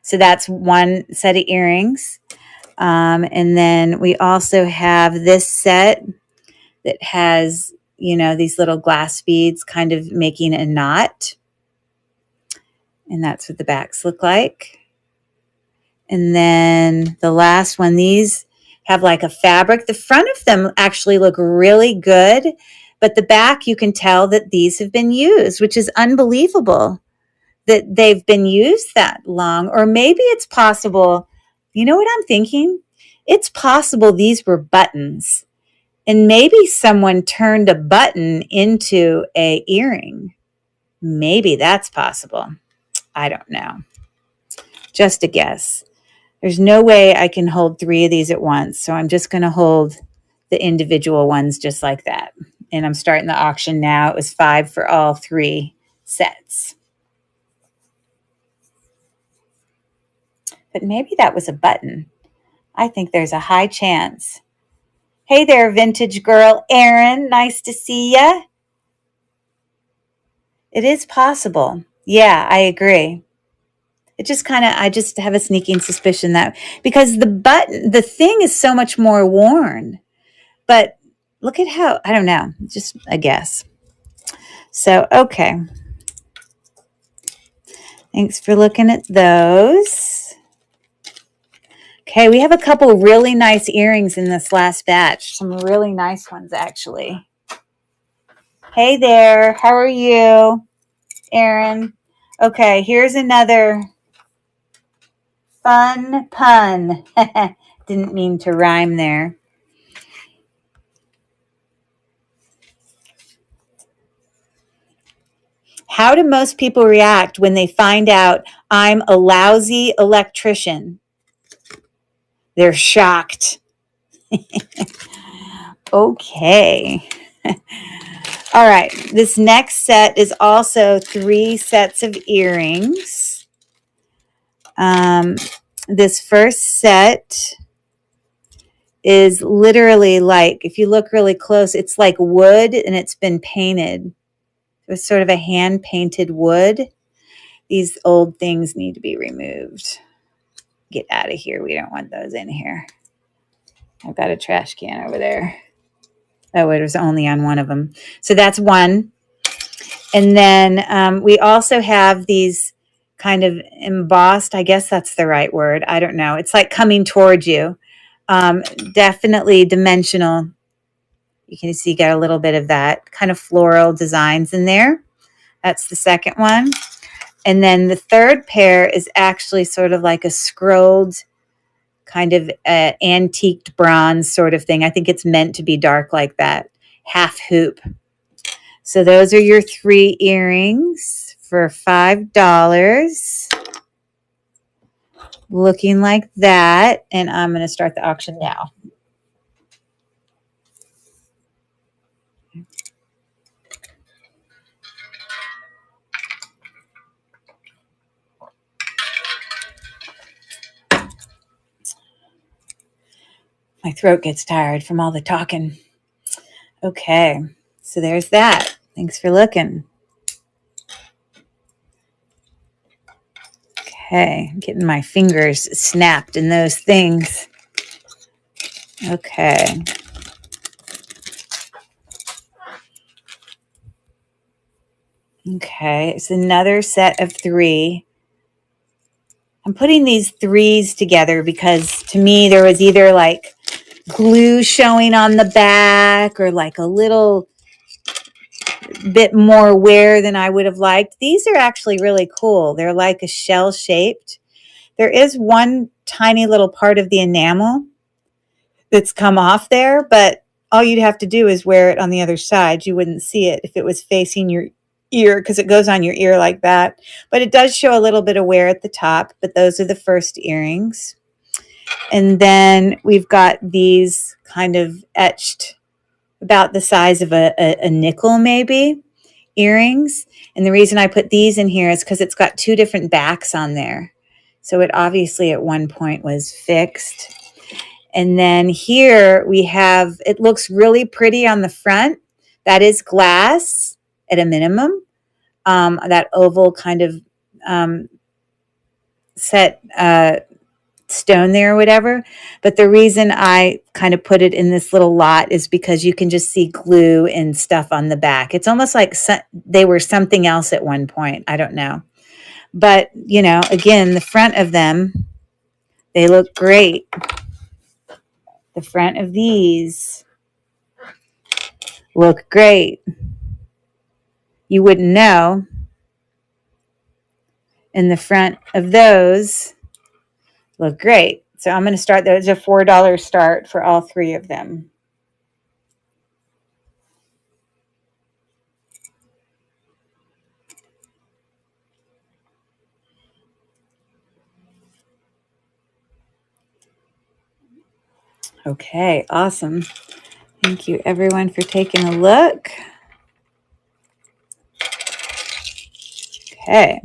So that's one set of earrings. And then we also have this set that has, you know, these little glass beads kind of making a knot. And that's what the backs look like. And then the last one, these have like a fabric. The front of them actually look really good, but the back, you can tell that these have been used, which is unbelievable that they've been used that long. Or maybe it's possible, you know what I'm thinking? It's possible these were buttons, and maybe someone turned a button into a earring. Maybe that's possible. I don't know. Just a guess. There's no way I can hold 3 of these at once, so I'm just going to hold the individual ones just like that. And I'm starting the auction now. It was $5 for all 3 sets. But maybe that was a button. I think there's a high chance. Hey there, vintage girl Erin. Nice to see ya. It is possible. Yeah, I agree. It just kind of, I just have a sneaking suspicion that because the thing is so much more worn. But look at how, I don't know, just a guess. So, okay. Thanks for looking at those. Okay, we have a couple really nice earrings in this last batch. Some really nice ones, actually. Hey there, how are you, Erin? Okay, here's another fun pun. Didn't mean to rhyme there. How do most people react when they find out I'm a lousy electrician? They're shocked. Okay. All right. This next set is also 3 sets of earrings. This first set is literally like, if you look really close, it's like wood and it's been painted. It's sort of a hand-painted wood. These old things need to be removed. Get out of here. We don't want those in here. I've got a trash can over there. Oh, it was only on one of them. So that's one. And then we also have these kind of embossed, I guess that's the right word. I don't know. It's like coming towards you. Definitely dimensional. You can see you got a little bit of that kind of floral designs in there. That's the second one. And then the third pair is actually sort of like a scrolled kind of antiqued bronze sort of thing. I think it's meant to be dark like that. Half hoop. So those are your 3 earrings for $5. Looking like that. And I'm going to start the auction now. My throat gets tired from all the talking. Okay, so there's that. Thanks for looking. Okay, getting my fingers snapped in those things. Okay. Okay, it's another set of 3. I'm putting these 3s together because to me there was either like glue showing on the back or like a little bit more wear than I would have liked. These are actually really cool. They're like a shell shaped. There is one tiny little part of the enamel that's come off there, but all you'd have to do is wear it on the other side. You wouldn't see it if it was facing your ear because it goes on your ear like that. But it does show a little bit of wear at the top, but those are the first earrings. And then we've got these kind of etched about the size of a nickel maybe earrings. And the reason I put these in here is because it's got 2 different backs on there. So it obviously at one point was fixed. And then here we have, it looks really pretty on the front. That is glass at a minimum. That oval kind of stone there or whatever. But the reason I kind of put it in this little lot is because you can just see glue and stuff on the back. It's almost like they were something else at one point. I don't know. But, you know, again, the front of them, they look great. The front of these look great. You wouldn't know. And the front of those look great. So I'm going to start. There's a $4 start for all three of them. Okay, awesome. Thank you everyone for taking a look. Okay.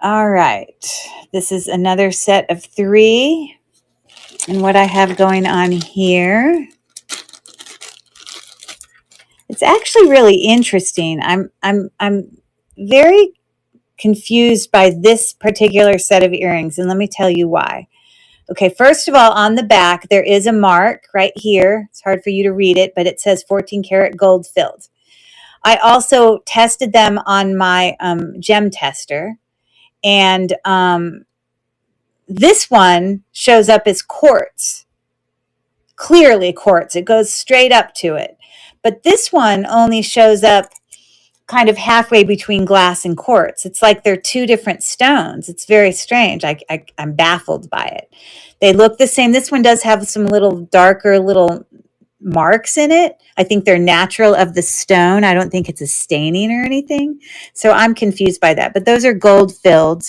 All right. This is another set of 3. And what I have going on here, it's actually really interesting. I'm very confused by this particular set of earrings, and let me tell you why. Okay, first of all, on the back, there is a mark right here. It's hard for you to read it, but it says 14 karat gold filled. I also tested them on my gem tester, and this one shows up as quartz, clearly quartz. It goes straight up to it. But this one only shows up kind of halfway between glass and quartz. It's like they're 2 different stones. It's very strange. I'm baffled by it. They look the same. This one does have some little darker little marks in it. I think they're natural of the stone. I don't think it's a staining or anything. So I'm confused by that. But those are gold filled,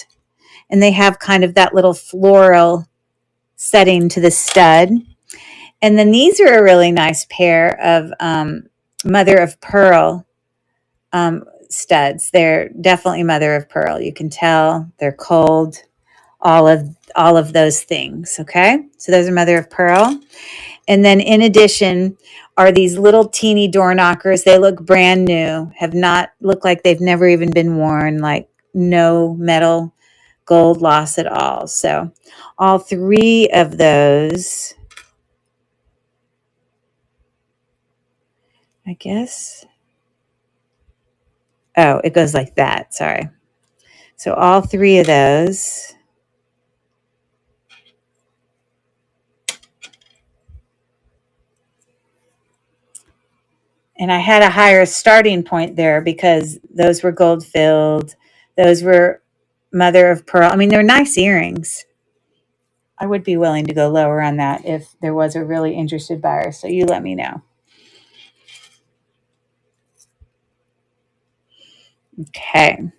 and they have kind of that little floral setting to the stud. And then these are a really nice pair of mother of pearl studs. They're definitely mother of pearl. You can tell they're cold. All of those things. Okay, so those are mother of pearl. And then in addition are these little teeny door knockers. They look brand new. Have not looked like they've never even been worn. Like no metal gold loss at all. So all 3 of those, I guess. Oh, it goes like that. Sorry. So all 3 of those. And I had a higher starting point there because those were gold filled. Those were mother of pearl. I mean, they're nice earrings. I would be willing to go lower on that if there was a really interested buyer. So you let me know. Okay.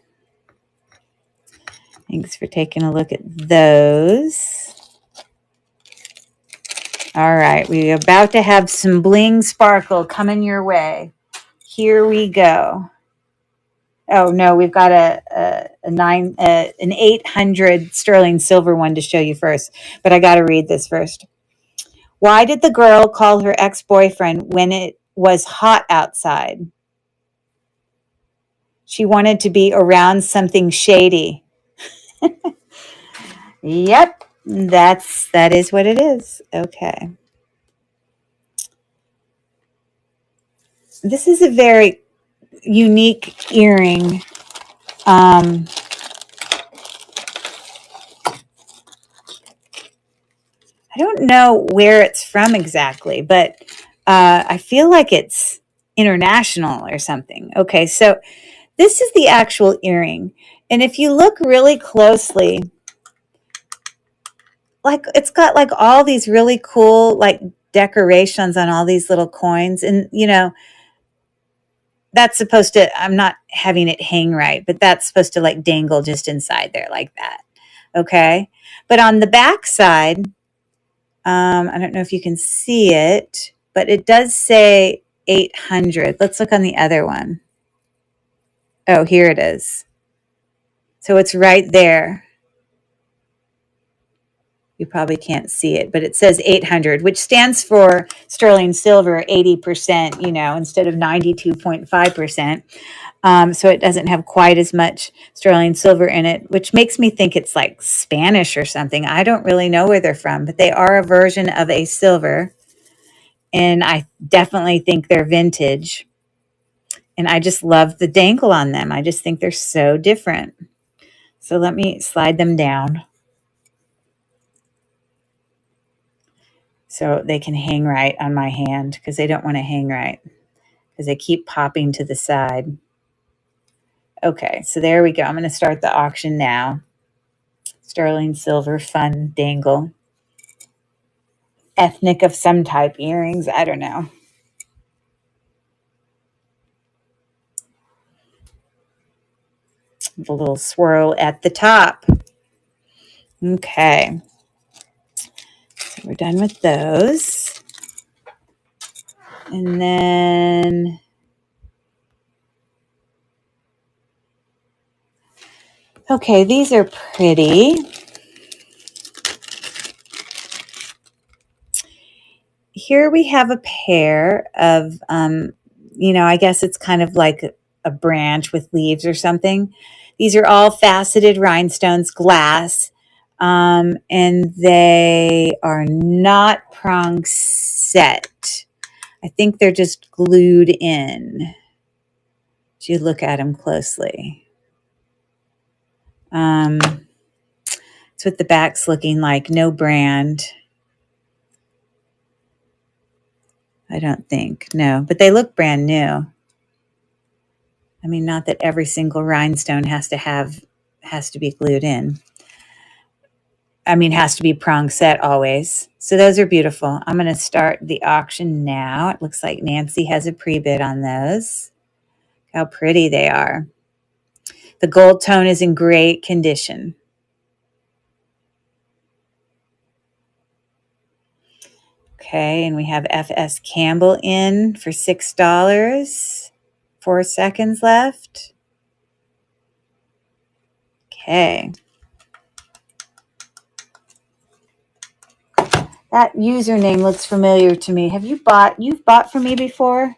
Thanks for taking a look at those. All right. We're about to have some bling sparkle coming your way. Here we go. Oh no, we've got an 800 sterling silver one to show you first, but I got to read this first. Why did the girl call her ex-boyfriend when it was hot outside? She wanted to be around something shady. Yep, that is what it is. Okay. This is a very unique earring. I don't know where it's from exactly, but I feel like it's international or something. Okay, so this is the actual earring. And if you look really closely, like it's got like all these really cool like decorations on all these little coins. And, you know, that's supposed to, I'm not having it hang right, but that's supposed to like dangle just inside there like that. Okay. But on the back side, I don't know if you can see it, but it does say 800. Let's look on the other one. Oh, here it is. So it's right there. You probably can't see it, but it says 800, which stands for sterling silver 80%, you know, instead of 92.5%. So it doesn't have quite as much sterling silver in it, which makes me think it's like Spanish or something. I don't really know where they're from, but they are a version of a silver. And I definitely think they're vintage. And I just love the dangle on them. I just think they're so different. So let me slide them down so they can hang right on my hand, because they don't want to hang right because they keep popping to the side. Okay, so there we go. I'm going to start the auction now. Sterling silver fun dangle. Ethnic of some type earrings. I don't know. The little swirl at the top. Okay. So we're done with those. And then okay, these are pretty. Here we have a pair of, you know, I guess it's kind of like a branch with leaves or something. These are all faceted rhinestones, glass, and they are not prong set. I think they're just glued in. If you look at them closely. It's what the back's looking like. No brand. I don't think. No, but they look brand new. I mean, not that every single rhinestone has to be glued in. I mean, has to be prong set always. So those are beautiful. I'm going to start the auction now. It looks like Nancy has a pre-bid on those. How pretty they are. The gold tone is in great condition. Okay, and we have F.S. Campbell in for $6. 4 seconds left. Okay. That username looks familiar to me. You've bought from me before?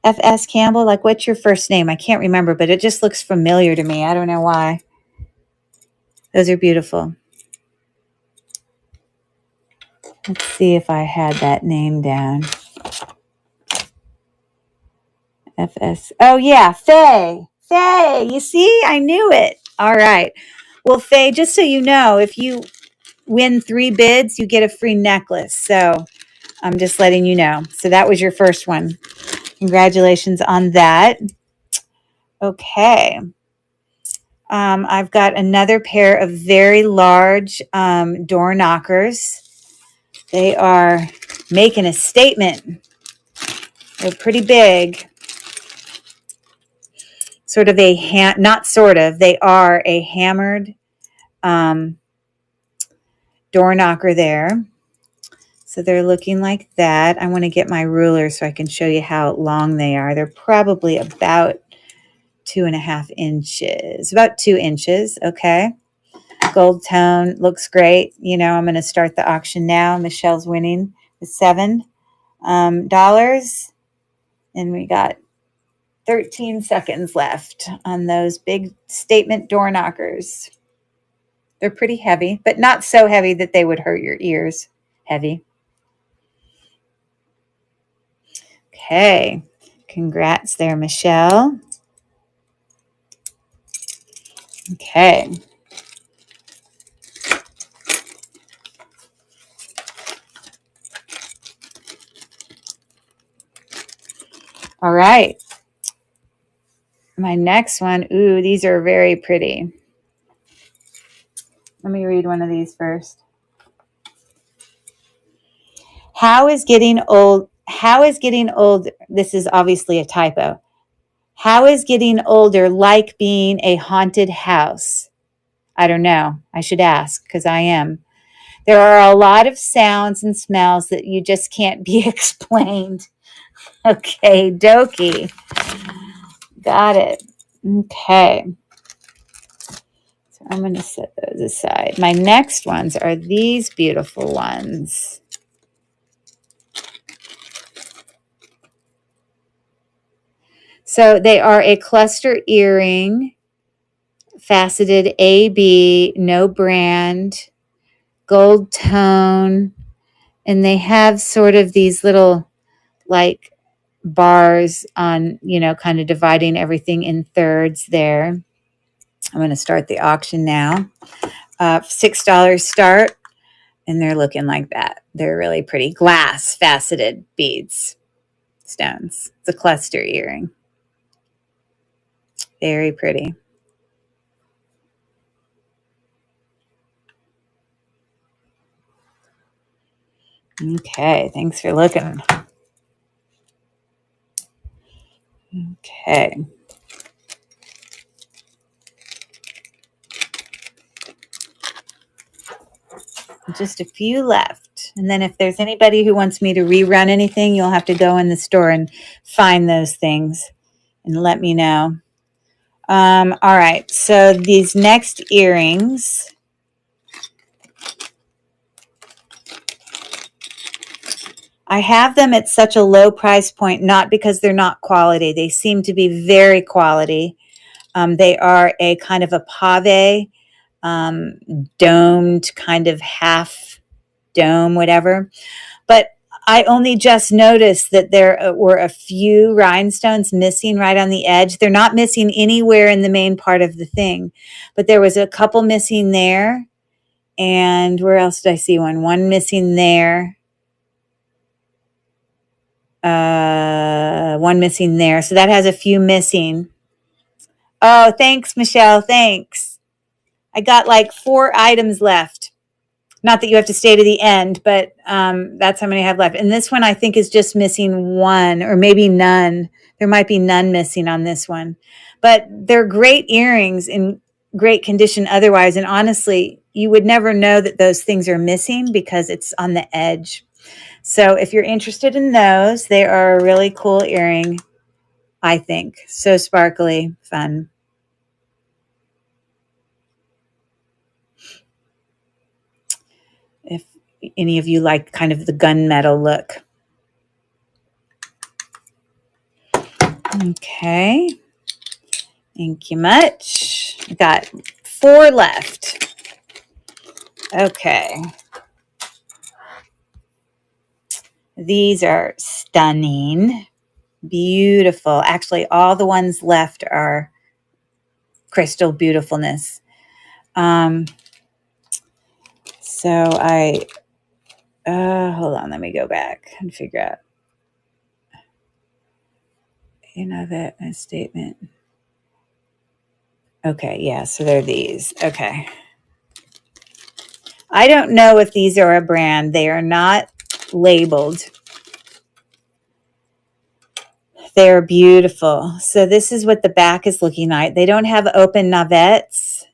F.S. Campbell? Like, what's your first name? I can't remember, but it just looks familiar to me. I don't know why. Those are beautiful. Let's see if I had that name down. F.S. Oh, yeah, Faye. Faye, you see? I knew it. All right. Well, Faye, just so you know, if you win 3 bids, you get a free necklace. So I'm just letting you know. So that was your first one. Congratulations on that. Okay. I've got another pair of very large door knockers. They are making a statement. They're pretty big. Sort of a not sort of. They are a hammered door knocker there. So they're looking like that. I want to get my ruler so I can show you how long they are. They're probably about 2.5 inches, about 2 inches. Okay. Gold tone looks great. You know, I'm going to start the auction now. Michelle's winning with $7. And we got 13 seconds left on those big statement door knockers. They're pretty heavy, but not so heavy that they would hurt your ears. Heavy. Okay. Congrats there, Michelle. Okay. All right. My next one. Ooh, these are very pretty. Let me read one of these first. How is getting old? This is obviously a typo. How is getting older like being a haunted house? I don't know. I should ask because I am. There are a lot of sounds and smells that you just can't be explained. Okay, dokie. Got it. Okay. So I'm going to set those aside. My next ones are these beautiful ones. So they are a cluster earring, faceted AB, no brand, gold tone, and they have sort of these little like bars on, you know, kind of dividing everything in thirds there. I'm going to start the auction now. $6 start, and they're looking like that. They're really pretty. Glass faceted beads, stones. It's a cluster earring. Very pretty. Okay, thanks for looking. Okay. Just a few left. And then if there's anybody who wants me to rerun anything, you'll have to go in the store and find those things and let me know. All right, so these next earrings, I have them at such a low price point, not because they're not quality. They seem to be very quality. They are a kind of a pave, domed, kind of half dome, whatever. But I only just noticed that there were a few rhinestones missing right on the edge. They're not missing anywhere in the main part of the thing, but there was a couple missing there. And where else did I see one? One missing there. One missing there. So that has a few missing. Oh, thanks, Michelle. Thanks. I got like 4 items left. Not that you have to stay to the end, but that's how many I have left. And this one I think is just missing one or maybe none. There might be none missing on this one. But they're great earrings in great condition otherwise. And honestly, you would never know that those things are missing because it's on the edge. So if you're interested in those, they are a really cool earring, I think. So sparkly, fun. If any of you like kind of the gunmetal look. Okay. Thank you much. I got 4 left. Okay. These are stunning. Beautiful. Actually, all the ones left are crystal beautifulness. So I, hold on, let me go back and figure out. You know that statement. Okay, yeah, so they're these. Okay. I don't know if these are a brand. They are not labeled. They're beautiful. So this is what the back is looking like. They don't have open navettes.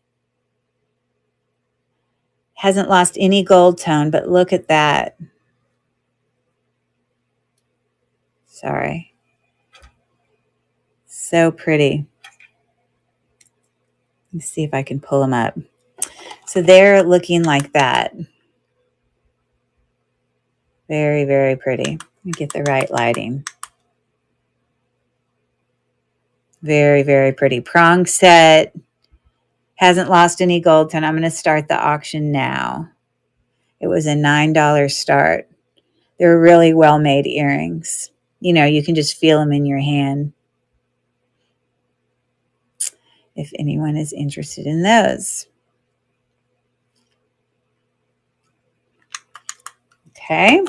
Hasn't lost any gold tone, but look at that. Sorry. So pretty. Let's see if I can pull them up. So they're looking like that. Very, very pretty. Let me get the right lighting. Very, very pretty. Prong set. Hasn't lost any gold tone. I'm going to start the auction now. It was a $9 start. They're really well-made earrings. You know, you can just feel them in your hand. If anyone is interested in those. Okay.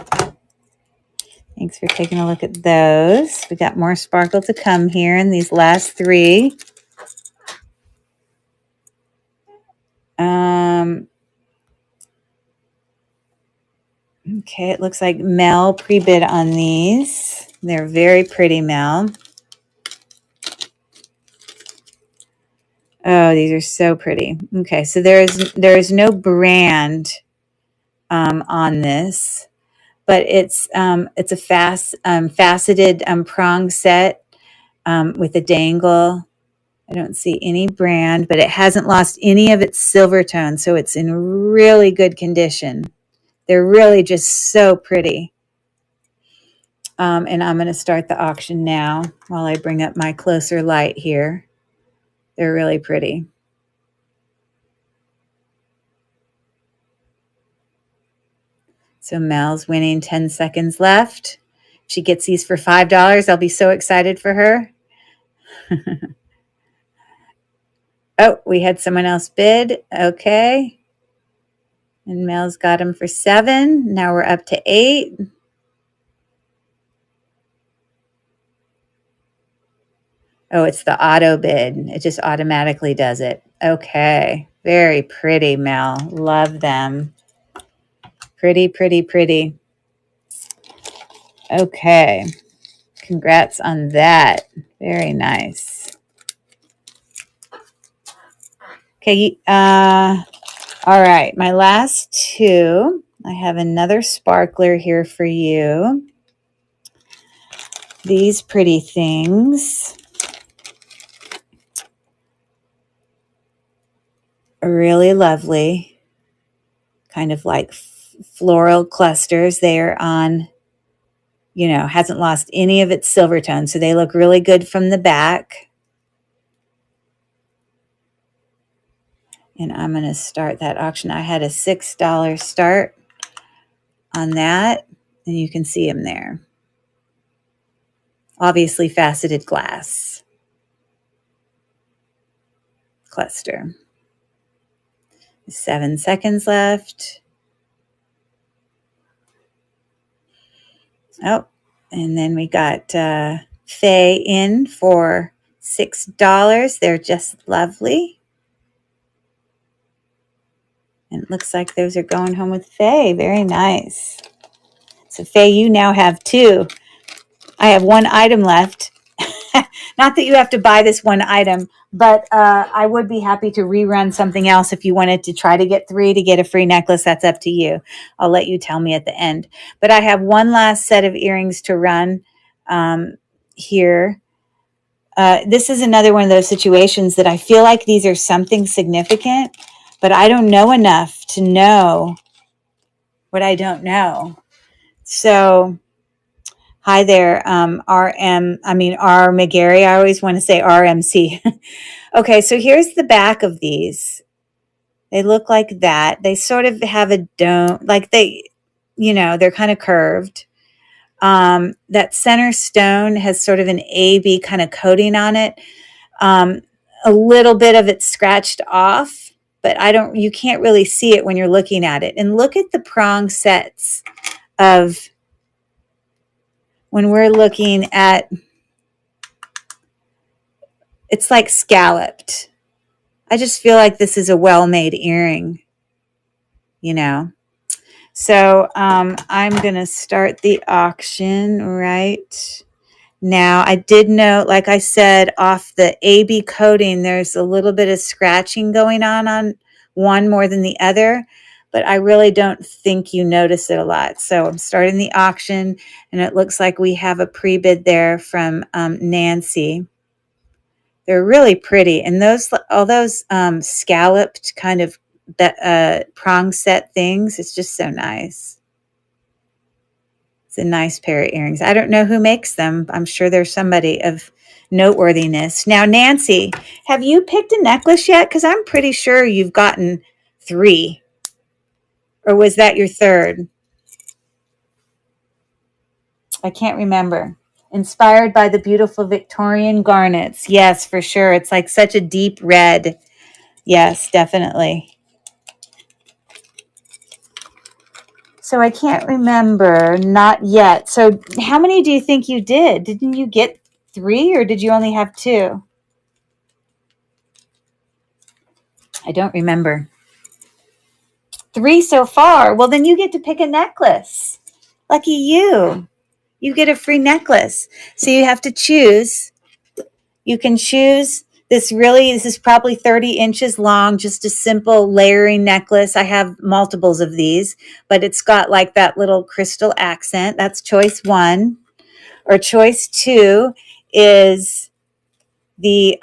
Thanks for taking a look at those. We got more sparkle to come here in these last 3. Okay, it looks like Mel pre-bid on these. They're very pretty, Mel. Oh, these are so pretty. Okay, so there's no brand on this, but it's a faceted prong set with a dangle I don't see any brand, but it hasn't lost any of its silver tone, so it's in really good condition. They're really just so pretty. And I'm going to start the auction now while I bring up my closer light here. They're really pretty. So Mel's winning, 10 seconds left. If she gets these for $5, I'll be so excited for her. Oh, we had someone else bid. Okay. And Mel's got them for 7. Now we're up to 8. Oh, it's the auto bid. It just automatically does it. Okay. Very pretty, Mel. Love them. Pretty, pretty, pretty. Okay. Congrats on that. Very nice. Okay. All right. My last 2. I have another sparkler here for you. These pretty things are really lovely. Kind of like floral clusters. They are on, hasn't lost any of its silver tone. So they look really good from the back. And I'm going to start that auction. I had a $6 start on that. And you can see them there. Obviously faceted glass cluster. 7 seconds left. Oh, and then we got Faye in for $6. They're just lovely. And it looks like those are going home with Faye. Very nice. So Faye, you now have 2. I have 1 item left. Not that you have to buy this 1 item, but I would be happy to rerun something else if you wanted to try to get 3 to get a free necklace. That's up to you. I'll let you tell me at the end. But I have 1 last set of earrings to run here. This is another one of those situations that I feel like these are something significant, but I don't know enough to know what I don't know. So hi there, R. McGarry. I always want to say RMC. Okay, so here's the back of these. They look like that. They sort of have a dome, like they're kind of curved. That center stone has sort of an AB kind of coating on it. A little bit of it scratched off, but you can't really see it when you're looking at it. And look at the prong sets of when we're looking at, it's like scalloped. I just feel like this is a well-made earring, So I'm going to start the auction right now. I did note, like I said, off the AB coating, there's a little bit of scratching going on one more than the other, but I really don't think you notice it a lot. So I'm starting the auction, and it looks like we have a pre-bid there from Nancy. They're really pretty, and all those scalloped kind of prong set things, it's just so nice. It's a nice pair of earrings. I don't know who makes them. I'm sure there's somebody of noteworthiness. Now, Nancy, have you picked a necklace yet? Because I'm pretty sure you've gotten 3. Or was that your 3rd? I can't remember. Inspired by the beautiful Victorian garnets. Yes, for sure. It's like such a deep red. Yes, definitely. So I can't remember. Not yet. So how many do you think you did? Didn't you get 3 or did you only have 2? I don't remember. 3 so far. Well, then you get to pick a necklace. Lucky you. You get a free necklace. So you have to choose. You can choose this is probably 30 inches long, just a simple layering necklace. I have multiples of these, but it's got like that little crystal accent. That's choice 1. Or choice 2 is the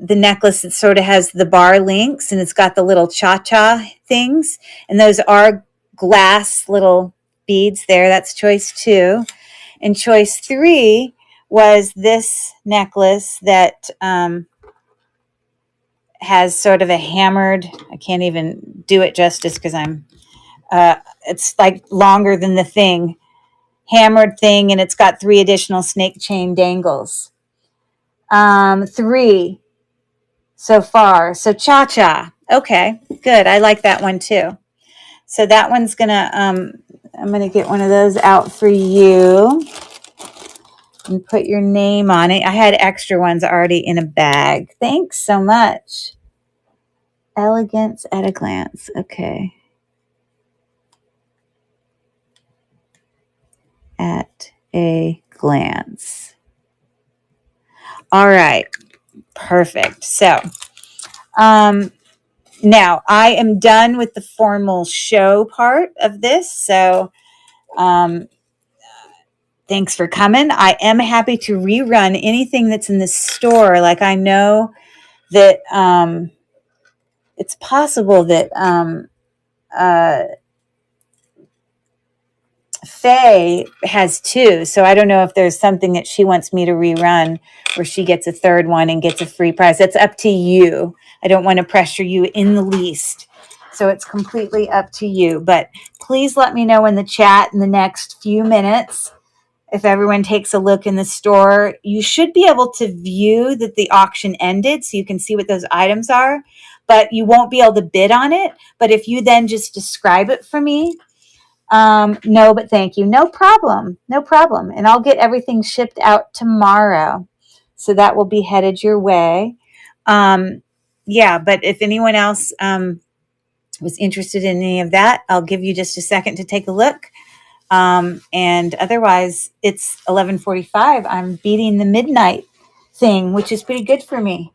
the necklace that sort of has the bar links and it's got the little cha-cha things. And those are glass little beads there. That's choice 2. And choice 3 was this necklace that has sort of a hammered, I can't even do it justice because it's like longer than the thing, hammered thing, and it's got 3 additional snake chain dangles. 3 so far. So cha-cha. Okay, good. I like that one too. So that one's gonna, I'm gonna get one of those out for you and put your name on it. I had extra ones already in a bag. Thanks so much. Elegance at a glance. Okay. At a glance. All right. Perfect. So, now I am done with the formal show part of this. So, thanks for coming. I am happy to rerun anything that's in the store. Like I know that it's possible that Faye has 2. So I don't know if there's something that she wants me to rerun where she gets a 3rd one and gets a free prize. That's up to you. I don't want to pressure you in the least. So it's completely up to you. But please let me know in the chat in the next few minutes if everyone takes a look in the store. You should be able to view that the auction ended so you can see what those items are, but you won't be able to bid on it. But if you then just describe it for me, no, but thank you. No problem. No problem. And I'll get everything shipped out tomorrow. So that will be headed your way. Yeah, but if anyone else was interested in any of that, I'll give you just a second to take a look. And otherwise, it's 11:45. I'm beating the midnight thing, which is pretty good for me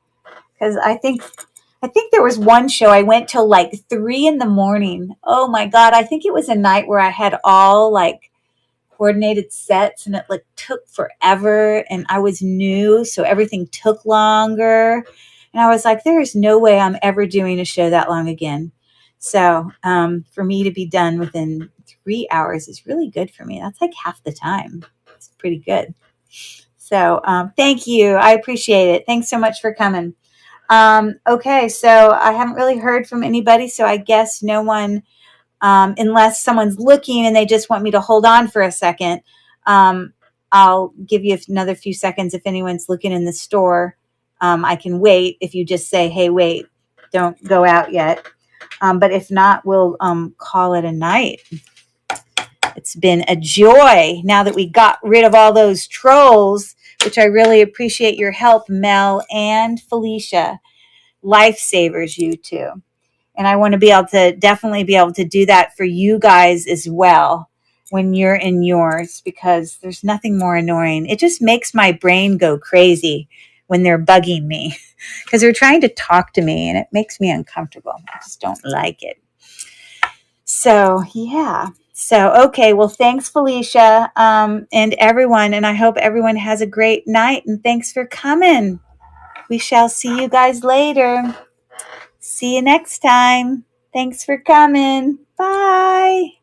because I think there was one show I went till like 3 in the morning. Oh my God. I think it was a night where I had all like coordinated sets and it like took forever and I was new. So everything took longer. And I was like, there is no way I'm ever doing a show that long again. So for me to be done within 3 hours is really good for me. That's like half the time. It's pretty good. So thank you. I appreciate it. Thanks so much for coming. Okay, so I haven't really heard from anybody, so I guess no one, unless someone's looking and they just want me to hold on for a second, I'll give you another few seconds if anyone's looking in the store. I can wait if you just say, hey, wait, don't go out yet. But if not, we'll call it a night. It's been a joy now that we got rid of all those trolls, which I really appreciate your help, Mel and Felicia. Lifesavers, you two. And I want to be able to definitely be able to do that for you guys as well when you're in yours, because there's nothing more annoying. It just makes my brain go crazy when they're bugging me because they're trying to talk to me and it makes me uncomfortable. I just don't like it. So, yeah. So, okay. Well, thanks, Felicia, and everyone. And I hope everyone has a great night. And thanks for coming. We shall see you guys later. See you next time. Thanks for coming. Bye.